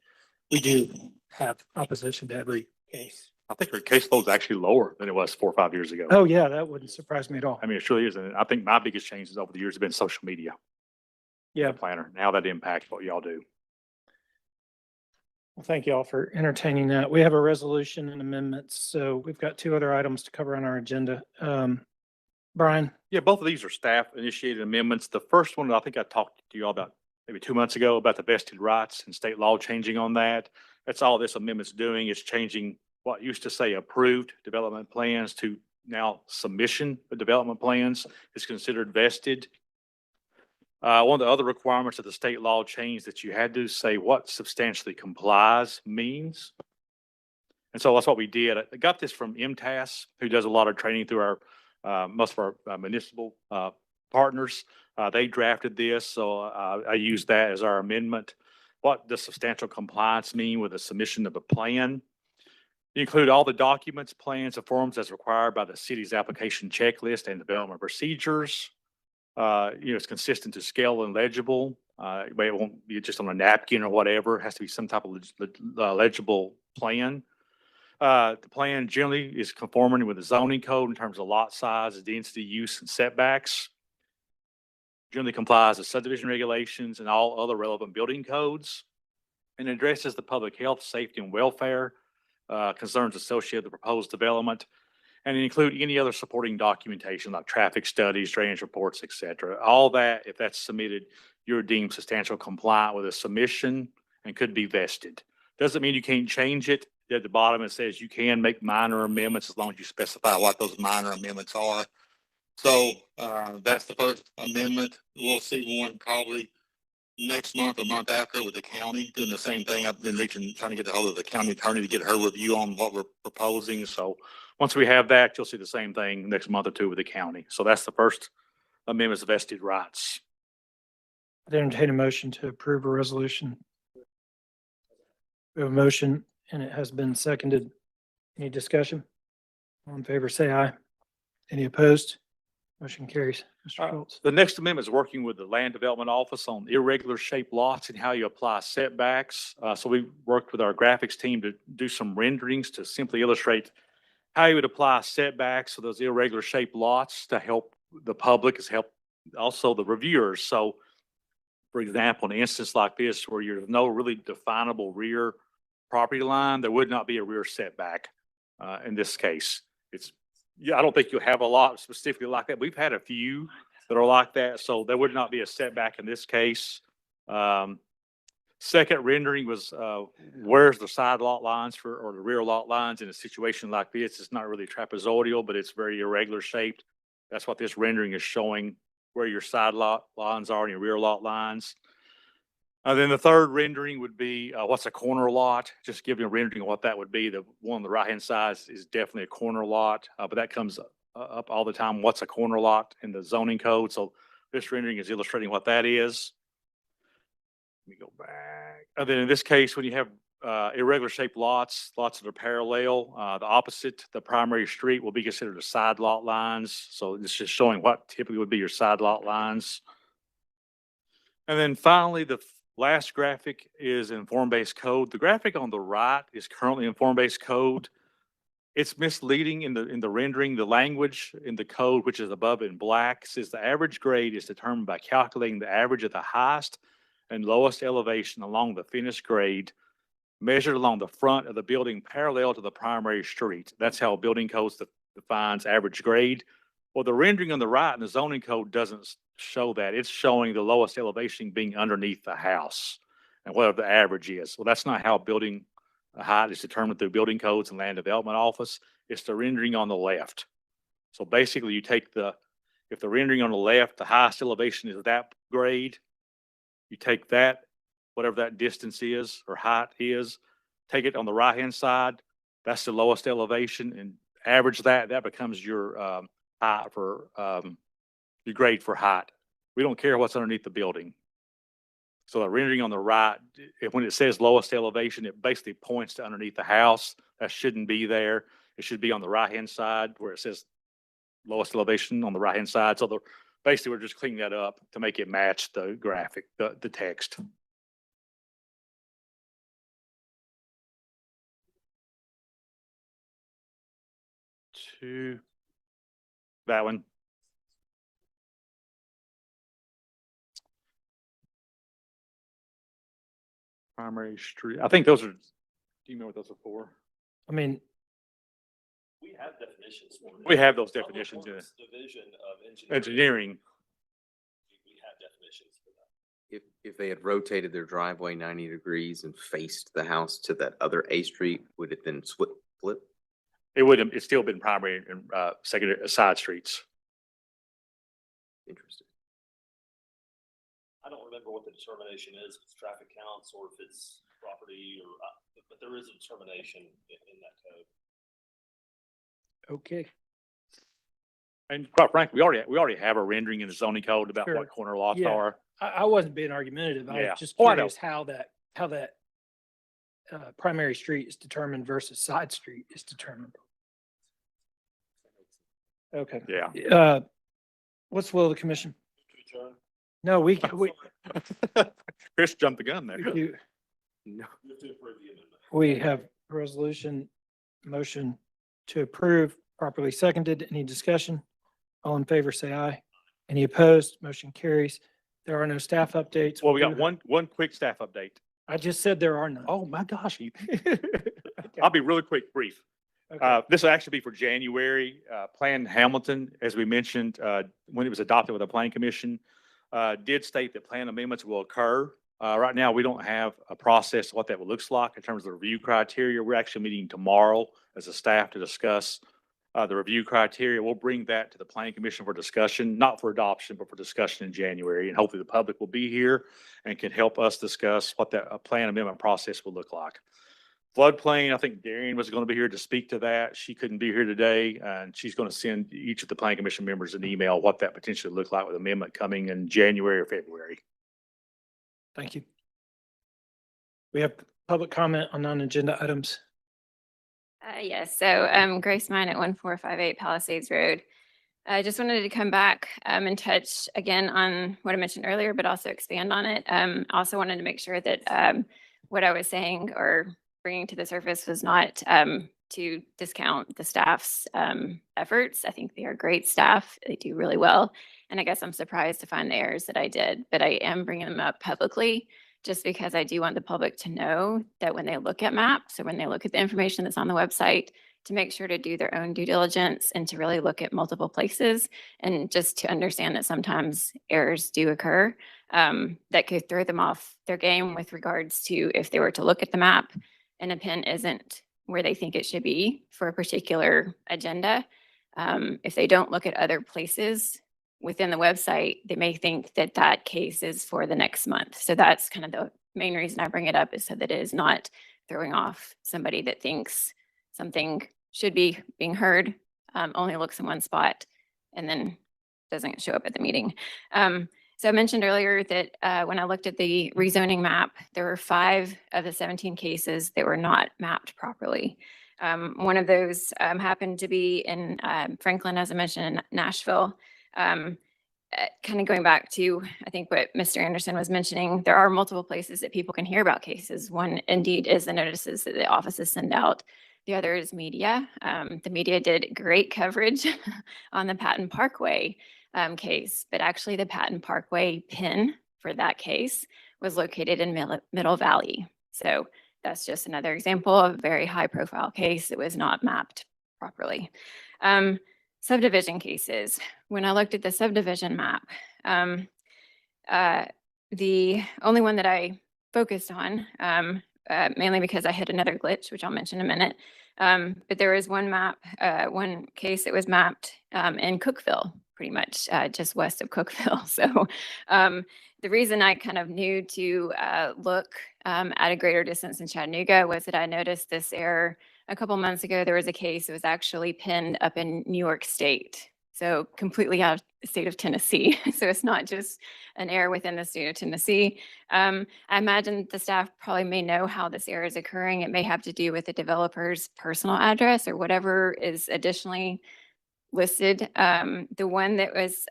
we do have opposition to every case. I think our caseload is actually lower than it was 4 or 5 years ago. Oh, yeah, that wouldn't surprise me at all. It truly is. And I think my biggest changes over the years have been social media. Yeah. Planner, and how that impacts what y'all do. Well, thank you all for entertaining that. We have a resolution and amendments, so we've got 2 other items to cover on our agenda. Brian? Yeah, both of these are staff initiated amendments. The first one, I think I talked to you all about maybe 2 months ago about the vested rights and state law changing on that. That's all this amendment's doing, is changing what used to say approved development plans to now submission of development plans is considered vested. One of the other requirements of the state law changed that you had to say what substantially complies means. And so that's what we did. I got this from MTAS, who does a lot of training through our, most of our municipal partners. They drafted this, so I used that as our amendment. What does substantial compliance mean with the submission of a plan? You include all the documents, plans, and forms as required by the city's application checklist and development procedures. It's consistent to scale and legible. It won't be just on a napkin or whatever. It has to be some type of legible plan. The plan generally is conforming with the zoning code in terms of lot size, density, use, and setbacks. Generally complies with subdivision regulations and all other relevant building codes, and addresses the public health, safety, and welfare concerns associated with the proposed development, and include any other supporting documentation like traffic studies, drainage reports, et cetera. All that, if that's submitted, you're deemed substantial compliant with a submission and could be vested. Doesn't mean you can't change it. At the bottom, it says you can make minor amendments as long as you specify what those minor amendments are. So, that's the first amendment. We'll see one probably next month or month after with the county doing the same thing. I've been trying to get a hold of the county attorney to get her review on what we're proposing. So once we have that, you'll see the same thing next month or two with the county. So that's the first amendment, vested rights. I'd entertain a motion to approve a resolution. We have a motion and it has been seconded. Any discussion? All in favor, say aye. Any opposed? Motion carries. Mr. Schultz. The next amendment is working with the Land Development Office on irregular shaped lots and how you apply setbacks. So we worked with our graphics team to do some renderings to simply illustrate how you would apply setbacks for those irregular shaped lots to help the public, as help also the reviewers. So for example, in an instance like this where there's no really definable rear property line, there would not be a rear setback in this case. I don't think you'll have a lot specifically like that. We've had a few that are like that, so there would not be a setback in this case. Second rendering was where's the side lot lines or the rear lot lines in a situation like this. It's not really trapezoidal, but it's very irregular shaped. That's what this rendering is showing, where your side lot lines are and your rear lot lines. Then the third rendering would be what's a corner lot, just giving a rendering of what that would be. The one on the right-hand side is definitely a corner lot, but that comes up all the time. What's a corner lot in the zoning code? So this rendering is illustrating what that is. Let me go back. And then in this case, when you have irregular shaped lots that are parallel, the opposite, the primary street will be considered the side lot lines. So it's just showing what typically would be your side lot lines. And then finally, the last graphic is in form-based code. The graphic on the right is currently in form-based code. It's misleading in the rendering. The language in the code, which is above in black, says the average grade is determined by calculating the average of the highest and lowest elevation along the finished grade measured along the front of the building parallel to the primary street. That's how building codes defines average grade. Well, the rendering on the right in the zoning code doesn't show that. It's showing the lowest elevation being underneath the house and whatever the average is. Well, that's not how building height is determined through building codes and land development office. It's the rendering on the left. So basically you take if the rendering on the left, the highest elevation is that grade, you take that, whatever that distance is or height is, take it on the right-hand side, that's the lowest elevation, and average that becomes your height for your grade for height. We don't care what's underneath the building. So the rendering on the right, when it says lowest elevation, it basically points to underneath the house. That shouldn't be there. It should be on the right-hand side where it says lowest elevation on the right-hand side. So basically, we're just cleaning that up to make it match the graphic, the text. To that one. Primary street. I think those are, do you know what those are for? I mean, We have definitions. for it. We have those definitions in Performance Division of engineering. We have definitions for that. If they had rotated their driveway 90 degrees and faced the house to that other A street, would it then flip? It would have, it's still been primary and secondary side streets. Interesting. remember what the determination is, if it's traffic counts or if it's property or, but there is a determination in that code. Okay. And quite frankly, we already have a rendering in the zoning code about Sure. what corner lots Yeah. are. I wasn't being argumentative. I Yeah. was just Oh, I know. curious how that primary street is determined versus side street is determined. Okay. Yeah. What's the will of the commission? No, we Chris jumped the gun there. we have a resolution, motion to approve, properly seconded. Any discussion? All in favor, say aye. Any opposed? Motion carries. There are no staff updates. Well, we got do- one quick staff update. I just said there are none. Oh, my gosh. I'll be really quick, brief. Okay. This will actually be for January. Plan Hamilton, as we mentioned, when it was adopted with the Planning Commission, did state that plan amendments will occur. Right now, we don't have a process of what that looks like in terms of the review criteria. We're actually meeting tomorrow as a staff to discuss the review criteria. We'll bring that to the Planning Commission for discussion, not for adoption, but for discussion in January. And hopefully the public will be here and can help us discuss what that plan amendment process will look like. Floodplain, I think Darian was going to be here to speak to that. She couldn't be here today, and she's going to send each of the Planning Commission members an email what that potentially look like with amendment coming in January or February. Thank you. We have public comment on non-agenda items. Yes, so Grace Mine at 1458 Palisades Road. I just wanted to come back and touch again on what I mentioned earlier, but also expand on it. Also wanted to make sure that what I was saying or bringing to the surface was not to discount the staff's efforts. I think they are great staff. They do really well. And I guess I'm surprised to find the errors that I did, but I am bringing them up publicly just because I do want the public to know that when they look at maps or when they look at the information that's on the website, to make sure to do their own due diligence and to really look at multiple places and just to understand that sometimes errors do occur that could throw them off their game with regards to if they were to look at the map and a pin isn't where they think it should be for a particular agenda. If they don't look at other places within the website, they may think that that case is for the next month. So that's kind of the main reason I bring it up, is so that it is not throwing off somebody that thinks something should be being heard, only looks in one spot and then doesn't show up at the meeting. So I mentioned earlier that when I looked at the rezoning map, there were 5 of the 17 cases that were not mapped properly. One of those happened to be in Franklin, as I mentioned, in Nashville. Kind of going back to, I think, what Mr. Anderson was mentioning, there are multiple places that people can hear about cases. One indeed is the notices that the offices send out. The other is media. The media did great coverage on the Patton Parkway case, but actually the Patton Parkway pin for that case was located in Middle Valley. So that's just another example of a very high profile case that was not mapped properly. Subdivision cases. When I looked at the subdivision map, the only one that I focused on, mainly because I hit another glitch, which I'll mention in a minute, but there was one map, one case that was mapped in Cookeville, pretty much just west of Cookeville. So the reason I kind of knew to look at a greater distance in Chattanooga was that I noticed this error a couple months ago. There was a case that was actually pinned up in New York State, so completely out of the state of Tennessee. So it's not just an error within the state of Tennessee. I imagine the staff probably may know how this error is occurring. It may have to do with the developer's personal address or whatever is additionally listed. The one that was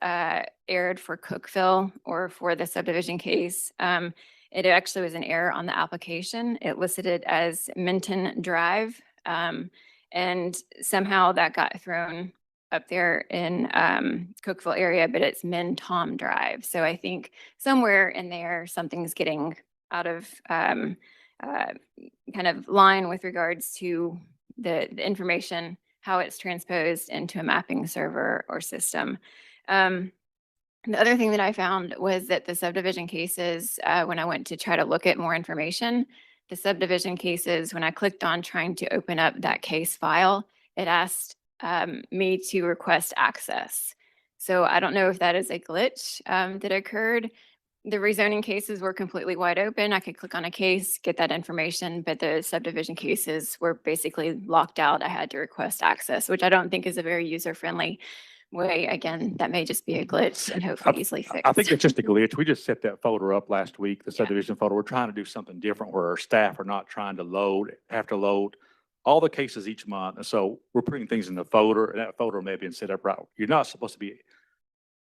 aired for Cookeville or for the subdivision case, it actually was an error on the application. It listed it as Minton Drive, and somehow that got thrown up there in Cookeville area, but it's Min Tom Drive. So I think somewhere in there, something's getting out of kind of line with regards to the information, how it's transposed into a mapping server or system. The other thing that I found was that the subdivision cases, when I went to try to look at more information, the subdivision cases, when I clicked on trying to open up that case file, it asked me to request access. So I don't know if that is a glitch that occurred the rezoning cases were completely wide open. I could click on a case, get that information, but the subdivision cases were basically locked out. I had to request access, which I don't think is a very user-friendly way. Again, that may just be a glitch and hopefully easily fixed. I think it's just a glitch. We just set that folder up last week, the subdivision folder. We're trying to do something different where our staff are not trying to have to load all the cases each month. And so we're putting things in the folder, and that folder may have been set up right. You're not supposed to be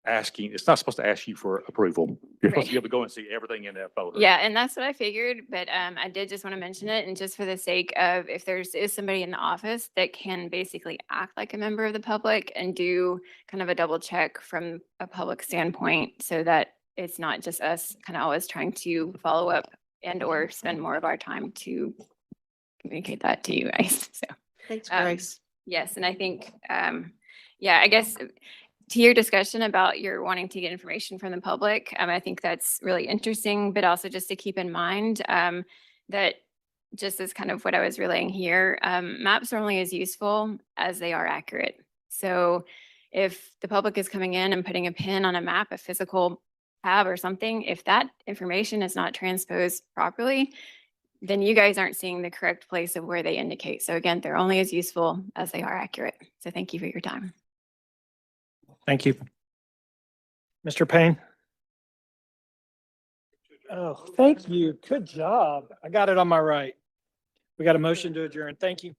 it's not supposed to ask you for approval. You're supposed to be able to go and see everything in that folder. Yeah, and that's what I figured, but I did just want to mention it, and just for the sake of if is somebody in the office that can basically act like a member of the public and do kind of a double check from a public standpoint, so that it's not just us kind of always trying to follow up and or spend more of our time to communicate that to you guys. So Thanks, Grace. yes, and I think yeah, I guess to your discussion about your wanting to get information from the public, I think that's really interesting, but also just to keep in mind that just as kind of what I was relaying here, maps are only as useful as they are accurate. So if the public is coming in and putting a pin on a map, a physical tab or something, if that information is not transposed properly, then you guys aren't seeing the correct place of where they indicate. So again, they're only as useful as they are accurate. So thank you for your time. Thank you. Mr. Payne? Oh, thank you. Good job. I got it on my right. We got a motion to adjourn. Thank you.